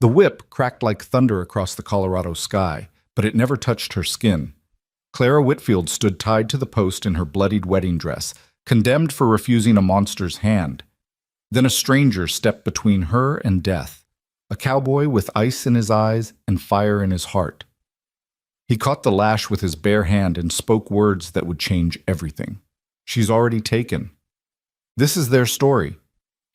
The whip cracked like thunder across the Colorado sky, but it never touched her skin. Clara Whitfield stood tied to the post in her bloodied wedding dress, condemned for refusing a monster's hand. Then a stranger stepped between her and death, a cowboy with ice in his eyes and fire in his heart. He caught the lash with his bare hand and spoke words that would change everything. "She's already taken." This is their story.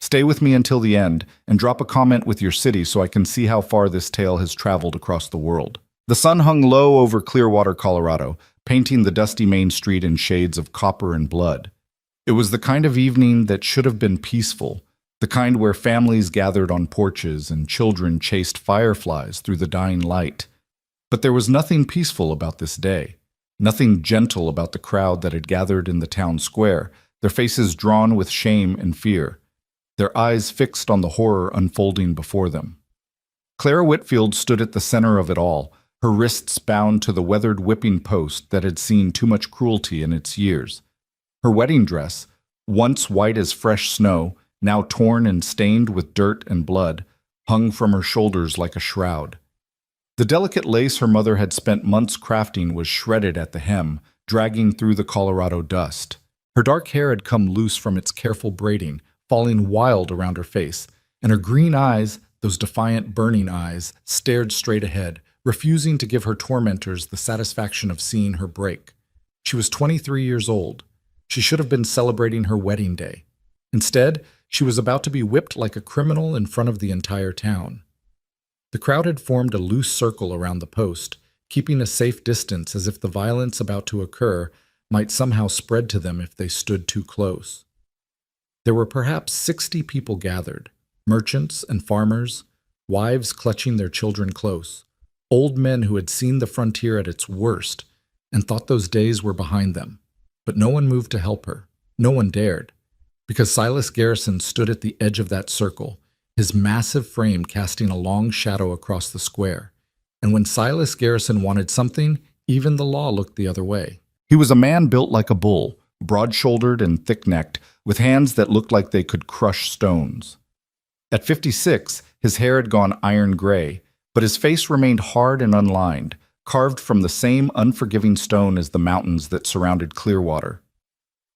Stay with me until the end and drop a comment with your city so I can see how far this tale has traveled across the world. The sun hung low over Clearwater, Colorado, painting the dusty main street in shades of copper and blood. It was the kind of evening that should have been peaceful, the kind where families gathered on porches and children chased fireflies through the dying light. But there was nothing peaceful about this day, nothing gentle about the crowd that had gathered in the town square, their faces drawn with shame and fear, their eyes fixed on the horror unfolding before them. Clara Whitfield stood at the center of it all, her wrists bound to the weathered whipping post that had seen too much cruelty in its years. Her wedding dress, once white as fresh snow, now torn and stained with dirt and blood, hung from her shoulders like a shroud. The delicate lace her mother had spent months crafting was shredded at the hem, dragging through the Colorado dust. Her dark hair had come loose from its careful braiding, falling wild around her face, and her green eyes, those defiant, burning eyes, stared straight ahead, refusing to give her tormentors the satisfaction of seeing her break. She was 23 years old. She should have been celebrating her wedding day. Instead, she was about to be whipped like a criminal in front of the entire town. The crowd had formed a loose circle around the post, keeping a safe distance as if the violence about to occur might somehow spread to them if they stood too close. There were perhaps 60 people gathered, merchants and farmers, wives clutching their children close, old men who had seen the frontier at its worst and thought those days were behind them. But no one moved to help her. No one dared, because Silas Garrison stood at the edge of that circle, his massive frame casting a long shadow across the square. And when Silas Garrison wanted something, even the law looked the other way. He was a man built like a bull, broad-shouldered and thick-necked, with hands that looked like they could crush stones. At 56, his hair had gone iron gray, but his face remained hard and unlined, carved from the same unforgiving stone as the mountains that surrounded Clearwater.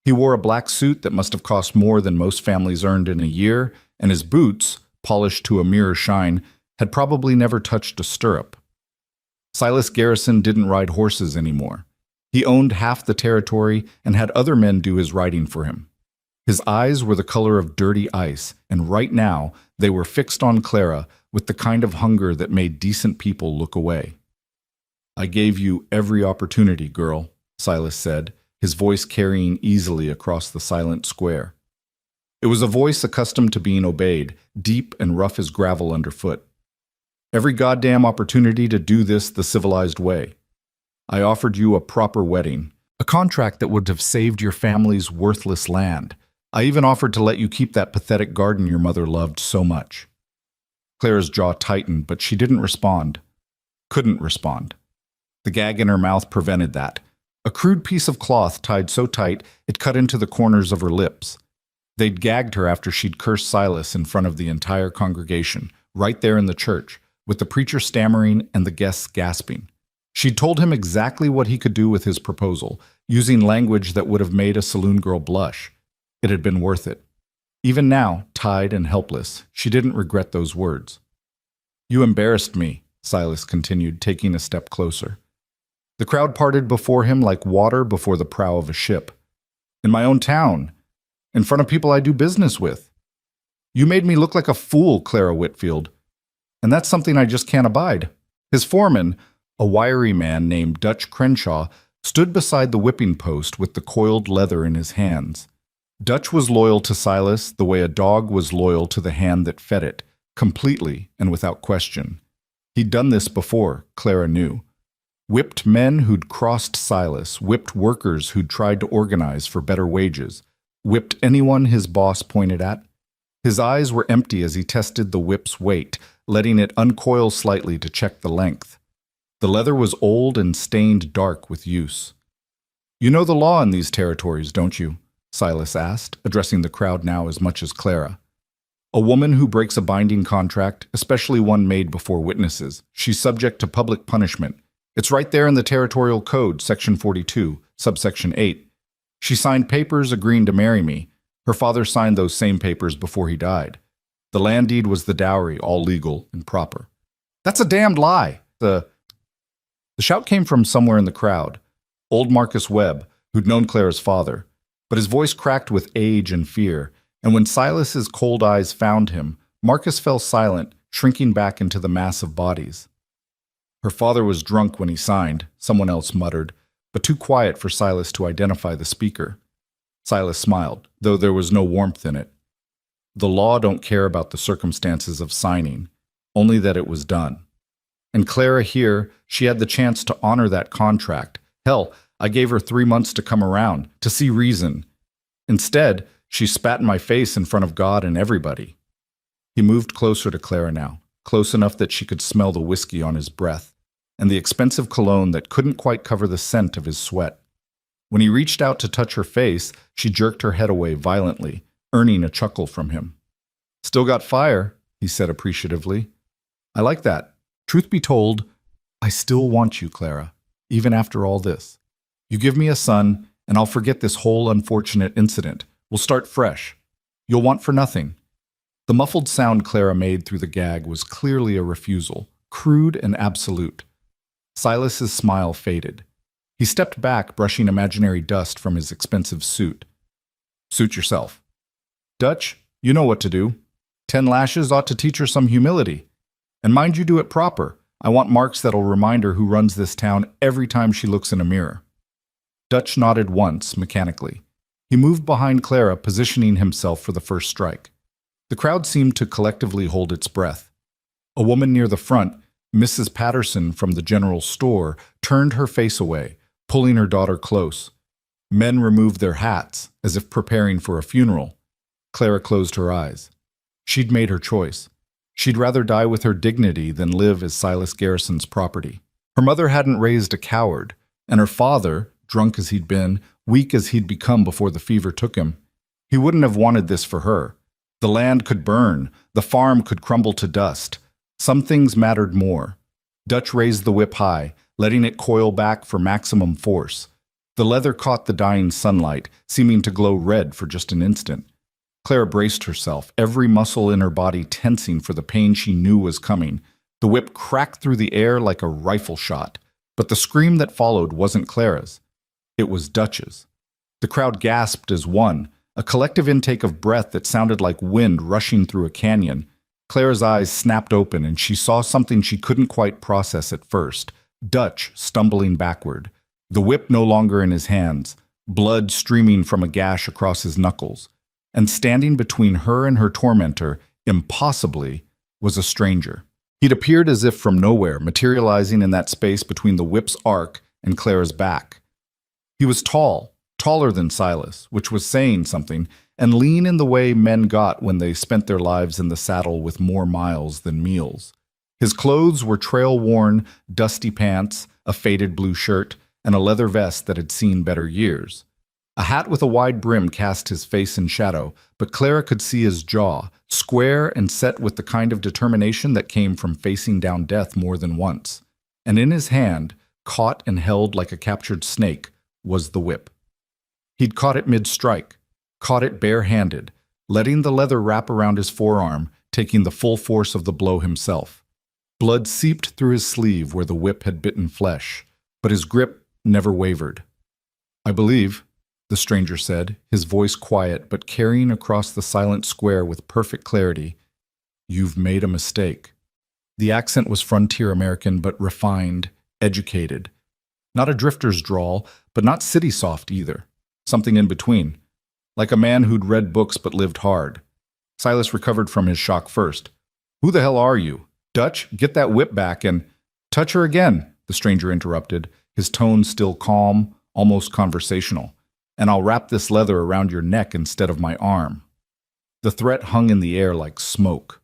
He wore a black suit that must have cost more than most families earned in a year, and his boots, polished to a mirror shine, had probably never touched a stirrup. Silas Garrison didn't ride horses anymore. He owned half the territory and had other men do his riding for him. His eyes were the color of dirty ice, and right now they were fixed on Clara with the kind of hunger that made decent people look away. "I gave you every opportunity, girl," Silas said, his voice carrying easily across the silent square. It was a voice accustomed to being obeyed, deep and rough as gravel underfoot. "Every goddamn opportunity to do this the civilized way. I offered you a proper wedding, a contract that would have saved your family's worthless land. I even offered to let you keep that pathetic garden your mother loved so much." Clara's jaw tightened, but she didn't respond. Couldn't respond. The gag in her mouth prevented that. A crude piece of cloth tied so tight it cut into the corners of her lips. They'd gagged her after she'd cursed Silas in front of the entire congregation, right there in the church, with the preacher stammering and the guests gasping. She'd told him exactly what he could do with his proposal, using language that would have made a saloon girl blush. It had been worth it. Even now, tied and helpless, she didn't regret those words. "You embarrassed me," Silas continued, taking a step closer. The crowd parted before him like water before the prow of a ship. "In my own town, in front of people I do business with. You made me look like a fool, Clara Whitfield, and that's something I just can't abide." His foreman, a wiry man named Dutch Crenshaw, stood beside the whipping post with the coiled leather in his hands. Dutch was loyal to Silas the way a dog was loyal to the hand that fed it, completely and without question. He'd done this before, Clara knew. Whipped men who'd crossed Silas, whipped workers who'd tried to organize for better wages, whipped anyone his boss pointed at. His eyes were empty as he tested the whip's weight, letting it uncoil slightly to check the length. The leather was old and stained dark with use. "You know the law in these territories, don't you?" Silas asked, addressing the crowd now as much as Clara. A woman who breaks a binding contract, especially one made before witnesses, she's subject to public punishment. It's right there in the Territorial Code, Section 42, subsection 8. She signed papers agreeing to marry me. Her father signed those same papers before he died. The land deed was the dowry, all legal and proper. That's a damned lie. The shout came from somewhere in the crowd. Old Marcus Webb, who'd known Clara's father, but his voice cracked with age and fear, and when Silas's cold eyes found him, Marcus fell silent, shrinking back into the mass of bodies. Her father was drunk when he signed, someone else muttered, but too quiet for Silas to identify the speaker. Silas smiled, though there was no warmth in it. The law don't care about the circumstances of signing, only that it was done. And Clara here, she had the chance to honor that contract. Hell, I gave her 3 months to come around, to see reason. Instead, she spat in my face in front of God and everybody. He moved closer to Clara now, close enough that she could smell the whiskey on his breath, and the expensive cologne that couldn't quite cover the scent of his sweat. When he reached out to touch her face, she jerked her head away violently, earning a chuckle from him. "Still got fire," he said appreciatively. "I like that. Truth be told, I still want you, Clara, even after all this. You give me a son, and I'll forget this whole unfortunate incident. We'll start fresh. You'll want for nothing." The muffled sound Clara made through the gag was clearly a refusal, crude and absolute. Silas's smile faded. He stepped back, brushing imaginary dust from his expensive suit. "Suit yourself. Dutch, you know what to do. 10 lashes ought to teach her some humility. And mind you do it proper. I want marks that'll remind her who runs this town every time she looks in a mirror." Dutch nodded once, mechanically. He moved behind Clara, positioning himself for the first strike. The crowd seemed to collectively hold its breath. A woman near the front, Mrs. Patterson from the general store, turned her face away, pulling her daughter close. Men removed their hats, as if preparing for a funeral. Clara closed her eyes. She'd made her choice. She'd rather die with her dignity than live as Silas Garrison's property. Her mother hadn't raised a coward, and her father, drunk as he'd been, weak as he'd become before the fever took him, he wouldn't have wanted this for her. The land could burn, the farm could crumble to dust. Some things mattered more. Dutch raised the whip high, letting it coil back for maximum force. The leather caught the dying sunlight, seeming to glow red for just an instant. Clara braced herself, every muscle in her body tensing for the pain she knew was coming. The whip cracked through the air like a rifle shot, but the scream that followed wasn't Clara's. It was Dutch's. The crowd gasped as one, a collective intake of breath that sounded like wind rushing through a canyon. Clara's eyes snapped open and she saw something she couldn't quite process at first. Dutch stumbling backward, the whip no longer in his hands, blood streaming from a gash across his knuckles. And standing between her and her tormentor, impossibly, was a stranger. He'd appeared as if from nowhere, materializing in that space between the whip's arc and Clara's back. He was tall, taller than Silas, which was saying something, and lean in the way men got when they spent their lives in the saddle with more miles than meals. His clothes were trail-worn, dusty pants, a faded blue shirt, and a leather vest that had seen better years. A hat with a wide brim cast his face in shadow, but Clara could see his jaw, square and set with the kind of determination that came from facing down death more than once. And in his hand, caught and held like a captured snake, was the whip. He'd caught it mid-strike, caught it bare-handed, letting the leather wrap around his forearm, taking the full force of the blow himself. Blood seeped through his sleeve where the whip had bitten flesh, but his grip never wavered. "I believe," the stranger said, his voice quiet but carrying across the silent square with perfect clarity, "you've made a mistake." The accent was frontier American but refined, educated. Not a drifter's drawl, but not city soft either. Something in between. Like a man who'd read books but lived hard. Silas recovered from his shock first. "Who the hell are you? Dutch, get that whip back and—" "Touch her again," the stranger interrupted, his tone still calm, almost conversational. "And I'll wrap this leather around your neck instead of my arm." The threat hung in the air like smoke.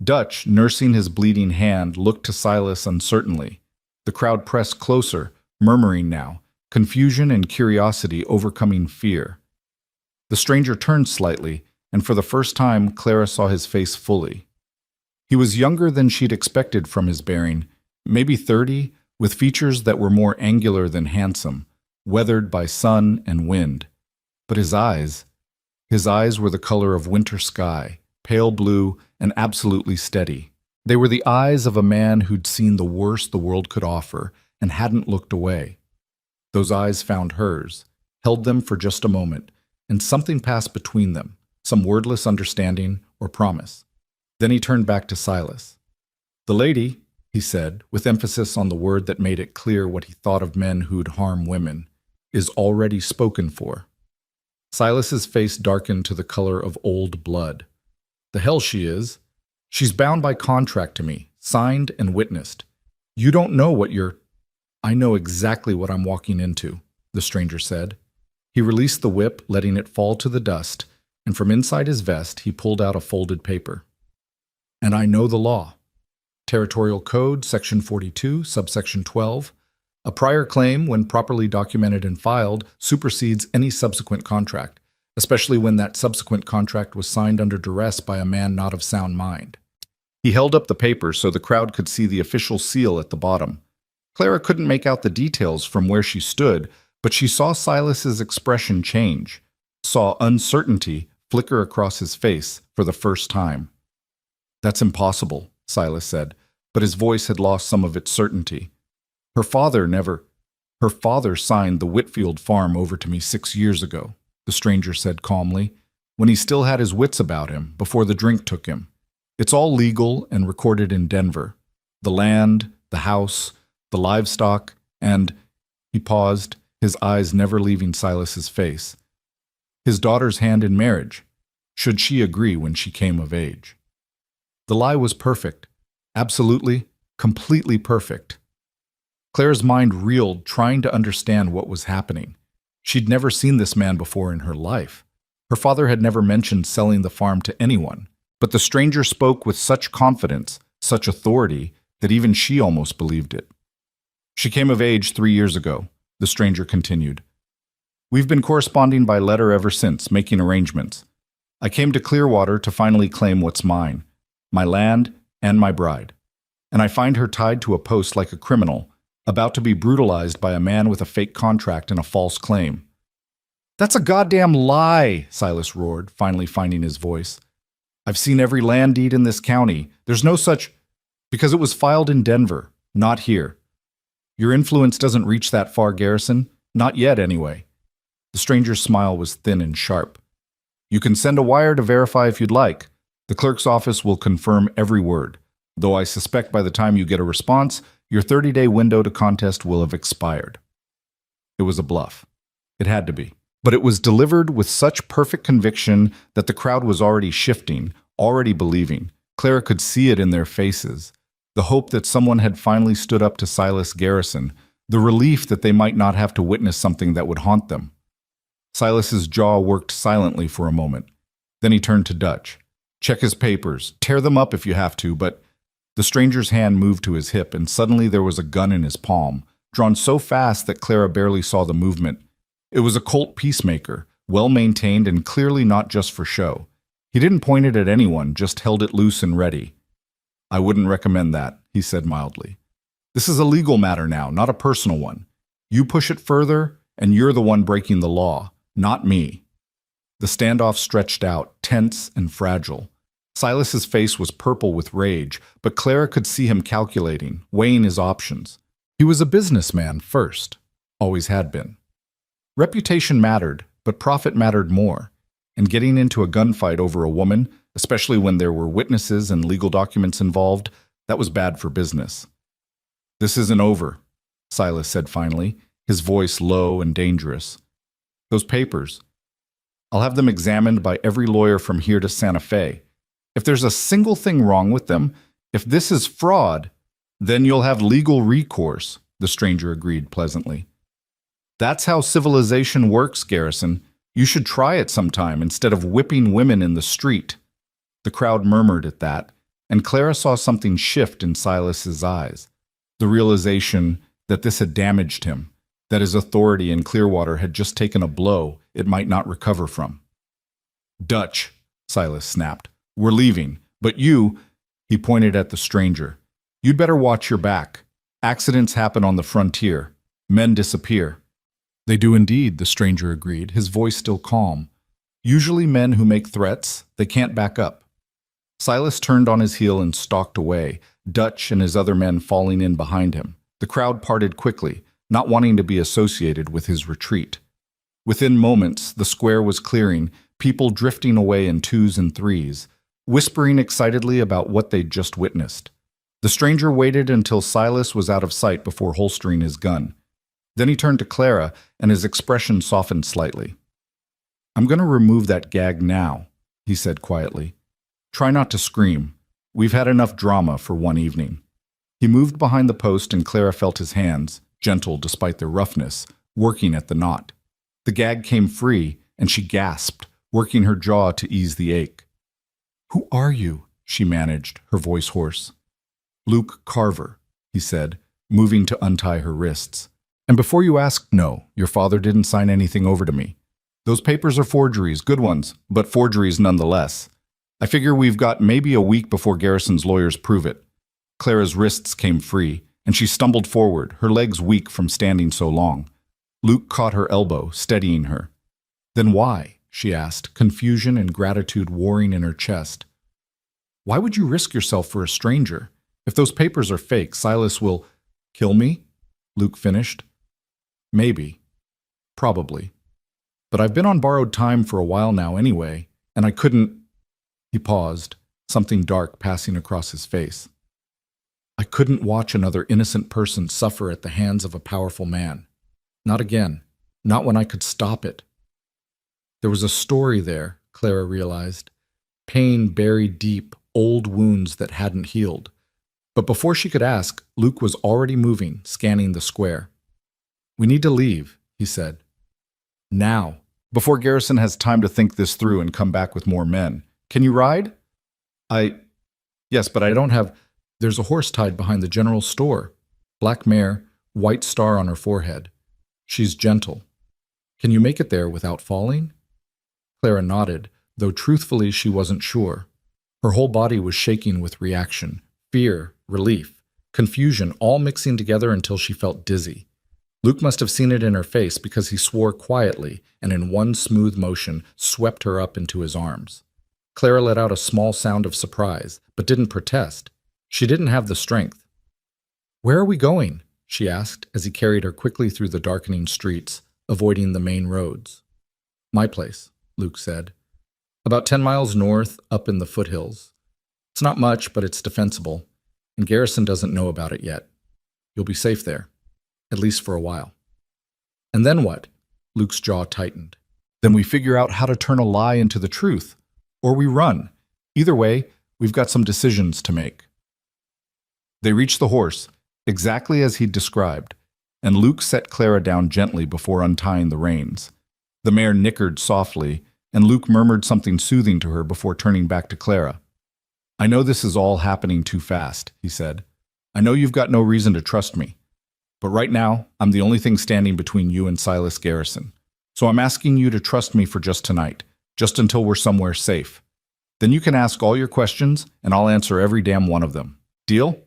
Dutch, nursing his bleeding hand, looked to Silas uncertainly. The crowd pressed closer, murmuring now, confusion and curiosity overcoming fear. The stranger turned slightly, and for the first time, Clara saw his face fully. He was younger than she'd expected from his bearing, maybe 30, with features that were more angular than handsome, weathered by sun and wind. But his eyes were the color of winter sky, pale blue and absolutely steady. They were the eyes of a man who'd seen the worst the world could offer and hadn't looked away. Those eyes found hers, held them for just a moment, and something passed between them, some wordless understanding or promise. Then he turned back to Silas. "The lady," he said, with emphasis on the word that made it clear what he thought of men who'd harm women, "is already spoken for." Silas's face darkened to the color of old blood. "The hell she is. She's bound by contract to me, signed and witnessed. You don't know what you're—" "I know exactly what I'm walking into," the stranger said. He released the whip, letting it fall to the dust, and from inside his vest he pulled out a folded paper. "And I know the law. Territorial Code, Section 42, Subsection 12. A prior claim, when properly documented and filed, supersedes any subsequent contract, especially when that subsequent contract was signed under duress by a man not of sound mind." He held up the paper so the crowd could see the official seal at the bottom. Clara couldn't make out the details from where she stood, but she saw Silas's expression change, saw uncertainty flicker across his face for the first time. "That's impossible," Silas said, but his voice had lost some of its certainty. Her father signed the Whitfield farm over to me 6 years ago," the stranger said calmly, "when he still had his wits about him, before the drink took him. It's all legal and recorded in Denver. The land, the house, the livestock, and—" He paused, his eyes never leaving Silas's face. "His daughter's hand in marriage, should she agree when she came of age." The lie was perfect. Absolutely, completely perfect. Clara's mind reeled, trying to understand what was happening. She'd never seen this man before in her life. Her father had never mentioned selling the farm to anyone, but the stranger spoke with such confidence, such authority, that even she almost believed it. "She came of age 3 years ago," the stranger continued. "We've been corresponding by letter ever since, making arrangements. I came to Clearwater to finally claim what's mine, my land and my bride. And I find her tied to a post like a criminal, about to be brutalized by a man with a fake contract and a false claim." "That's a goddamn lie," Silas roared, finally finding his voice. "I've seen every land deed in this county. There's no such—" "Because it was filed in Denver, not here. Your influence doesn't reach that far, Garrison. Not yet, anyway." The stranger's smile was thin and sharp. "You can send a wire to verify if you'd like. The clerk's office will confirm every word, though I suspect by the time you get a response, your 30-day window to contest will have expired." It was a bluff. It had to be. But it was delivered with such perfect conviction that the crowd was already shifting, already believing. Clara could see it in their faces. The hope that someone had finally stood up to Silas Garrison, the relief that they might not have to witness something that would haunt them. Silas's jaw worked silently for a moment. Then he turned to Dutch. "Check his papers. Tear them up if you have to, but—" The stranger's hand moved to his hip, and suddenly there was a gun in his palm, drawn so fast that Clara barely saw the movement. It was a Colt Peacemaker, well-maintained and clearly not just for show. He didn't point it at anyone, just held it loose and ready. "I wouldn't recommend that," he said mildly. "This is a legal matter now, not a personal one. You push it further, and you're the one breaking the law, not me." The standoff stretched out, tense and fragile. Silas's face was purple with rage, but Clara could see him calculating, weighing his options. He was a businessman first, always had been. Reputation mattered, but profit mattered more, and getting into a gunfight over a woman, especially when there were witnesses and legal documents involved, that was bad for business. "This isn't over," Silas said finally, his voice low and dangerous. "Those papers, I'll have them examined by every lawyer from here to Santa Fe. If there's a single thing wrong with them, if this is fraud, then you'll have legal recourse," the stranger agreed pleasantly. "That's how civilization works, Garrison. You should try it sometime instead of whipping women in the street." The crowd murmured at that, and Clara saw something shift in Silas's eyes. The realization that this had damaged him, that his authority in Clearwater had just taken a blow it might not recover from. "Dutch," Silas snapped. "We're leaving. But you," he pointed at the stranger, "you'd better watch your back. Accidents happen on the frontier. Men disappear." "They do indeed," the stranger agreed, his voice still calm. "Usually men who make threats, they can't back up." Silas turned on his heel and stalked away, Dutch and his other men falling in behind him. The crowd parted quickly, not wanting to be associated with his retreat. Within moments, the square was clearing, people drifting away in twos and threes, whispering excitedly about what they'd just witnessed. The stranger waited until Silas was out of sight before holstering his gun. Then he turned to Clara, and his expression softened slightly. "I'm going to remove that gag now," he said quietly. "Try not to scream. We've had enough drama for one evening." He moved behind the post and Clara felt his hands, gentle despite their roughness, working at the knot. The gag came free, and she gasped, working her jaw to ease the ache. "Who are you?" she managed, her voice hoarse. "Luke Carver," he said, moving to untie her wrists. "And before you ask, no, your father didn't sign anything over to me. Those papers are forgeries, good ones, but forgeries nonetheless. I figure we've got maybe a week before Garrison's lawyers prove it." Clara's wrists came free, and she stumbled forward, her legs weak from standing so long. Luke caught her elbow, steadying her. "Then why?" she asked, confusion and gratitude warring in her chest. "Why would you risk yourself for a stranger? If those papers are fake, Silas will—" "Kill me?" Luke finished. "Maybe. Probably. But I've been on borrowed time for a while now anyway, and I couldn't—" He paused, something dark passing across his face. "I couldn't watch another innocent person suffer at the hands of a powerful man. Not again. Not when I could stop it." There was a story there, Clara realized. Pain buried deep, old wounds that hadn't healed. But before she could ask, Luke was already moving, scanning the square. "We need to leave," he said. "Now, before Garrison has time to think this through and come back with more men. Can you ride?" Yes, but I don't have—" "There's a horse tied behind the general store. Black mare, white star on her forehead. She's gentle. Can you make it there without falling?" Clara nodded, though truthfully she wasn't sure. Her whole body was shaking with reaction, fear, relief, confusion, all mixing together until she felt dizzy. Luke must have seen it in her face because he swore quietly and in one smooth motion swept her up into his arms. Clara let out a small sound of surprise, but didn't protest. She didn't have the strength. "Where are we going?" she asked as he carried her quickly through the darkening streets, avoiding the main roads. "My place," Luke said. "About 10 miles north, up in the foothills. It's not much, but it's defensible, and Garrison doesn't know about it yet. You'll be safe there, at least for a while." "And then what?" Luke's jaw tightened. "Then we figure out how to turn a lie into the truth. Or we run. Either way, we've got some decisions to make." They reached the horse, exactly as he'd described, and Luke set Clara down gently before untying the reins. The mare nickered softly, and Luke murmured something soothing to her before turning back to Clara. "I know this is all happening too fast," he said. "I know you've got no reason to trust me. But right now, I'm the only thing standing between you and Silas Garrison. So I'm asking you to trust me for just tonight, just until we're somewhere safe. Then you can ask all your questions, and I'll answer every damn one of them. Deal?"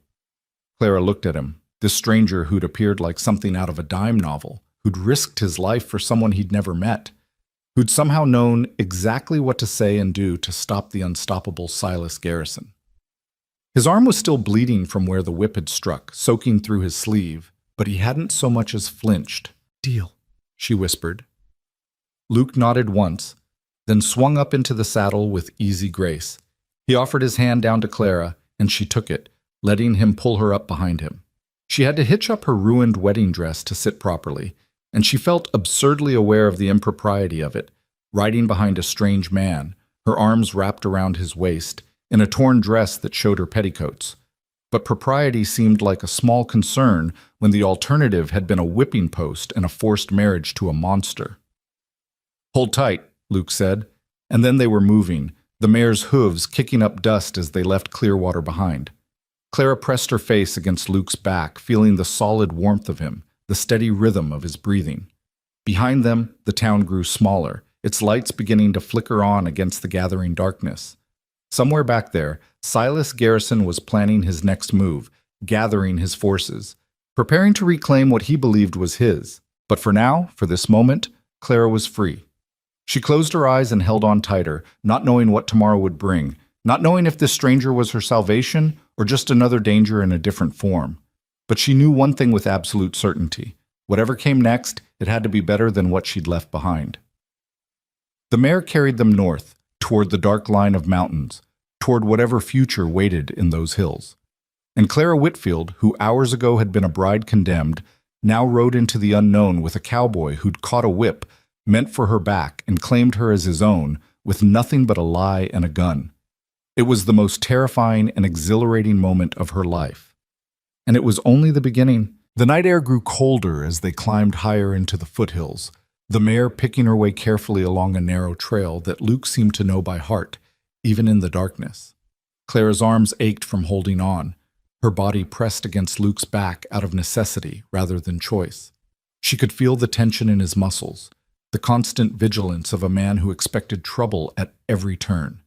Clara looked at him, this stranger who'd appeared like something out of a dime novel, who'd risked his life for someone he'd never met, who'd somehow known exactly what to say and do to stop the unstoppable Silas Garrison. His arm was still bleeding from where the whip had struck, soaking through his sleeve, but he hadn't so much as flinched. "Deal," she whispered. Luke nodded once, then swung up into the saddle with easy grace. He offered his hand down to Clara, and she took it, letting him pull her up behind him. She had to hitch up her ruined wedding dress to sit properly, and she felt absurdly aware of the impropriety of it, riding behind a strange man, her arms wrapped around his waist, in a torn dress that showed her petticoats. But propriety seemed like a small concern when the alternative had been a whipping post and a forced marriage to a monster. "Hold tight," Luke said, and then they were moving, the mare's hooves kicking up dust as they left Clearwater behind. Clara pressed her face against Luke's back, feeling the solid warmth of him, the steady rhythm of his breathing. Behind them, the town grew smaller, its lights beginning to flicker on against the gathering darkness. Somewhere back there, Silas Garrison was planning his next move, gathering his forces, preparing to reclaim what he believed was his. But for now, for this moment, Clara was free. She closed her eyes and held on tighter, not knowing what tomorrow would bring, not knowing if this stranger was her salvation or just another danger in a different form. But she knew one thing with absolute certainty. Whatever came next, it had to be better than what she'd left behind. The mare carried them north, toward the dark line of mountains, toward whatever future waited in those hills. And Clara Whitfield, who hours ago had been a bride condemned, now rode into the unknown with a cowboy who'd caught a whip meant for her back and claimed her as his own, with nothing but a lie and a gun. It was the most terrifying and exhilarating moment of her life. And it was only the beginning. The night air grew colder as they climbed higher into the foothills, the mare picking her way carefully along a narrow trail that Luke seemed to know by heart, even in the darkness. Clara's arms ached from holding on, her body pressed against Luke's back out of necessity rather than choice. She could feel the tension in his muscles, the constant vigilance of a man who expected trouble at every turn.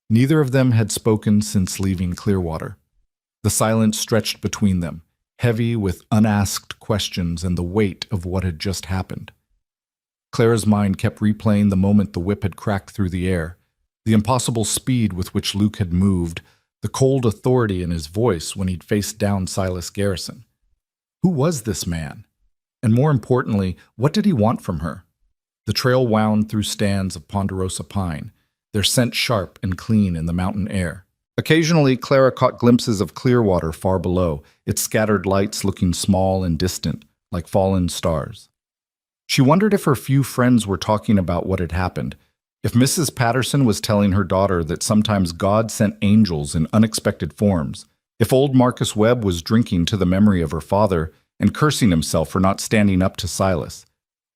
Neither of them had spoken since leaving Clearwater. The silence stretched between them, heavy with unasked questions and the weight of what had just happened. Clara's mind kept replaying the moment the whip had cracked through the air, the impossible speed with which Luke had moved, the cold authority in his voice when he'd faced down Silas Garrison. Who was this man? And more importantly, what did he want from her? The trail wound through stands of ponderosa pine, their scent sharp and clean in the mountain air. Occasionally, Clara caught glimpses of Clearwater far below, its scattered lights looking small and distant, like fallen stars. She wondered if her few friends were talking about what had happened, if Mrs. Patterson was telling her daughter that sometimes God sent angels in unexpected forms, if old Marcus Webb was drinking to the memory of her father and cursing himself for not standing up to Silas.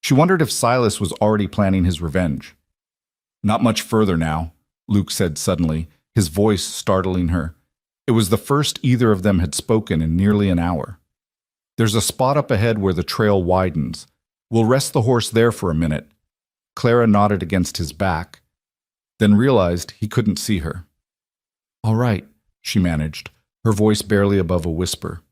She wondered if Silas was already planning his revenge. "Not much further now," Luke said suddenly, his voice startling her. It was the first either of them had spoken in nearly an hour. "There's a spot up ahead where the trail widens. We'll rest the horse there for a minute." Clara nodded against his back, then realized he couldn't see her. "All right," she managed, her voice barely above a whisper.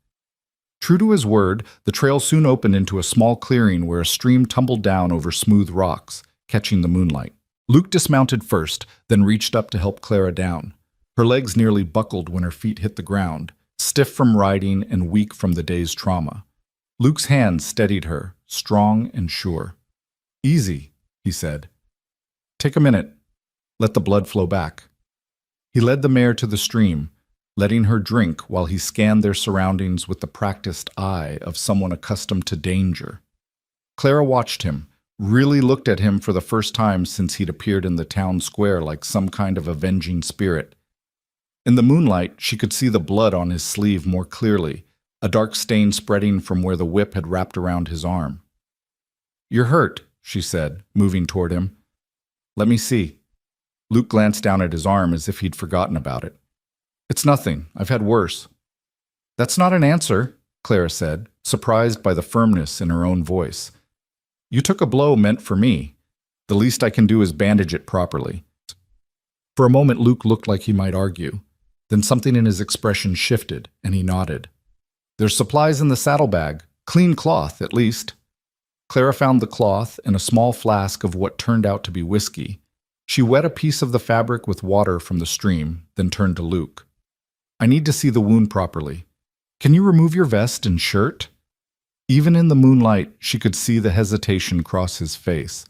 True to his word, the trail soon opened into a small clearing where a stream tumbled down over smooth rocks, catching the moonlight. Luke dismounted first, then reached up to help Clara down. Her legs nearly buckled when her feet hit the ground, stiff from riding and weak from the day's trauma. Luke's hand steadied her, strong and sure. "Easy," he said. "Take a minute. Let the blood flow back." He led the mare to the stream, letting her drink while he scanned their surroundings with the practiced eye of someone accustomed to danger. Clara watched him, really looked at him for the first time since he'd appeared in the town square like some kind of avenging spirit. In the moonlight, she could see the blood on his sleeve more clearly, a dark stain spreading from where the whip had wrapped around his arm. "You're hurt," she said, moving toward him. "Let me see." Luke glanced down at his arm as if he'd forgotten about it. "It's nothing. I've had worse." "That's not an answer," Clara said, surprised by the firmness in her own voice. "You took a blow meant for me. The least I can do is bandage it properly." For a moment, Luke looked like he might argue. Then something in his expression shifted, and he nodded. "There's supplies in the saddlebag. Clean cloth, at least." Clara found the cloth and a small flask of what turned out to be whiskey. She wet a piece of the fabric with water from the stream, then turned to Luke. "I need to see the wound properly. Can you remove your vest and shirt?" Even in the moonlight, she could see the hesitation cross his face.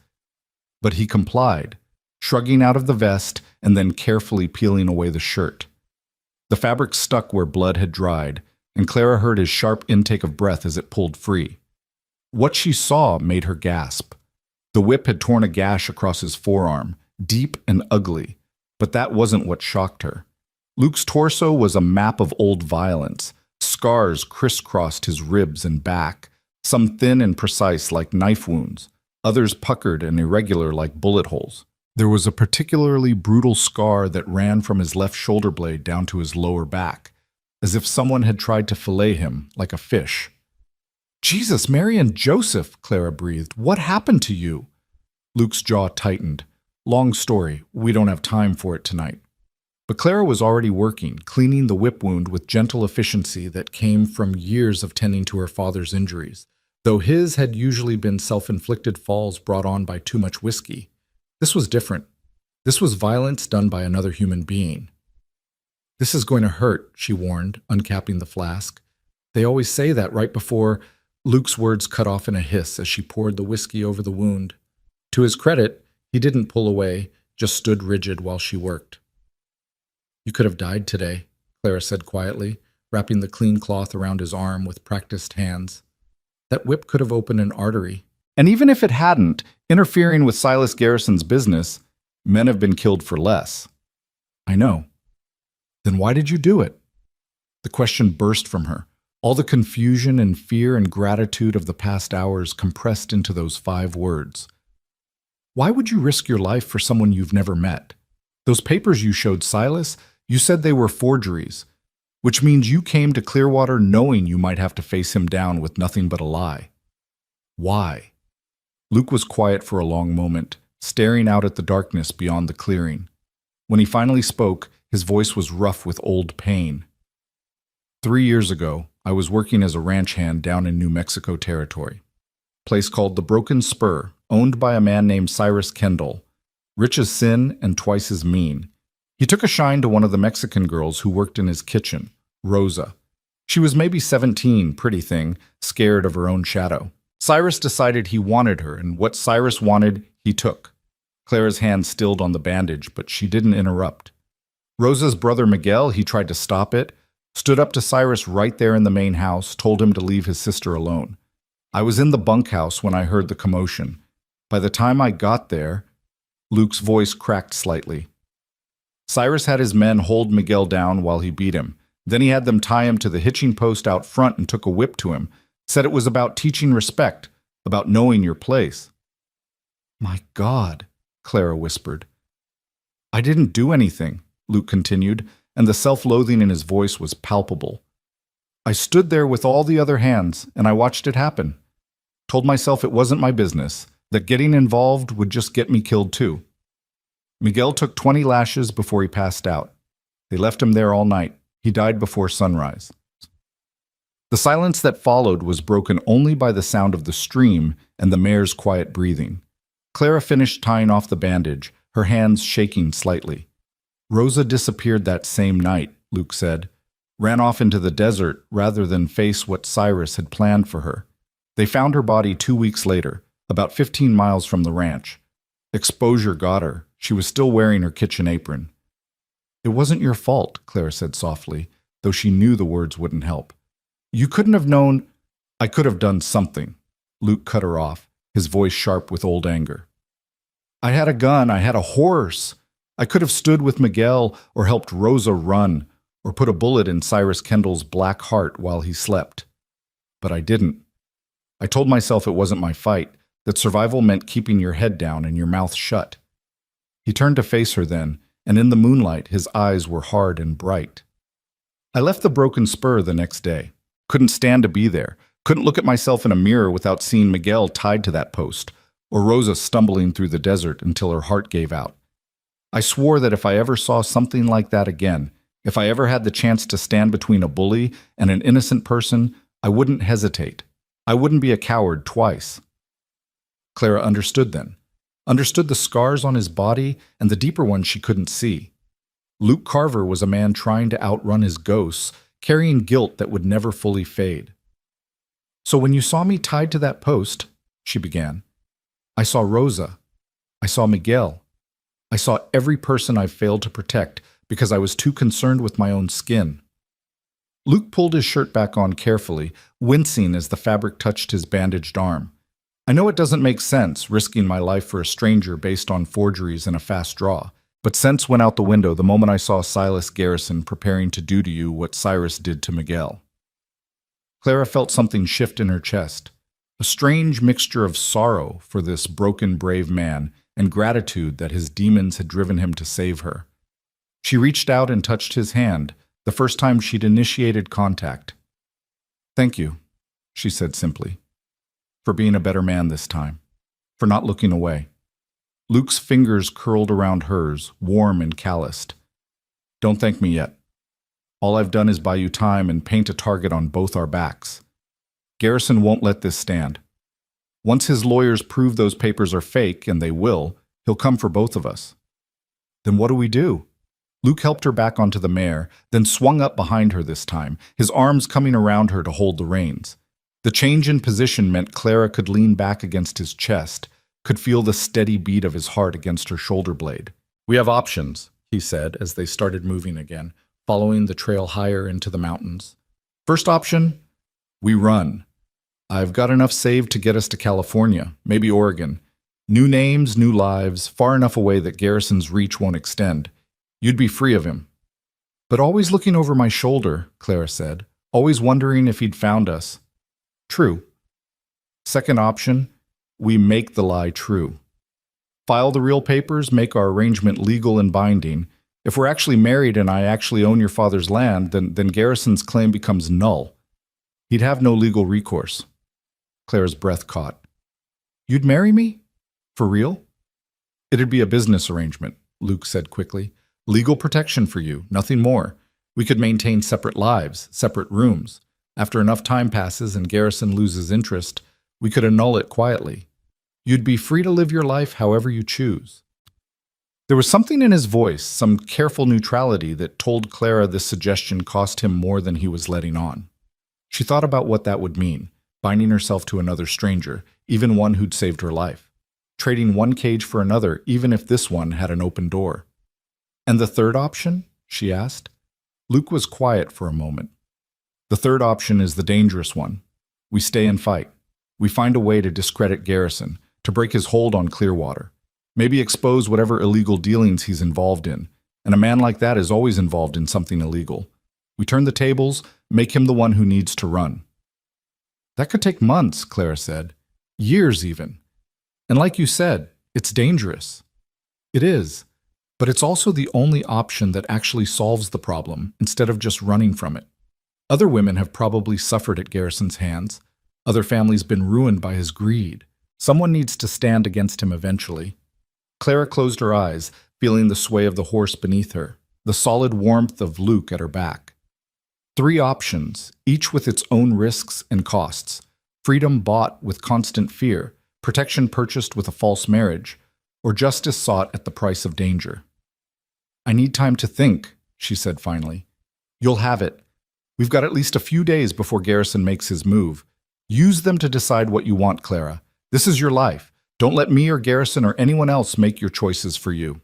But he complied, shrugging out of the vest and then carefully peeling away the shirt. The fabric stuck where blood had dried, and Clara heard his sharp intake of breath as it pulled free. What she saw made her gasp. The whip had torn a gash across his forearm, deep and ugly, but that wasn't what shocked her. Luke's torso was a map of old violence. Scars crisscrossed his ribs and back, some thin and precise like knife wounds, others puckered and irregular like bullet holes. There was a particularly brutal scar that ran from his left shoulder blade down to his lower back, as if someone had tried to fillet him like a fish. "Jesus, Mary and Joseph," Clara breathed. "What happened to you?" Luke's jaw tightened. Long story, we don't have time for it tonight. But Clara was already working, cleaning the whip wound with gentle efficiency that came from years of tending to her father's injuries. Though his had usually been self-inflicted falls brought on by too much whiskey, this was different. This was violence done by another human being. "This is going to hurt," she warned, uncapping the flask. "They always say that right before—" Luke's words cut off in a hiss as she poured the whiskey over the wound. To his credit, he didn't pull away, just stood rigid while she worked. "You could have died today," Clara said quietly, wrapping the clean cloth around his arm with practiced hands. "That whip could have opened an artery. And even if it hadn't, interfering with Silas Garrison's business, men have been killed for less." "I know." "Then why did you do it?" The question burst from her, all the confusion and fear and gratitude of the past hours compressed into those 5 words. "Why would you risk your life for someone you've never met? Those papers you showed Silas, you said they were forgeries, which means you came to Clearwater knowing you might have to face him down with nothing but a lie. Why?" Luke was quiet for a long moment, staring out at the darkness beyond the clearing. When he finally spoke, his voice was rough with old pain. 3 years ago, I was working as a ranch hand down in New Mexico territory. Place called the Broken Spur, owned by a man named Cyrus Kendall, rich as sin and twice as mean. He took a shine to one of the Mexican girls who worked in his kitchen, Rosa. She was maybe 17, pretty thing, scared of her own shadow. Cyrus decided he wanted her, and what Cyrus wanted, he took. Clara's hand stilled on the bandage, but she didn't interrupt. Rosa's brother Miguel, he tried to stop it, stood up to Cyrus right there in the main house, told him to leave his sister alone. I was in the bunkhouse when I heard the commotion. By the time I got there, Luke's voice cracked slightly. Cyrus had his men hold Miguel down while he beat him. Then he had them tie him to the hitching post out front and took a whip to him. Said it was about teaching respect, about knowing your place. "My God," Clara whispered. "I didn't do anything," Luke continued, and the self-loathing in his voice was palpable. "I stood there with all the other hands, and I watched it happen. Told myself it wasn't my business, that getting involved would just get me killed too." Miguel took 20 lashes before he passed out. They left him there all night. He died before sunrise. The silence that followed was broken only by the sound of the stream and the mare's quiet breathing. Clara finished tying off the bandage, her hands shaking slightly. "Rosa disappeared that same night," Luke said. "Ran off into the desert rather than face what Cyrus had planned for her. They found her body 2 weeks later, about 15 miles from the ranch. Exposure got her. She was still wearing her kitchen apron." "It wasn't your fault," Clara said softly, though she knew the words wouldn't help. "You couldn't have known—" "I could have done something," Luke cut her off, his voice sharp with old anger. "I had a gun, I had a horse. I could have stood with Miguel or helped Rosa run or put a bullet in Cyrus Kendall's black heart while he slept. But I didn't. I told myself it wasn't my fight, that survival meant keeping your head down and your mouth shut." He turned to face her then, and in the moonlight his eyes were hard and bright. "I left the Broken Spur the next day. Couldn't stand to be there. Couldn't look at myself in a mirror without seeing Miguel tied to that post, or Rosa stumbling through the desert until her heart gave out. I swore that if I ever saw something like that again, if I ever had the chance to stand between a bully and an innocent person, I wouldn't hesitate. I wouldn't be a coward twice." Clara understood then. Understood the scars on his body and the deeper ones she couldn't see. Luke Carver was a man trying to outrun his ghosts, carrying guilt that would never fully fade. "So when you saw me tied to that post," she began, "I saw Rosa. I saw Miguel. I saw every person I've failed to protect because I was too concerned with my own skin." Luke pulled his shirt back on carefully, wincing as the fabric touched his bandaged arm. "I know it doesn't make sense, risking my life for a stranger based on forgeries and a fast draw, but sense went out the window the moment I saw Silas Garrison preparing to do to you what Cyrus did to Miguel." Clara felt something shift in her chest, a strange mixture of sorrow for this broken, brave man and gratitude that his demons had driven him to save her. She reached out and touched his hand, the first time she'd initiated contact. "Thank you," she said simply, "for being a better man this time, for not looking away. Luke's fingers curled around hers, warm and calloused. Don't thank me yet. All I've done is buy you time and paint a target on both our backs. Garrison won't let this stand. Once his lawyers prove those papers are fake, and they will, he'll come for both of us. Then what do we do? Luke helped her back onto the mare, then swung up behind her this time, his arms coming around her to hold the reins. The change in position meant Clara could lean back against his chest, could feel the steady beat of his heart against her shoulder blade. We have options, he said as they started moving again, following the trail higher into the mountains. First option, we run. I've got enough saved to get us to California, maybe Oregon. New names, new lives, far enough away that Garrison's reach won't extend. You'd be free of him. But always looking over my shoulder, Clara said, always wondering if he'd found us. True. Second option, we make the lie true. File the real papers, make our arrangement legal and binding. If we're actually married and I actually own your father's land, then Garrison's claim becomes null. He'd have no legal recourse. Clara's breath caught. You'd marry me? For real? It'd be a business arrangement, Luke said quickly. Legal protection for you, nothing more. We could maintain separate lives, separate rooms. After enough time passes and Garrison loses interest, we could annul it quietly. You'd be free to live your life however you choose. There was something in his voice, some careful neutrality that told Clara this suggestion cost him more than he was letting on. She thought about what that would mean, binding herself to another stranger, even one who'd saved her life. Trading one cage for another, even if this one had an open door. And the third option? She asked. Luke was quiet for a moment. The third option is the dangerous one. We stay and fight. We find a way to discredit Garrison, to break his hold on Clearwater. Maybe expose whatever illegal dealings he's involved in. And a man like that is always involved in something illegal. We turn the tables, make him the one who needs to run. That could take months, Clara said. Years even. And like you said, it's dangerous. It is. But it's also the only option that actually solves the problem instead of just running from it. Other women have probably suffered at Garrison's hands. Other families been ruined by his greed. Someone needs to stand against him eventually. Clara closed her eyes, feeling the sway of the horse beneath her, the solid warmth of Luke at her back. 3 options, each with its own risks and costs. Freedom bought with constant fear, protection purchased with a false marriage, or justice sought at the price of danger. I need time to think, she said finally. You'll have it. We've got at least a few days before Garrison makes his move. Use them to decide what you want, Clara. This is your life. Don't let me or Garrison or anyone else make your choices for you.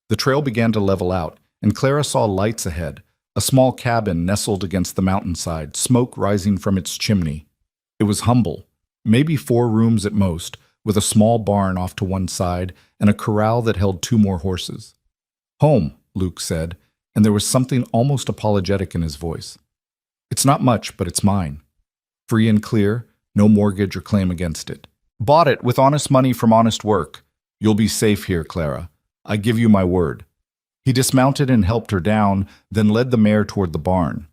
The trail began to level out, and Clara saw lights ahead, a small cabin nestled against the mountainside, smoke rising from its chimney. It was humble, maybe 4 rooms at most, with a small barn off to one side and a corral that held 2 more horses. Home, Luke said, and there was something almost apologetic in his voice. It's not much, but it's mine. Free and clear, no mortgage or claim against it. Bought it with honest money from honest work. You'll be safe here, Clara. I give you my word. He dismounted and helped her down, then led the mare toward the barn.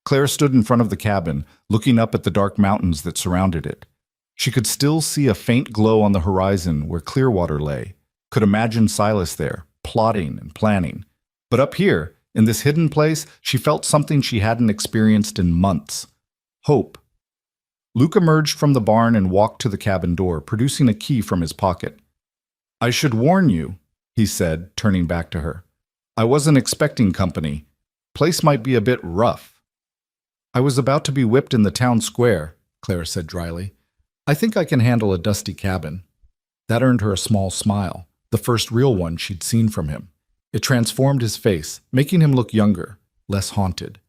Clara stood in front of the cabin, looking up at the dark mountains that surrounded it. She could still see a faint glow on the horizon where Clearwater lay, could imagine Silas there, plotting and planning. But up here, in this hidden place, she felt something she hadn't experienced in months. Hope. Luke emerged from the barn and walked to the cabin door, producing a key from his pocket. I should warn you, he said, turning back to her. I wasn't expecting company. Place might be a bit rough. I was about to be whipped in the town square, Clara said dryly. I think I can handle a dusty cabin. That earned her a small smile, the first real one she'd seen from him. It transformed his face, making him look younger, less haunted.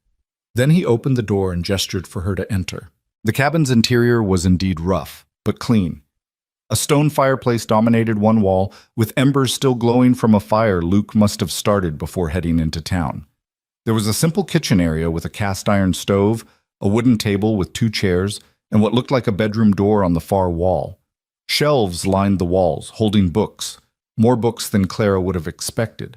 Then he opened the door and gestured for her to enter. The cabin's interior was indeed rough, but clean. A stone fireplace dominated one wall, with embers still glowing from a fire Luke must have started before heading into town. There was a simple kitchen area with a cast-iron stove, a wooden table with 2 chairs, and what looked like a bedroom door on the far wall. Shelves lined the walls, holding books, more books than Clara would have expected.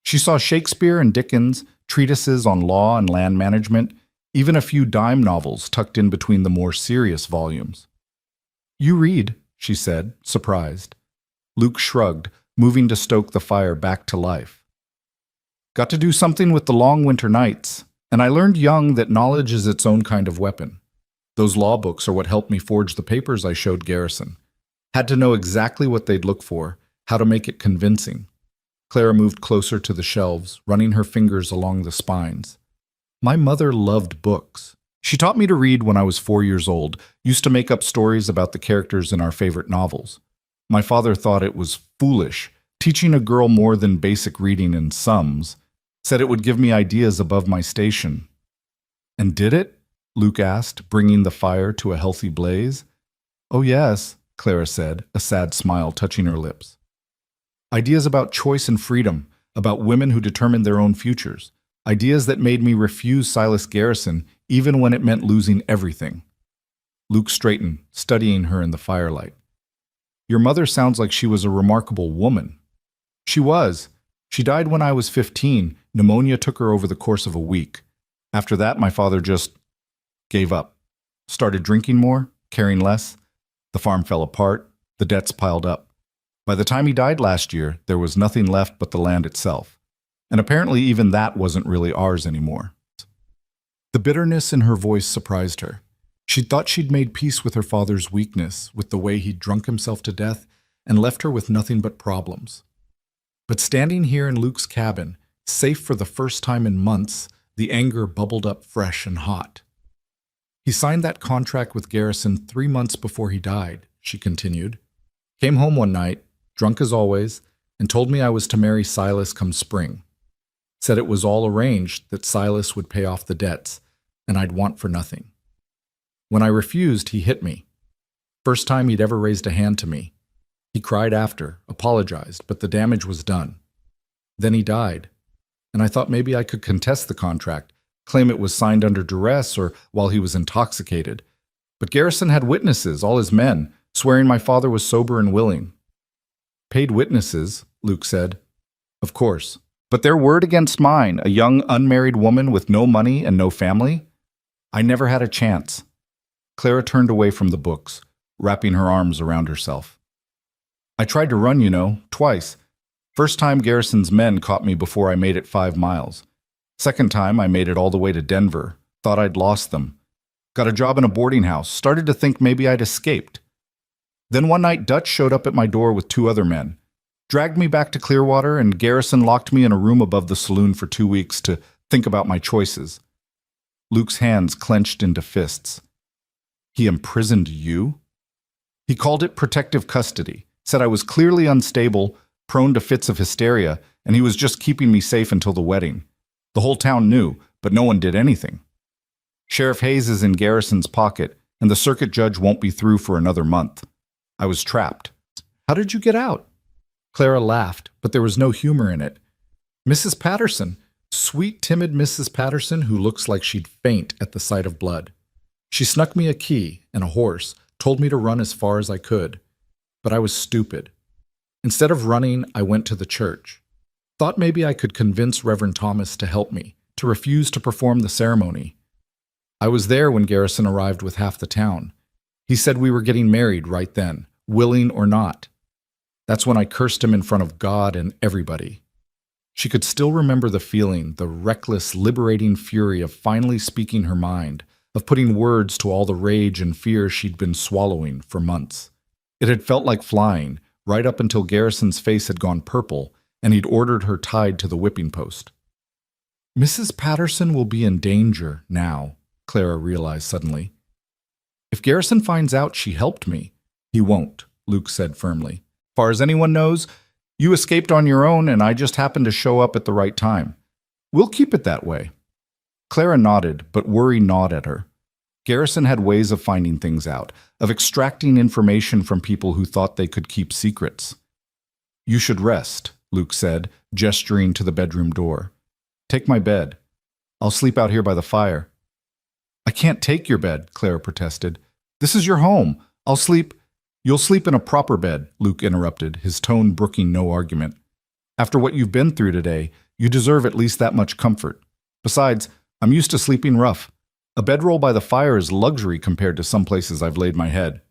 She saw Shakespeare and Dickens, treatises on law and land management, even a few dime novels tucked in between the more serious volumes. You read, she said, surprised. Luke shrugged, moving to stoke the fire back to life. Got to do something with the long winter nights, and I learned young that knowledge is its own kind of weapon. Those law books are what helped me forge the papers I showed Garrison. Had to know exactly what they'd look for, how to make it convincing. Clara moved closer to the shelves, running her fingers along the spines. My mother loved books. She taught me to read when I was 4 years old, used to make up stories about the characters in our favorite novels. My father thought it was foolish, teaching a girl more than basic reading and sums, said it would give me ideas above my station. And did it? Luke asked, bringing the fire to a healthy blaze. Oh yes, Clara said, a sad smile touching her lips. Ideas about choice and freedom, about women who determined their own futures. Ideas that made me refuse Silas Garrison even when it meant losing everything. Luke straightened, studying her in the firelight. Your mother sounds like she was a remarkable woman. She was. She died when I was 15. Pneumonia took her over the course of a week. After that, my father just gave up. Started drinking more, caring less. The farm fell apart. The debts piled up. By the time he died last year, there was nothing left but the land itself. And apparently even that wasn't really ours anymore. The bitterness in her voice surprised her. She'd thought she'd made peace with her father's weakness, with the way he'd drunk himself to death, and left her with nothing but problems. But standing here in Luke's cabin, safe for the first time in months, the anger bubbled up fresh and hot. He signed that contract with Garrison 3 months before he died, she continued. Came home one night, drunk as always, and told me I was to marry Silas come spring. Said it was all arranged, that Silas would pay off the debts, and I'd want for nothing. When I refused, he hit me. First time he'd ever raised a hand to me. He cried after, apologized, but the damage was done. Then he died, and I thought maybe I could contest the contract, claim it was signed under duress or while he was intoxicated. But Garrison had witnesses, all his men, swearing my father was sober and willing. Paid witnesses, Luke said. Of course. But their word against mine, a young unmarried woman with no money and no family? I never had a chance. Clara turned away from the books, wrapping her arms around herself. I tried to run, twice. First time Garrison's men caught me before I made it 5 miles. Second time I made it all the way to Denver. Thought I'd lost them. Got a job in a boarding house. Started to think maybe I'd escaped. Then one night Dutch showed up at my door with 2 other men. Dragged me back to Clearwater, and Garrison locked me in a room above the saloon for 2 weeks to think about my choices. Luke's hands clenched into fists. He imprisoned you? He called it protective custody, said I was clearly unstable, prone to fits of hysteria, and he was just keeping me safe until the wedding. The whole town knew, but no one did anything. Sheriff Hayes is in Garrison's pocket, and the circuit judge won't be through for another month. I was trapped. How did you get out? Clara laughed, but there was no humor in it. Mrs. Patterson, sweet, timid Mrs. Patterson who looks like she'd faint at the sight of blood. She snuck me a key and a horse, told me to run as far as I could. But I was stupid. Instead of running, I went to the church. Thought maybe I could convince Reverend Thomas to help me, to refuse to perform the ceremony. I was there when Garrison arrived with half the town. He said we were getting married right then, willing or not. That's when I cursed him in front of God and everybody. She could still remember the feeling, the reckless, liberating fury of finally speaking her mind, of putting words to all the rage and fear she'd been swallowing for months. It had felt like flying, right up until Garrison's face had gone purple, and he'd ordered her tied to the whipping post. Mrs. Patterson will be in danger now, Clara realized suddenly. If Garrison finds out she helped me, he won't, Luke said firmly. Far as anyone knows, you escaped on your own and I just happened to show up at the right time. We'll keep it that way. Clara nodded, but worry gnawed at her. Garrison had ways of finding things out, of extracting information from people who thought they could keep secrets. You should rest, Luke said, gesturing to the bedroom door. Take my bed. I'll sleep out here by the fire. I can't take your bed, Clara protested. This is your home. I'll sleep. You'll sleep in a proper bed, Luke interrupted, his tone brooking no argument. After what you've been through today, you deserve at least that much comfort. Besides, I'm used to sleeping rough. A bedroll by the fire is luxury compared to some places I've laid my head.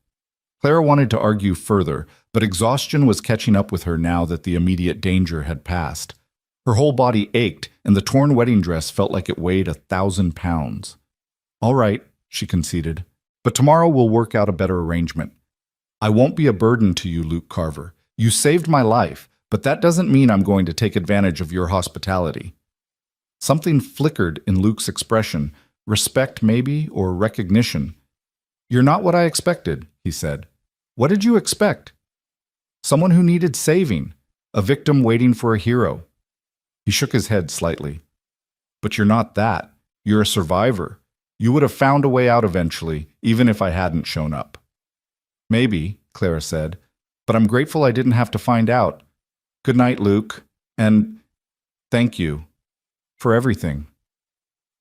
Clara wanted to argue further, but exhaustion was catching up with her now that the immediate danger had passed. Her whole body ached, and the torn wedding dress felt like it weighed 1,000 pounds. "All right," she conceded, "but tomorrow we'll work out a better arrangement. I won't be a burden to you, Luke Carver. You saved my life, but that doesn't mean I'm going to take advantage of your hospitality." Something flickered in Luke's expression, respect maybe, or recognition. "You're not what I expected," he said. "What did you expect?" "Someone who needed saving, a victim waiting for a hero." He shook his head slightly. "But you're not that. You're a survivor. You would have found a way out eventually, even if I hadn't shown up." "Maybe," Clara said, "but I'm grateful I didn't have to find out. Good night, Luke, and thank you for everything."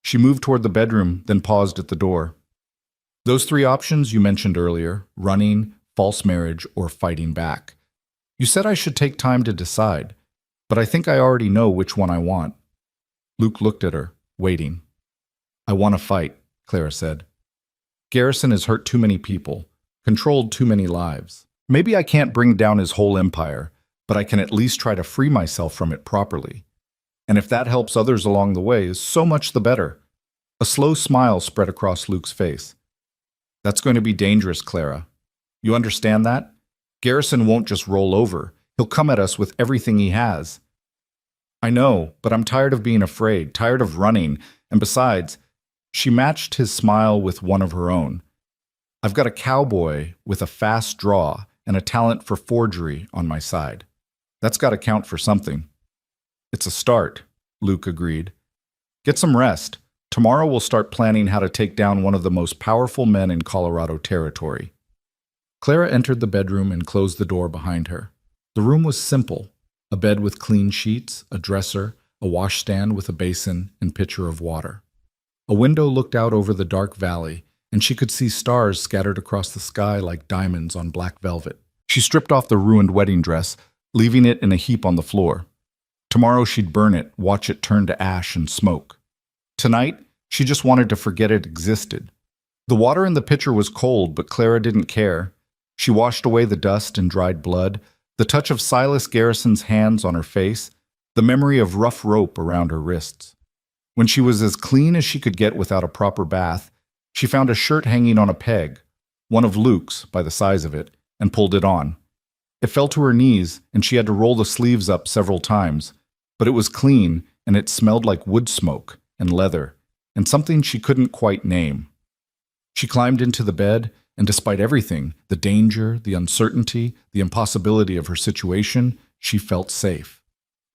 She moved toward the bedroom, then paused at the door. "Those three options you mentioned earlier, running, false marriage, or fighting back. You said I should take time to decide, but I think I already know which one I want." Luke looked at her, waiting. "I want to fight," Clara said. "Garrison has hurt too many people, controlled too many lives. Maybe I can't bring down his whole empire, but I can at least try to free myself from it properly. And if that helps others along the way, so much the better." A slow smile spread across Luke's face. "That's going to be dangerous, Clara. You understand that? Garrison won't just roll over. He'll come at us with everything he has." "I know, but I'm tired of being afraid, tired of running, and besides," she matched his smile with one of her own, "I've got a cowboy with a fast draw and a talent for forgery on my side. That's got to count for something." "It's a start," Luke agreed. "Get some rest. Tomorrow we'll start planning how to take down one of the most powerful men in Colorado territory." Clara entered the bedroom and closed the door behind her. The room was simple: a bed with clean sheets, a dresser, a washstand with a basin and pitcher of water. A window looked out over the dark valley, and she could see stars scattered across the sky like diamonds on black velvet. She stripped off the ruined wedding dress, leaving it in a heap on the floor. Tomorrow she'd burn it, watch it turn to ash and smoke. Tonight, she just wanted to forget it existed. The water in the pitcher was cold, but Clara didn't care. She washed away the dust and dried blood, the touch of Silas Garrison's hands on her face, the memory of rough rope around her wrists. When she was as clean as she could get without a proper bath, she found a shirt hanging on a peg, one of Luke's by the size of it, and pulled it on. It fell to her knees, and she had to roll the sleeves up several times, but it was clean, and it smelled like wood smoke and leather, and something she couldn't quite name. She climbed into the bed, and despite everything, the danger, the uncertainty, the impossibility of her situation, she felt safe.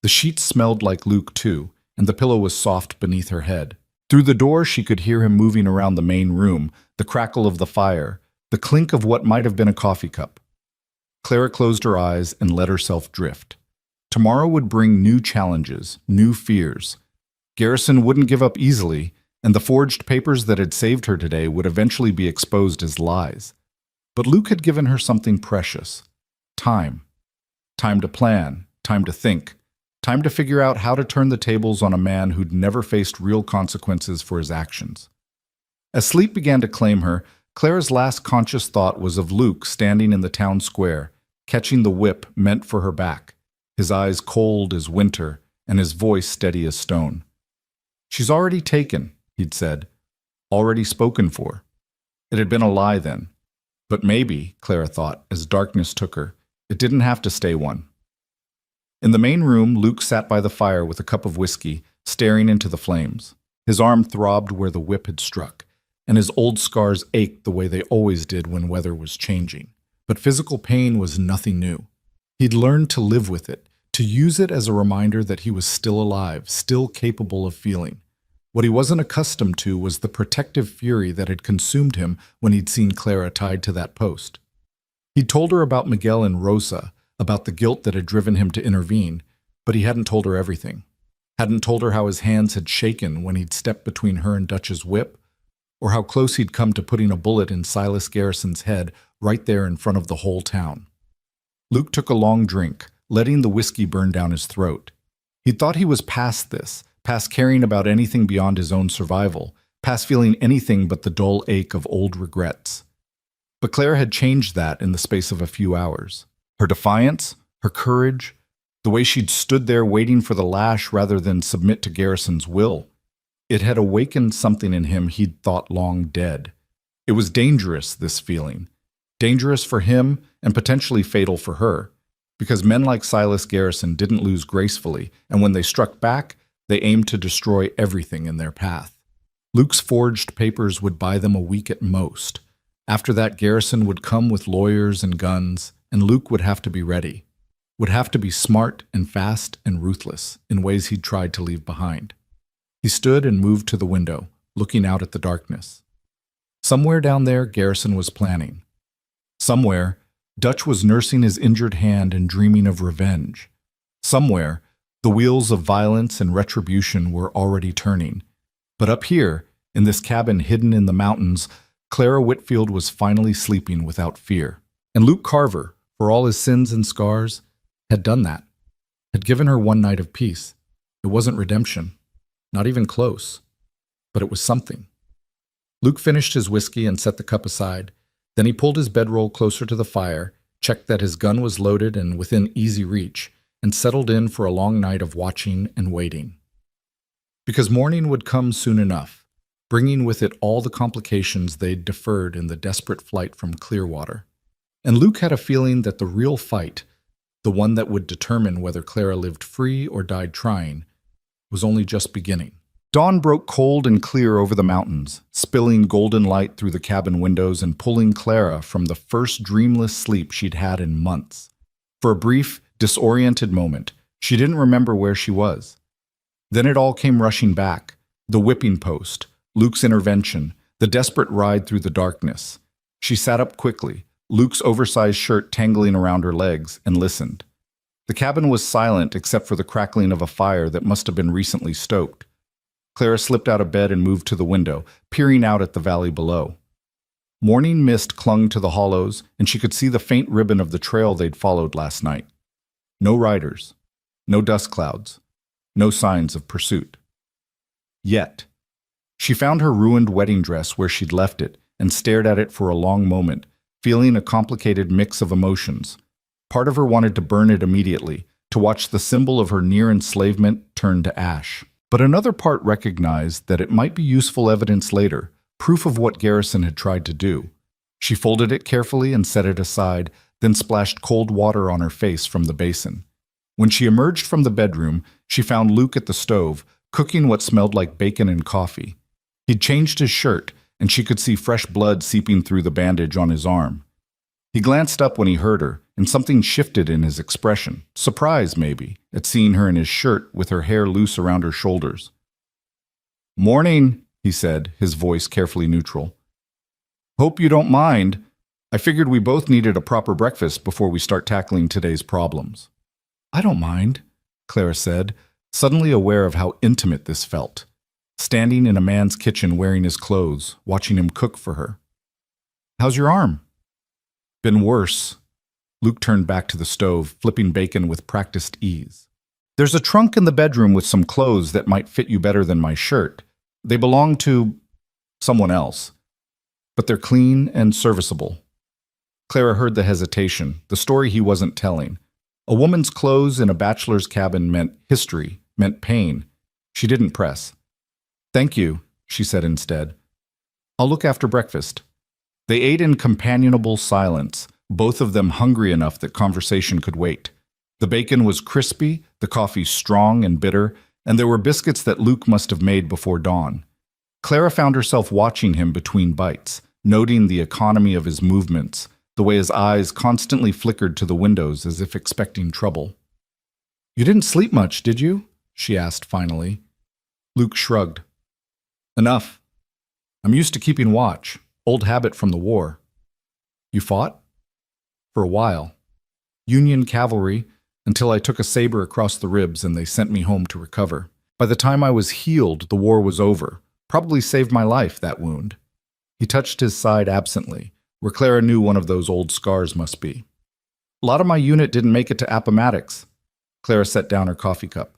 The sheets smelled like Luke too, and the pillow was soft beneath her head. Through the door she could hear him moving around the main room, the crackle of the fire, the clink of what might have been a coffee cup. Clara closed her eyes and let herself drift. Tomorrow would bring new challenges, new fears. Garrison wouldn't give up easily, and the forged papers that had saved her today would eventually be exposed as lies. But Luke had given her something precious: time. Time to plan, time to think, time to figure out how to turn the tables on a man who'd never faced real consequences for his actions. As sleep began to claim her, Clara's last conscious thought was of Luke standing in the town square, catching the whip meant for her back, his eyes cold as winter and his voice steady as stone. "She's already taken," he'd said, "already spoken for." It had been a lie then. But maybe, Clara thought, as darkness took her, it didn't have to stay one. In the main room, Luke sat by the fire with a cup of whiskey, staring into the flames. His arm throbbed where the whip had struck, and his old scars ached the way they always did when weather was changing. But physical pain was nothing new. He'd learned to live with it, to use it as a reminder that he was still alive, still capable of feeling. What he wasn't accustomed to was the protective fury that had consumed him when he'd seen Clara tied to that post. He'd told her about Miguel and Rosa, about the guilt that had driven him to intervene, but he hadn't told her everything. Hadn't told her how his hands had shaken when he'd stepped between her and Dutch's whip, or how close he'd come to putting a bullet in Silas Garrison's head right there in front of the whole town. Luke took a long drink, letting the whiskey burn down his throat. He'd thought he was past this, past caring about anything beyond his own survival, past feeling anything but the dull ache of old regrets. But Clara had changed that in the space of a few hours. Her defiance, her courage, the way she'd stood there waiting for the lash rather than submit to Garrison's will. It had awakened something in him he'd thought long dead. It was dangerous, this feeling. Dangerous for him and potentially fatal for her, because men like Silas Garrison didn't lose gracefully, and when they struck back, they aimed to destroy everything in their path. Luke's forged papers would buy them a week at most. After that, Garrison would come with lawyers and guns, and Luke would have to be ready. Would have to be smart and fast and ruthless in ways he'd tried to leave behind. He stood and moved to the window, looking out at the darkness. Somewhere down there, Garrison was planning. Somewhere, Dutch was nursing his injured hand and dreaming of revenge. Somewhere, the wheels of violence and retribution were already turning. But up here, in this cabin hidden in the mountains, Clara Whitfield was finally sleeping without fear. And Luke Carver, for all his sins and scars, had done that. Had given her one night of peace. It wasn't redemption. Not even close. But it was something. Luke finished his whiskey and set the cup aside. Then he pulled his bedroll closer to the fire, checked that his gun was loaded and within easy reach, and settled in for a long night of watching and waiting. Because morning would come soon enough, bringing with it all the complications they'd deferred in the desperate flight from Clearwater. And Luke had a feeling that the real fight, the one that would determine whether Clara lived free or died trying, was only just beginning. Dawn broke cold and clear over the mountains, spilling golden light through the cabin windows and pulling Clara from the first dreamless sleep she'd had in months. For a brief, disoriented moment, she didn't remember where she was. Then it all came rushing back. The whipping post, Luke's intervention, the desperate ride through the darkness. She sat up quickly, Luke's oversized shirt tangling around her legs, and listened. The cabin was silent except for the crackling of a fire that must have been recently stoked. Clara slipped out of bed and moved to the window, peering out at the valley below. Morning mist clung to the hollows, and she could see the faint ribbon of the trail they'd followed last night. No riders, no dust clouds, no signs of pursuit. Yet, she found her ruined wedding dress where she'd left it and stared at it for a long moment, feeling a complicated mix of emotions. Part of her wanted to burn it immediately, to watch the symbol of her near enslavement turn to ash. But another part recognized that it might be useful evidence later, proof of what Garrison had tried to do. She folded it carefully and set it aside, then splashed cold water on her face from the basin. When she emerged from the bedroom, she found Luke at the stove, cooking what smelled like bacon and coffee. He'd changed his shirt, and she could see fresh blood seeping through the bandage on his arm. He glanced up when he heard her, and something shifted in his expression, surprise maybe, at seeing her in his shirt with her hair loose around her shoulders. "Morning," he said, his voice carefully neutral. "Hope you don't mind. I figured we both needed a proper breakfast before we start tackling today's problems." "I don't mind," Clara said, suddenly aware of how intimate this felt. Standing in a man's kitchen wearing his clothes, watching him cook for her. "How's your arm?" "Been worse." Luke turned back to the stove, flipping bacon with practiced ease. "There's a trunk in the bedroom with some clothes that might fit you better than my shirt. They belong to someone else, but they're clean and serviceable." Clara heard the hesitation, the story he wasn't telling. A woman's clothes in a bachelor's cabin meant history, meant pain. She didn't press. "Thank you," she said instead. "I'll look after breakfast." They ate in companionable silence, both of them hungry enough that conversation could wait. The bacon was crispy, the coffee strong and bitter, and there were biscuits that Luke must have made before dawn. Clara found herself watching him between bites, noting the economy of his movements, the way his eyes constantly flickered to the windows as if expecting trouble. "You didn't sleep much, did you?" she asked finally. Luke shrugged. "Enough. I'm used to keeping watch. Old habit from the war." "You fought?" "For a while. Union cavalry, until I took a saber across the ribs and they sent me home to recover. By the time I was healed, the war was over. Probably saved my life, that wound." He touched his side absently, where Clara knew one of those old scars must be. "A lot of my unit didn't make it to Appomattox." Clara set down her coffee cup.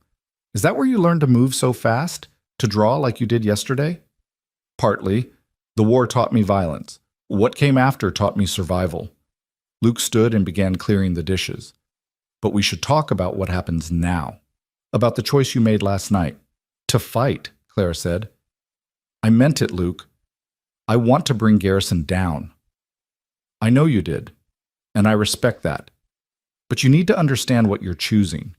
"Is that where you learned to move so fast? To draw like you did yesterday?" "Partly. The war taught me violence. What came after taught me survival. Luke stood and began clearing the dishes. But we should talk about what happens now. About the choice you made last night. To fight, Clara said. I meant it, Luke. I want to bring Garrison down. I know you did, and I respect that. But you need to understand what you're choosing.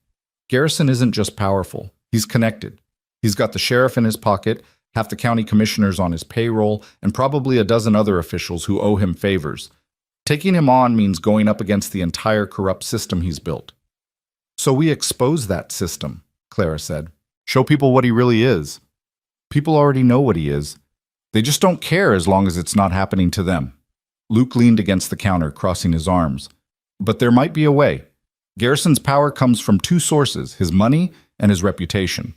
Garrison isn't just powerful. He's connected. He's got the sheriff in his pocket, half the county commissioners on his payroll, and probably a dozen other officials who owe him favors. Taking him on means going up against the entire corrupt system he's built. So we expose that system, Clara said. Show people what he really is. People already know what he is. They just don't care as long as it's not happening to them. Luke leaned against the counter, crossing his arms. But there might be a way. Garrison's power comes from two sources, his money and his reputation.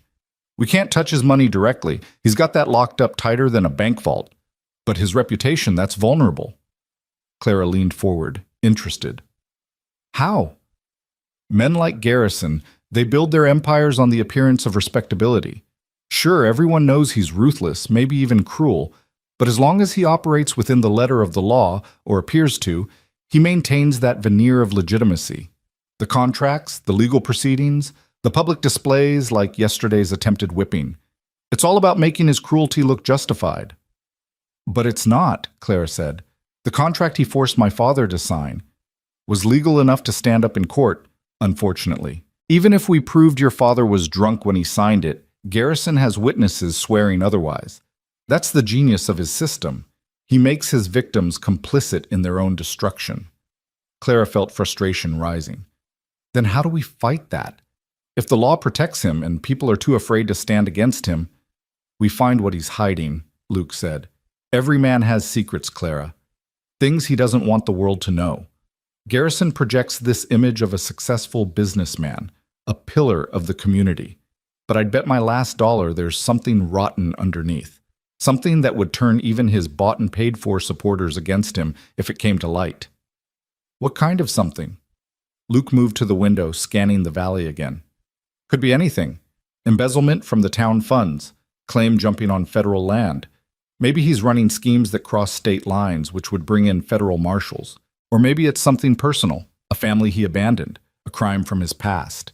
We can't touch his money directly. He's got that locked up tighter than a bank vault. But his reputation, that's vulnerable. Clara leaned forward, interested. How? Men like Garrison, they build their empires on the appearance of respectability. Sure, everyone knows he's ruthless, maybe even cruel, but as long as he operates within the letter of the law, or appears to, he maintains that veneer of legitimacy. The contracts, the legal proceedings, the public displays like yesterday's attempted whipping. It's all about making his cruelty look justified. But it's not, Clara said. The contract he forced my father to sign was legal enough to stand up in court, unfortunately. Even if we proved your father was drunk when he signed it, Garrison has witnesses swearing otherwise. That's the genius of his system. He makes his victims complicit in their own destruction. Clara felt frustration rising. Then how do we fight that? If the law protects him and people are too afraid to stand against him, we find what he's hiding, Luke said. Every man has secrets, Clara. Things he doesn't want the world to know. Garrison projects this image of a successful businessman, a pillar of the community. But I'd bet my last dollar there's something rotten underneath. Something that would turn even his bought and paid for supporters against him if it came to light. What kind of something? Luke moved to the window, scanning the valley again. Could be anything. Embezzlement from the town funds, claim jumping on federal land. Maybe he's running schemes that cross state lines, which would bring in federal marshals. Or maybe it's something personal, a family he abandoned, a crime from his past.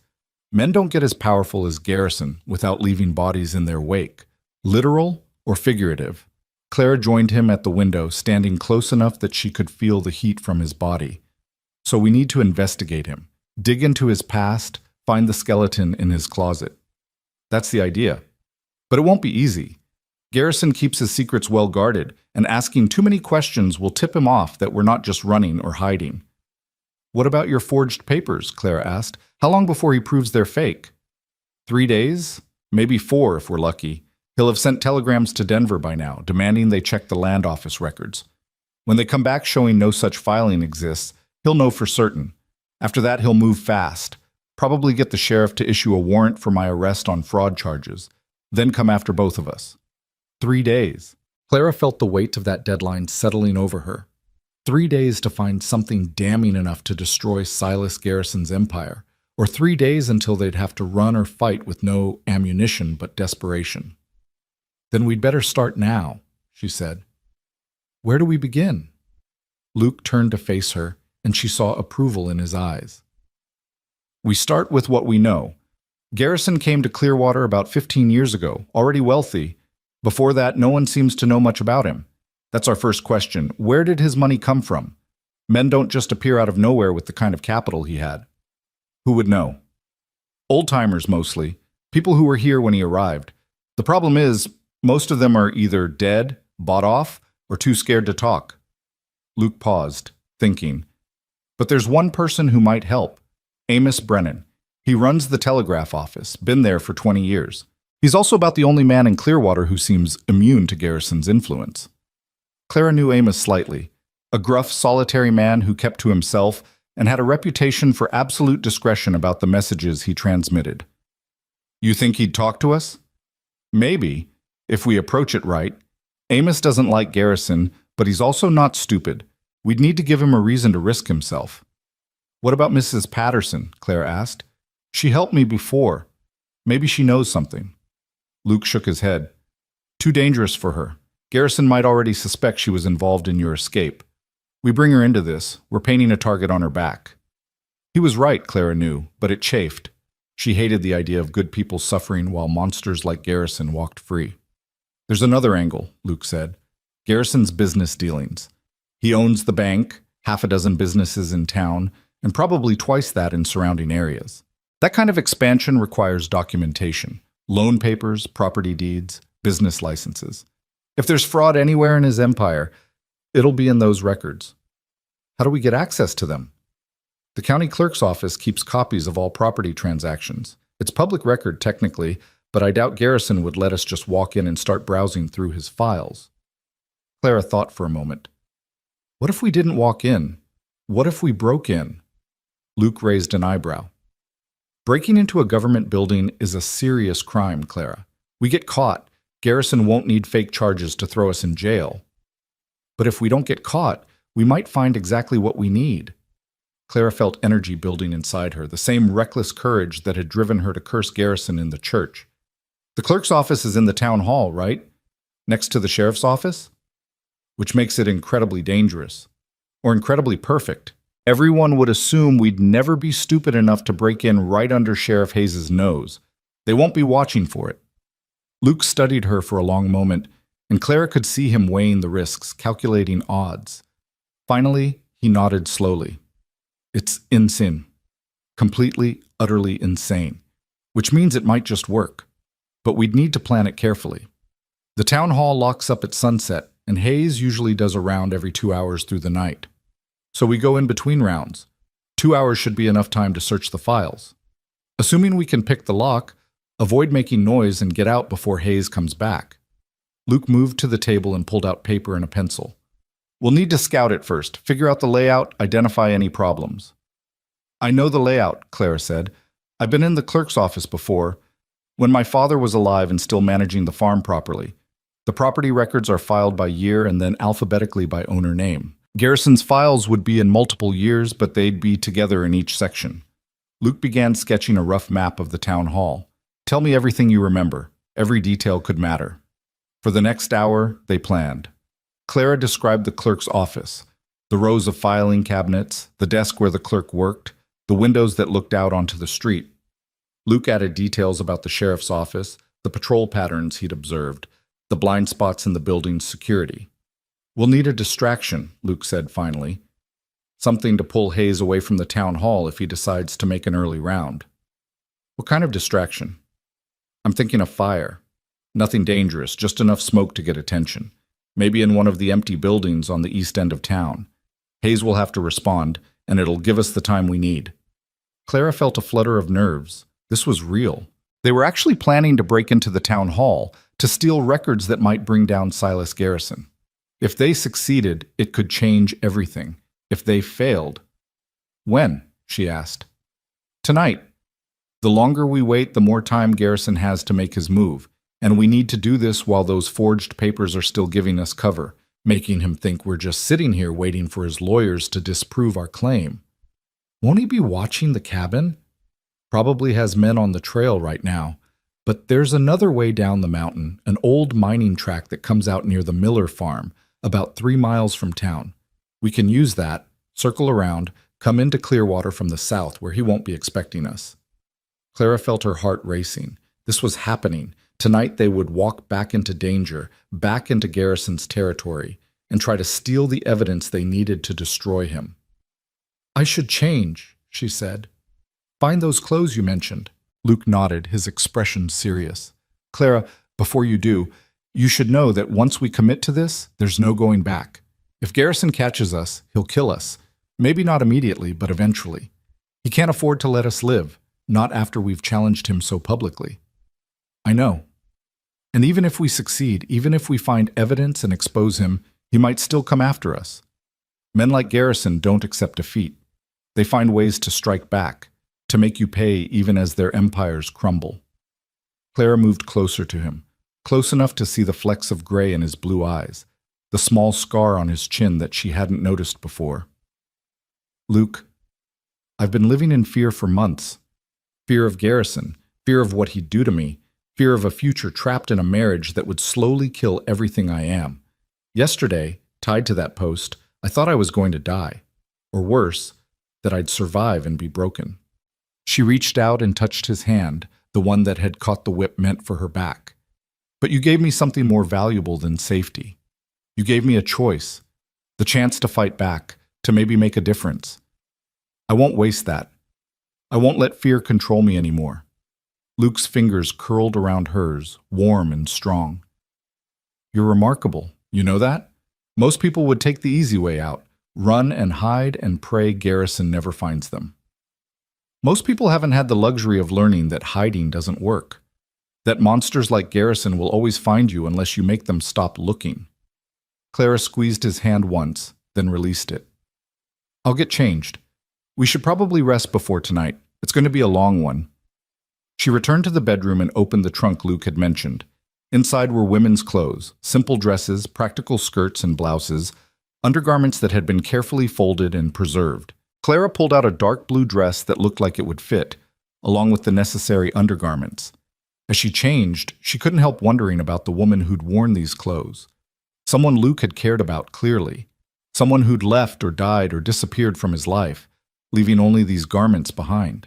Men don't get as powerful as Garrison without leaving bodies in their wake, literal or figurative. Clara joined him at the window, standing close enough that she could feel the heat from his body. So we need to investigate him, dig into his past, find the skeleton in his closet. That's the idea. But it won't be easy. Garrison keeps his secrets well guarded, and asking too many questions will tip him off that we're not just running or hiding. What about your forged papers? Clara asked. How long before he proves they're fake? 3 days? Maybe 4 if we're lucky. He'll have sent telegrams to Denver by now, demanding they check the land office records. When they come back showing no such filing exists, he'll know for certain. After that, he'll move fast. Probably get the sheriff to issue a warrant for my arrest on fraud charges. Then come after both of us. 3 days. Clara felt the weight of that deadline settling over her. 3 days to find something damning enough to destroy Silas Garrison's empire. Or 3 days until they'd have to run or fight with no ammunition but desperation. Then we'd better start now, she said. Where do we begin? Luke turned to face her, and she saw approval in his eyes. We start with what we know. Garrison came to Clearwater about 15 years ago, already wealthy. Before that, no one seems to know much about him. That's our first question. Where did his money come from? Men don't just appear out of nowhere with the kind of capital he had. Who would know? Old-timers mostly, people who were here when he arrived. The problem is, most of them are either dead, bought off, or too scared to talk. Luke paused, thinking. But there's one person who might help. Amos Brennan. He runs the telegraph office, been there for 20 years. He's also about the only man in Clearwater who seems immune to Garrison's influence. Clara knew Amos slightly, a gruff, solitary man who kept to himself and had a reputation for absolute discretion about the messages he transmitted. You think he'd talk to us? Maybe, if we approach it right. Amos doesn't like Garrison, but he's also not stupid. We'd need to give him a reason to risk himself. What about Mrs. Patterson? Clara asked. She helped me before. Maybe she knows something. Luke shook his head. Too dangerous for her. Garrison might already suspect she was involved in your escape. We bring her into this, we're painting a target on her back. He was right, Clara knew, but it chafed. She hated the idea of good people suffering while monsters like Garrison walked free. There's another angle, Luke said. Garrison's business dealings. He owns the bank, half a dozen businesses in town, and probably twice that in surrounding areas. That kind of expansion requires documentation. Loan papers, property deeds, business licenses. If there's fraud anywhere in his empire, it'll be in those records. How do we get access to them? The county clerk's office keeps copies of all property transactions. It's public record technically, but I doubt Garrison would let us just walk in and start browsing through his files. Clara thought for a moment. What if we didn't walk in? What if we broke in? Luke raised an eyebrow. Breaking into a government building is a serious crime, Clara. We get caught. Garrison won't need fake charges to throw us in jail. But if we don't get caught, we might find exactly what we need. Clara felt energy building inside her, the same reckless courage that had driven her to curse Garrison in the church. The clerk's office is in the town hall, right? Next to the sheriff's office? Which makes it incredibly dangerous. Or incredibly perfect. Everyone would assume we'd never be stupid enough to break in right under Sheriff Hayes' nose. They won't be watching for it. Luke studied her for a long moment, and Clara could see him weighing the risks, calculating odds. Finally, he nodded slowly. It's insane. Completely, utterly insane. Which means it might just work. But we'd need to plan it carefully. The town hall locks up at sunset, and Hayes usually does a round every 2 hours through the night. So we go in between rounds. 2 hours should be enough time to search the files. Assuming we can pick the lock, avoid making noise and get out before Hayes comes back. Luke moved to the table and pulled out paper and a pencil. We'll need to scout it first, figure out the layout, identify any problems. I know the layout, Clara said. I've been in the clerk's office before, when my father was alive and still managing the farm properly. The property records are filed by year and then alphabetically by owner name. Garrison's files would be in multiple years, but they'd be together in each section. Luke began sketching a rough map of the town hall. Tell me everything you remember. Every detail could matter. For the next hour, they planned. Clara described the clerk's office, the rows of filing cabinets, the desk where the clerk worked, the windows that looked out onto the street. Luke added details about the sheriff's office, the patrol patterns he'd observed, the blind spots in the building's security. We'll need a distraction, Luke said finally. Something to pull Hayes away from the town hall if he decides to make an early round. What kind of distraction? I'm thinking of fire. Nothing dangerous, just enough smoke to get attention. Maybe in one of the empty buildings on the east end of town. Hayes will have to respond, and it'll give us the time we need. Clara felt a flutter of nerves. This was real. They were actually planning to break into the town hall, to steal records that might bring down Silas Garrison. If they succeeded, it could change everything. If they failed... When? She asked. Tonight. The longer we wait, the more time Garrison has to make his move, and we need to do this while those forged papers are still giving us cover, making him think we're just sitting here waiting for his lawyers to disprove our claim. Won't he be watching the cabin? Probably has men on the trail right now. But there's another way down the mountain, an old mining track that comes out near the Miller farm, about 3 miles from town. We can use that, circle around, come into Clearwater from the south where he won't be expecting us. Clara felt her heart racing. This was happening. Tonight they would walk back into danger, back into Garrison's territory, and try to steal the evidence they needed to destroy him. I should change, she said. Find those clothes you mentioned. Luke nodded, his expression serious. Clara, before you do, you should know that once we commit to this, there's no going back. If Garrison catches us, he'll kill us. Maybe not immediately, but eventually. He can't afford to let us live, not after we've challenged him so publicly. I know. And even if we succeed, even if we find evidence and expose him, he might still come after us. Men like Garrison don't accept defeat. They find ways to strike back, to make you pay even as their empires crumble. Clara moved closer to him, close enough to see the flecks of gray in his blue eyes, the small scar on his chin that she hadn't noticed before. Luke, I've been living in fear for months. Fear of Garrison, fear of what he'd do to me, fear of a future trapped in a marriage that would slowly kill everything I am. Yesterday, tied to that post, I thought I was going to die. Or worse, that I'd survive and be broken. She reached out and touched his hand, the one that had caught the whip meant for her back. But you gave me something more valuable than safety. You gave me a choice, the chance to fight back, to maybe make a difference. I won't waste that. I won't let fear control me anymore. Luke's fingers curled around hers, warm and strong. You're remarkable, you know that? Most people would take the easy way out, run and hide and pray Garrison never finds them. Most people haven't had the luxury of learning that hiding doesn't work, that monsters like Garrison will always find you unless you make them stop looking. Clara squeezed his hand once, then released it. I'll get changed. We should probably rest before tonight. It's going to be a long one. She returned to the bedroom and opened the trunk Luke had mentioned. Inside were women's clothes, simple dresses, practical skirts and blouses, undergarments that had been carefully folded and preserved. Clara pulled out a dark blue dress that looked like it would fit, along with the necessary undergarments. As she changed, she couldn't help wondering about the woman who'd worn these clothes. Someone Luke had cared about clearly. Someone who'd left or died or disappeared from his life, leaving only these garments behind.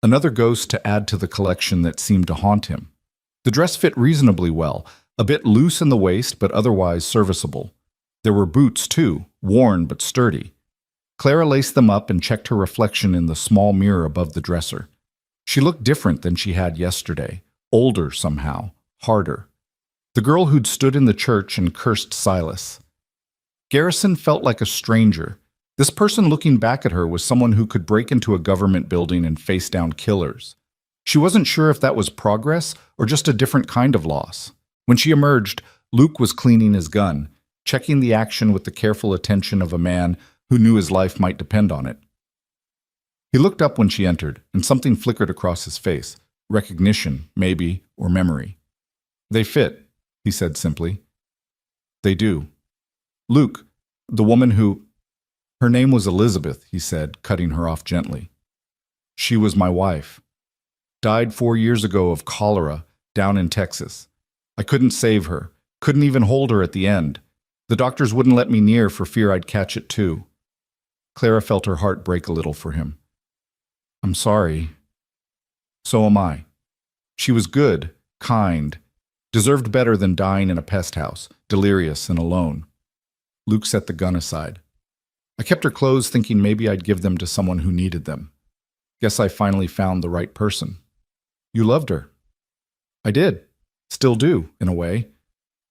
Another ghost to add to the collection that seemed to haunt him. The dress fit reasonably well, a bit loose in the waist but otherwise serviceable. There were boots, too, worn but sturdy. Clara laced them up and checked her reflection in the small mirror above the dresser. She looked different than she had yesterday, older somehow, harder. The girl who'd stood in the church and cursed Silas. Garrison felt like a stranger. This person looking back at her was someone who could break into a government building and face down killers. She wasn't sure if that was progress or just a different kind of loss. When she emerged, Luke was cleaning his gun, checking the action with the careful attention of a man who knew his life might depend on it. He looked up when she entered, and something flickered across his face. Recognition, maybe, or memory. They fit, he said simply. They do. Luke, the woman who... Her name was Elizabeth, he said, cutting her off gently. She was my wife. Died 4 years ago of cholera down in Texas. I couldn't save her, couldn't even hold her at the end. The doctors wouldn't let me near for fear I'd catch it too. Clara felt her heart break a little for him. I'm sorry. So am I. She was good, kind, deserved better than dying in a pest house, delirious and alone. Luke set the gun aside. I kept her clothes thinking maybe I'd give them to someone who needed them. Guess I finally found the right person. You loved her. I did. Still do, in a way.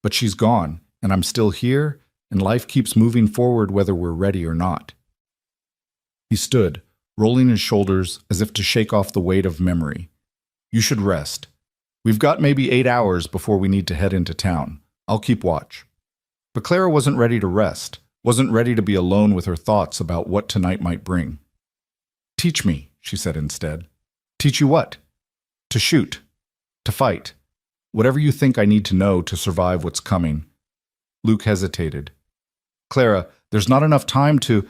But she's gone, and I'm still here, and life keeps moving forward whether we're ready or not. He stood, rolling his shoulders as if to shake off the weight of memory. You should rest. We've got maybe 8 hours before we need to head into town. I'll keep watch. But Clara wasn't ready to rest, wasn't ready to be alone with her thoughts about what tonight might bring. Teach me, she said instead. Teach you what? To shoot. To fight. Whatever you think I need to know to survive what's coming. Luke hesitated. Clara, there's not enough time to...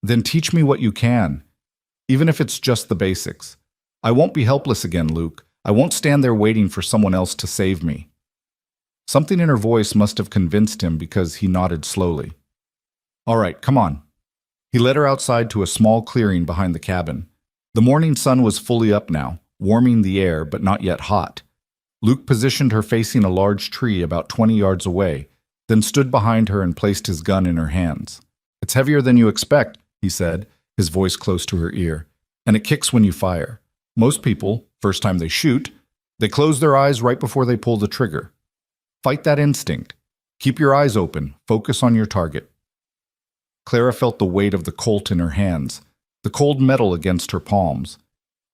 Then teach me what you can. Even if it's just the basics. I won't be helpless again, Luke. I won't stand there waiting for someone else to save me. Something in her voice must have convinced him because he nodded slowly. All right, come on. He led her outside to a small clearing behind the cabin. The morning sun was fully up now, warming the air but not yet hot. Luke positioned her facing a large tree about 20 yards away, then stood behind her and placed his gun in her hands. It's heavier than you expect, he said, his voice close to her ear, and it kicks when you fire. Most people, first time they shoot, they close their eyes right before they pull the trigger. Fight that instinct. Keep your eyes open. Focus on your target. Clara felt the weight of the Colt in her hands, the cold metal against her palms.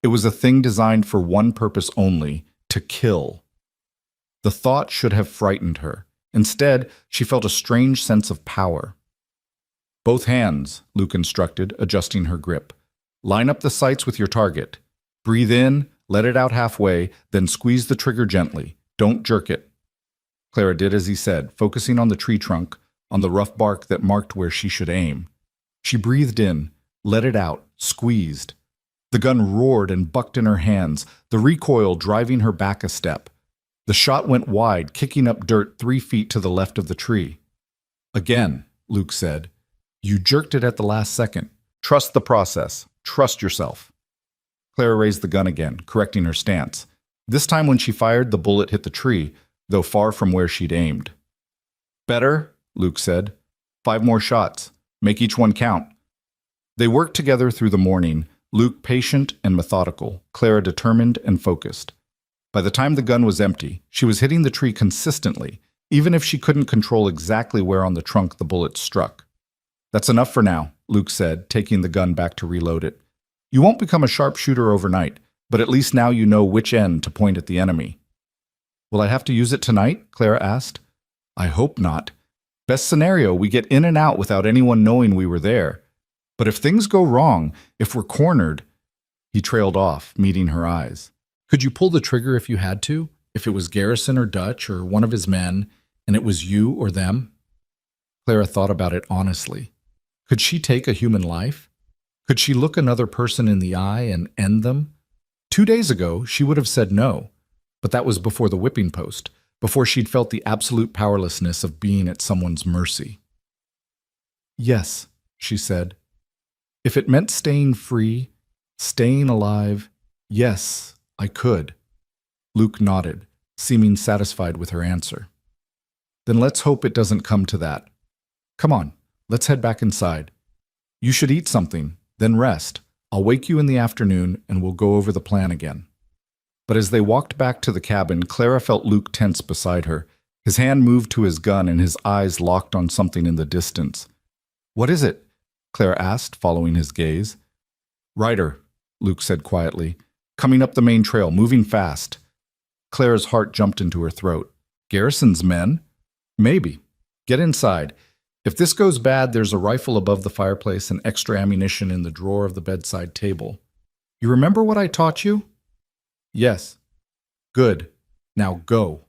It was a thing designed for one purpose only, to kill. The thought should have frightened her. Instead, she felt a strange sense of power. Both hands, Luke instructed, adjusting her grip. Line up the sights with your target. Breathe in, let it out halfway, then squeeze the trigger gently. Don't jerk it. Clara did as he said, focusing on the tree trunk, on the rough bark that marked where she should aim. She breathed in, let it out, squeezed. The gun roared and bucked in her hands, the recoil driving her back a step. The shot went wide, kicking up dirt 3 feet to the left of the tree. Again, Luke said, you jerked it at the last second. Trust the process. Trust yourself. Clara raised the gun again, correcting her stance. This time when she fired, the bullet hit the tree, though far from where she'd aimed. Better, Luke said. 5 more shots. Make each one count. They worked together through the morning, Luke patient and methodical, Clara determined and focused. By the time the gun was empty, she was hitting the tree consistently, even if she couldn't control exactly where on the trunk the bullet struck. That's enough for now, Luke said, taking the gun back to reload it. You won't become a sharpshooter overnight, but at least now you know which end to point at the enemy. Will I have to use it tonight? Clara asked. I hope not. Best scenario, we get in and out without anyone knowing we were there. But if things go wrong, if we're cornered... He trailed off, meeting her eyes. Could you pull the trigger if you had to? If it was Garrison or Dutch or one of his men, and it was you or them? Clara thought about it honestly. Could she take a human life? Could she look another person in the eye and end them? 2 days ago, she would have said no, but that was before the whipping post, before she'd felt the absolute powerlessness of being at someone's mercy. Yes, she said. If it meant staying free, staying alive, yes, I could. Luke nodded, seeming satisfied with her answer. Then let's hope it doesn't come to that. Come on, let's head back inside. You should eat something, then rest. I'll wake you in the afternoon and we'll go over the plan again. But as they walked back to the cabin, Clara felt Luke tense beside her. His hand moved to his gun and his eyes locked on something in the distance. What is it? Clara asked, following his gaze. Ryder, Luke said quietly, coming up the main trail, moving fast. Clara's heart jumped into her throat. Garrison's men? Maybe. Get inside. If this goes bad, there's a rifle above the fireplace and extra ammunition in the drawer of the bedside table. You remember what I taught you? Yes. Good. Now go.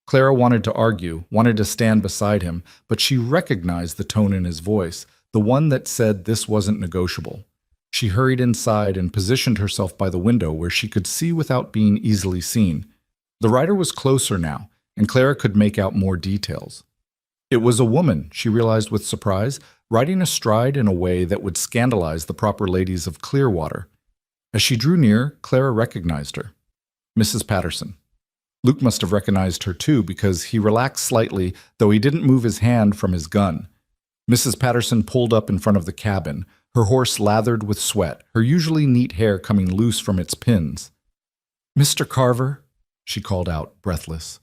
Clara wanted to argue, wanted to stand beside him, but she recognized the tone in his voice, the one that said this wasn't negotiable. She hurried inside and positioned herself by the window where she could see without being easily seen. The rider was closer now, and Clara could make out more details. It was a woman, she realized with surprise, riding astride in a way that would scandalize the proper ladies of Clearwater. As she drew near, Clara recognized her. Mrs. Patterson. Luke must have recognized her too because he relaxed slightly, though he didn't move his hand from his gun. Mrs. Patterson pulled up in front of the cabin, her horse lathered with sweat, her usually neat hair coming loose from its pins. Mr. Carver, she called out, breathless.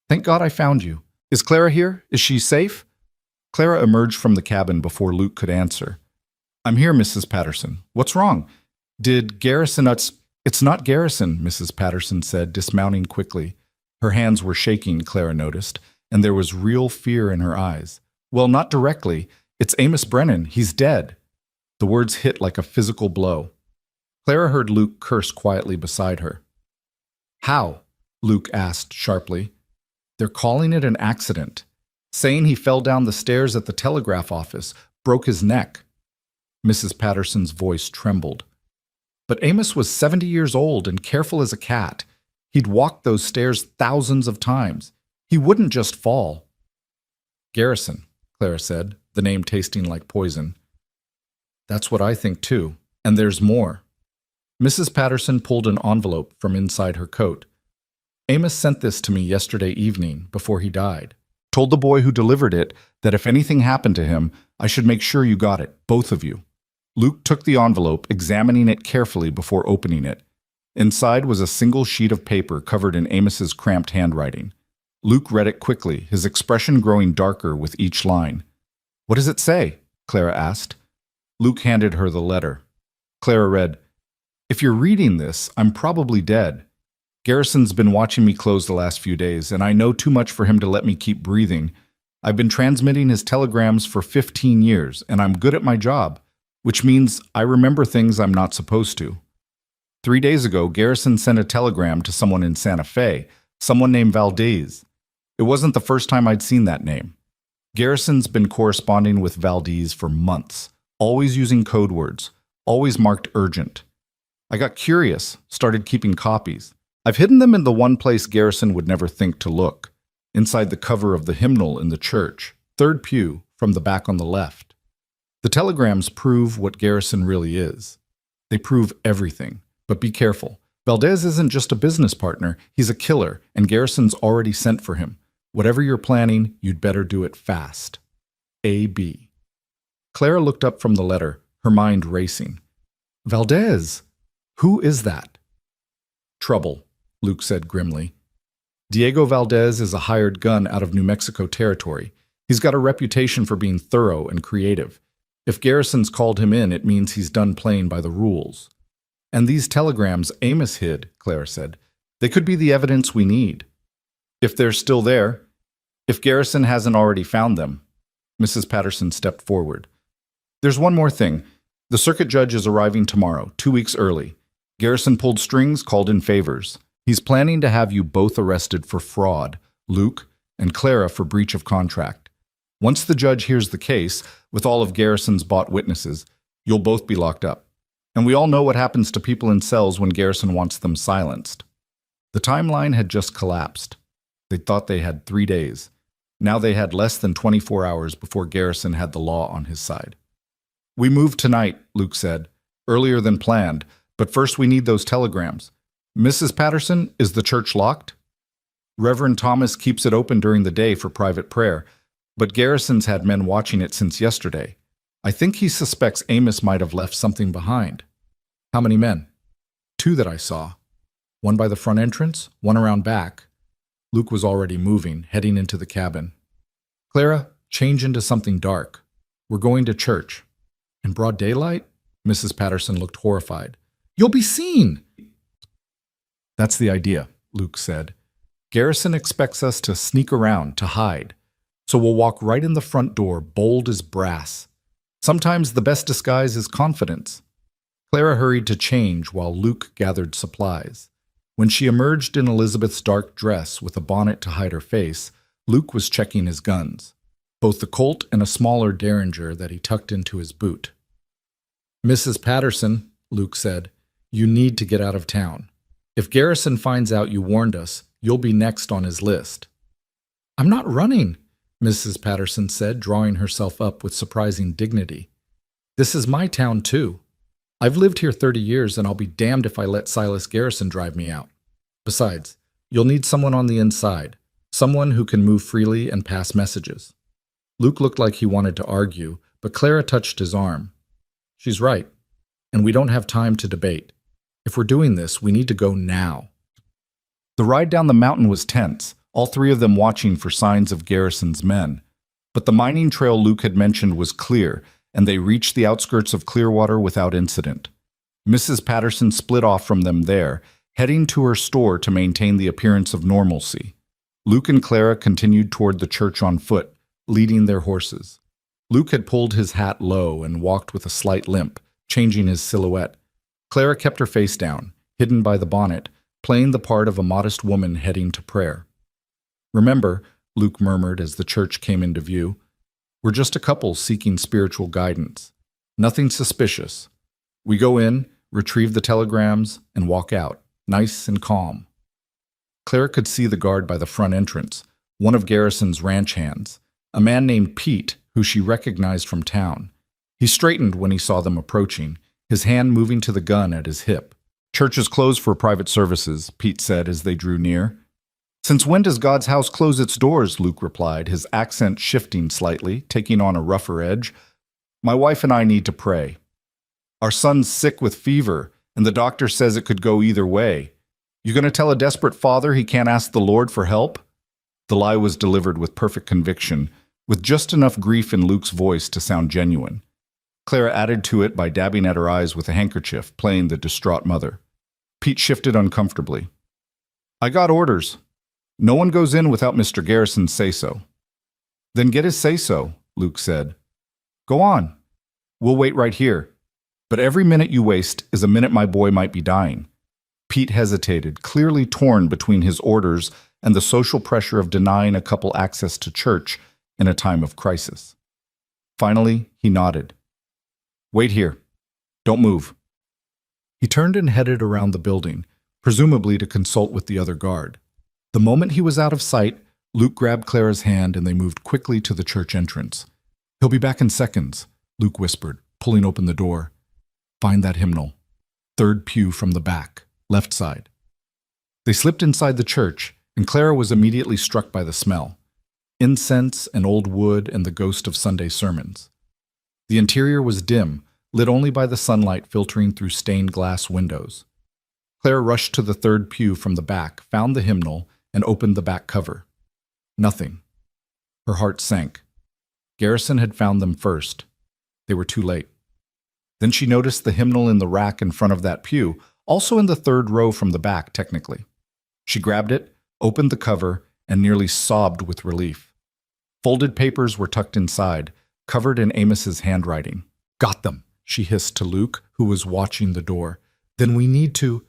Thank God I found you. Is Clara here? Is she safe? Clara emerged from the cabin before Luke could answer. I'm here, Mrs. Patterson. What's wrong? Did Garrison... It's not Garrison, Mrs. Patterson said, dismounting quickly. Her hands were shaking, Clara noticed, and there was real fear in her eyes. Well, not directly. It's Amos Brennan. He's dead. The words hit like a physical blow. Clara heard Luke curse quietly beside her. How? Luke asked sharply. They're calling it an accident, saying he fell down the stairs at the telegraph office, broke his neck. Mrs. Patterson's voice trembled. But Amos was 70 years old and careful as a cat. He'd walked those stairs thousands of times. He wouldn't just fall. Garrison, Clara said, the name tasting like poison. That's what I think too, and there's more. Mrs. Patterson pulled an envelope from inside her coat. Amos sent this to me yesterday evening, before he died. Told the boy who delivered it that if anything happened to him, I should make sure you got it, both of you. Luke took the envelope, examining it carefully before opening it. Inside was a single sheet of paper covered in Amos's cramped handwriting. Luke read it quickly, his expression growing darker with each line. What does it say? Clara asked. Luke handed her the letter. Clara read, If you're reading this, I'm probably dead. Garrison's been watching me close the last few days, and I know too much for him to let me keep breathing. I've been transmitting his telegrams for 15 years, and I'm good at my job, which means I remember things I'm not supposed to. 3 days ago, Garrison sent a telegram to someone in Santa Fe, someone named Valdez. It wasn't the first time I'd seen that name. Garrison's been corresponding with Valdez for months, always using code words, always marked urgent. I got curious, started keeping copies. I've hidden them in the one place Garrison would never think to look, inside the cover of the hymnal in the church, third pew, from the back on the left. The telegrams prove what Garrison really is. They prove everything, but be careful. Valdez isn't just a business partner, he's a killer, and Garrison's already sent for him. Whatever you're planning, you'd better do it fast. A.B. Clara looked up from the letter, her mind racing. Valdez! Who is that? Trouble, Luke said grimly. Diego Valdez is a hired gun out of New Mexico territory. He's got a reputation for being thorough and creative. If Garrison's called him in, it means he's done playing by the rules. And these telegrams Amos hid, Clara said. They could be the evidence we need. If they're still there, if Garrison hasn't already found them. Mrs. Patterson stepped forward. There's one more thing. The circuit judge is arriving tomorrow, 2 weeks early. Garrison pulled strings, called in favors. He's planning to have you both arrested for fraud, Luke and Clara for breach of contract. Once the judge hears the case, with all of Garrison's bought witnesses, you'll both be locked up. And we all know what happens to people in cells when Garrison wants them silenced. The timeline had just collapsed. They thought they had 3 days. Now they had less than 24 hours before Garrison had the law on his side. We moved tonight, Luke said, earlier than planned, but first we need those telegrams. Mrs. Patterson, is the church locked? Reverend Thomas keeps it open during the day for private prayer, but Garrison's had men watching it since yesterday. I think he suspects Amos might have left something behind. How many men? 2 that I saw. One by the front entrance, one around back. Luke was already moving, heading into the cabin. Clara, change into something dark. We're going to church. In broad daylight? Mrs. Patterson looked horrified. You'll be seen! That's the idea, Luke said. Garrison expects us to sneak around, to hide. So we'll walk right in the front door, bold as brass. Sometimes the best disguise is confidence. Clara hurried to change while Luke gathered supplies. When she emerged in Elizabeth's dark dress with a bonnet to hide her face, Luke was checking his guns, both the Colt and a smaller Derringer that he tucked into his boot. Mrs. Patterson, Luke said, you need to get out of town. If Garrison finds out you warned us, you'll be next on his list. I'm not running, Mrs. Patterson said, drawing herself up with surprising dignity. This is my town, too. I've lived here 30 years, and I'll be damned if I let Silas Garrison drive me out. Besides, you'll need someone on the inside, someone who can move freely and pass messages. Luke looked like he wanted to argue, but Clara touched his arm. She's right, and we don't have time to debate. If we're doing this, we need to go now. The ride down the mountain was tense, all 3 of them watching for signs of Garrison's men. But the mining trail Luke had mentioned was clear, and they reached the outskirts of Clearwater without incident. Mrs. Patterson split off from them there, heading to her store to maintain the appearance of normalcy. Luke and Clara continued toward the church on foot, leading their horses. Luke had pulled his hat low and walked with a slight limp, changing his silhouette. Clara kept her face down, hidden by the bonnet, playing the part of a modest woman heading to prayer. Remember, Luke murmured as the church came into view, we're just a couple seeking spiritual guidance. Nothing suspicious. We go in, retrieve the telegrams, and walk out, nice and calm. Clara could see the guard by the front entrance, one of Garrison's ranch hands, a man named Pete, who she recognized from town. He straightened when he saw them approaching, his hand moving to the gun at his hip. Church is closed for private services, Pete said as they drew near. Since when does God's house close its doors? Luke replied, his accent shifting slightly, taking on a rougher edge. My wife and I need to pray. Our son's sick with fever, and the doctor says it could go either way. You going to tell a desperate father he can't ask the Lord for help? The lie was delivered with perfect conviction, with just enough grief in Luke's voice to sound genuine. Clara added to it by dabbing at her eyes with a handkerchief, playing the distraught mother. Pete shifted uncomfortably. I got orders. No one goes in without Mr. Garrison's say-so. Then get his say-so, Luke said. Go on. We'll wait right here. But every minute you waste is a minute my boy might be dying. Pete hesitated, clearly torn between his orders and the social pressure of denying a couple access to church in a time of crisis. Finally, he nodded. Wait here. Don't move. He turned and headed around the building, presumably to consult with the other guard. The moment he was out of sight, Luke grabbed Clara's hand and they moved quickly to the church entrance. "He'll be back in seconds," Luke whispered, pulling open the door. "Find that hymnal. Third pew from the back, left side." They slipped inside the church, and Clara was immediately struck by the smell. Incense and old wood and the ghost of Sunday sermons. The interior was dim, lit only by the sunlight filtering through stained glass windows. Clara rushed to the third pew from the back, found the hymnal, and opened the back cover. Nothing. Her heart sank. Garrison had found them first. They were too late. Then she noticed the hymnal in the rack in front of that pew, also in the third row from the back, technically. She grabbed it, opened the cover, and nearly sobbed with relief. Folded papers were tucked inside, covered in Amos's handwriting. "Got them," she hissed to Luke, who was watching the door. "Then we need to—"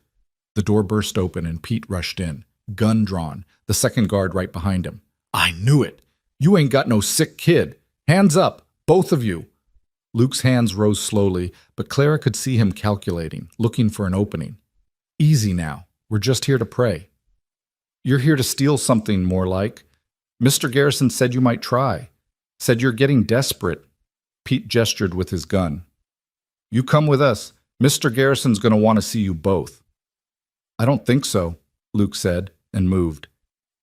The door burst open and Pete rushed in, gun drawn, the second guard right behind him. "I knew it! You ain't got no sick kid! Hands up, both of you!" Luke's hands rose slowly, but Clara could see him calculating, looking for an opening. "Easy now. We're just here to pray." "You're here to steal something, more like. Mr. Garrison said you might try. Said you're getting desperate." Pete gestured with his gun. "You come with us. Mr. Garrison's going to want to see you both." "I don't think so," Luke said, and moved.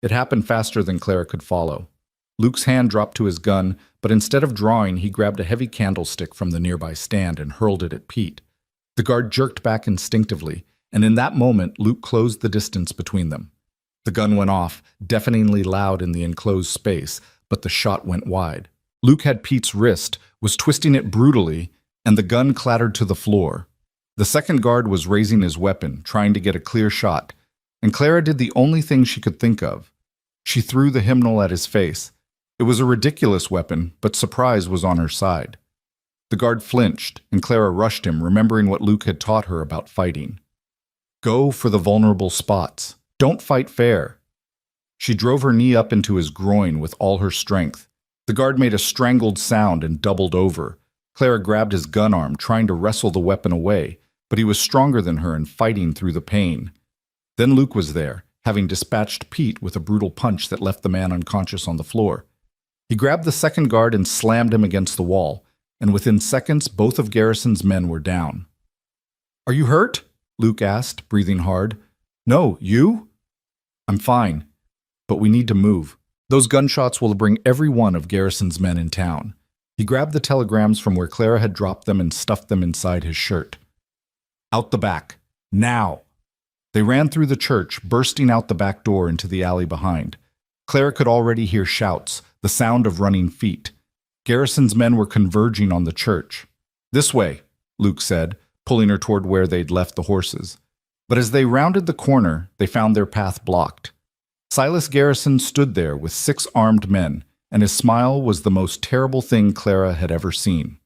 It happened faster than Clara could follow. Luke's hand dropped to his gun, but instead of drawing, he grabbed a heavy candlestick from the nearby stand and hurled it at Pete. The guard jerked back instinctively, and in that moment, Luke closed the distance between them. The gun went off, deafeningly loud in the enclosed space, but the shot went wide. Luke had Pete's wrist, was twisting it brutally, and the gun clattered to the floor. The second guard was raising his weapon, trying to get a clear shot, and Clara did the only thing she could think of. She threw the hymnal at his face. It was a ridiculous weapon, but surprise was on her side. The guard flinched, and Clara rushed him, remembering what Luke had taught her about fighting. Go for the vulnerable spots. Don't fight fair. She drove her knee up into his groin with all her strength. The guard made a strangled sound and doubled over. Clara grabbed his gun arm, trying to wrestle the weapon away, but he was stronger than her and fighting through the pain. Then Luke was there, having dispatched Pete with a brutal punch that left the man unconscious on the floor. He grabbed the second guard and slammed him against the wall, and within seconds both of Garrison's men were down. "Are you hurt?" Luke asked, breathing hard. "No, you?" "I'm fine, but we need to move. Those gunshots will bring every one of Garrison's men in town." He grabbed the telegrams from where Clara had dropped them and stuffed them inside his shirt. "Out the back. Now!" They ran through the church, bursting out the back door into the alley behind. Clara could already hear shouts, the sound of running feet. Garrison's men were converging on the church. "This way," Luke said, pulling her toward where they'd left the horses. But as they rounded the corner, they found their path blocked. Silas Garrison stood there with 6 armed men, and his smile was the most terrible thing Clara had ever seen.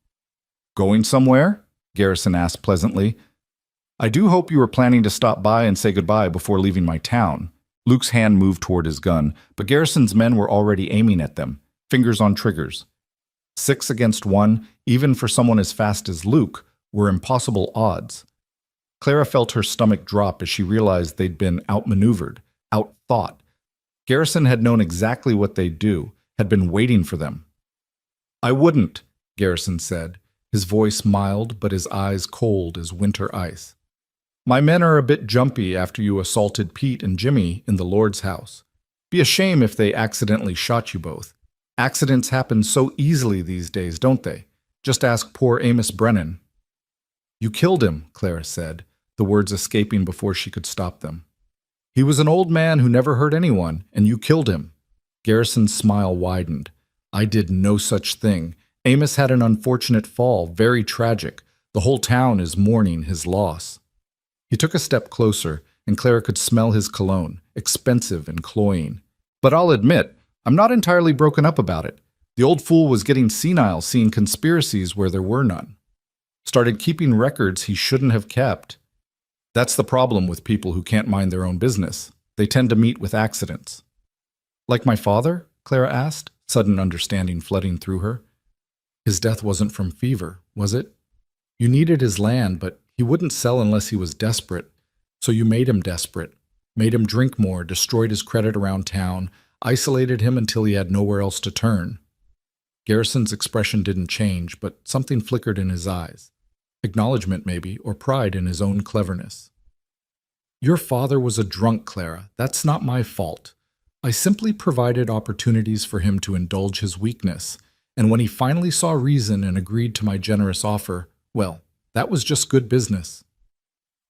"Going somewhere?" Garrison asked pleasantly. "I do hope you were planning to stop by and say goodbye before leaving my town." Luke's hand moved toward his gun, but Garrison's men were already aiming at them, fingers on triggers. 6 against 1, even for someone as fast as Luke, were impossible odds. Clara felt her stomach drop as she realized they'd been outmaneuvered, outthought. Garrison had known exactly what they'd do, had been waiting for them. "I wouldn't," Garrison said, his voice mild but his eyes cold as winter ice. "My men are a bit jumpy after you assaulted Pete and Jimmy in the Lord's house. Be a shame if they accidentally shot you both. Accidents happen so easily these days, don't they? Just ask poor Amos Brennan." "You killed him," Clara said, the words escaping before she could stop them. "He was an old man who never hurt anyone, and you killed him." Garrison's smile widened. "I did no such thing. Amos had an unfortunate fall, very tragic. The whole town is mourning his loss." He took a step closer, and Clara could smell his cologne, expensive and cloying. "But I'll admit, I'm not entirely broken up about it. The old fool was getting senile seeing conspiracies where there were none. Started keeping records he shouldn't have kept. That's the problem with people who can't mind their own business. They tend to meet with accidents." "Like my father?" Clara asked, sudden understanding flooding through her. "His death wasn't from fever, was it? You needed his land, but he wouldn't sell unless he was desperate. So you made him desperate, made him drink more, destroyed his credit around town, isolated him until he had nowhere else to turn. Garrison's expression didn't change, but something flickered in his eyes. Acknowledgement, maybe, or pride in his own cleverness. Your father was a drunk, Clara. That's not my fault. I simply provided opportunities for him to indulge his weakness, and when he finally saw reason and agreed to my generous offer, well, that was just good business.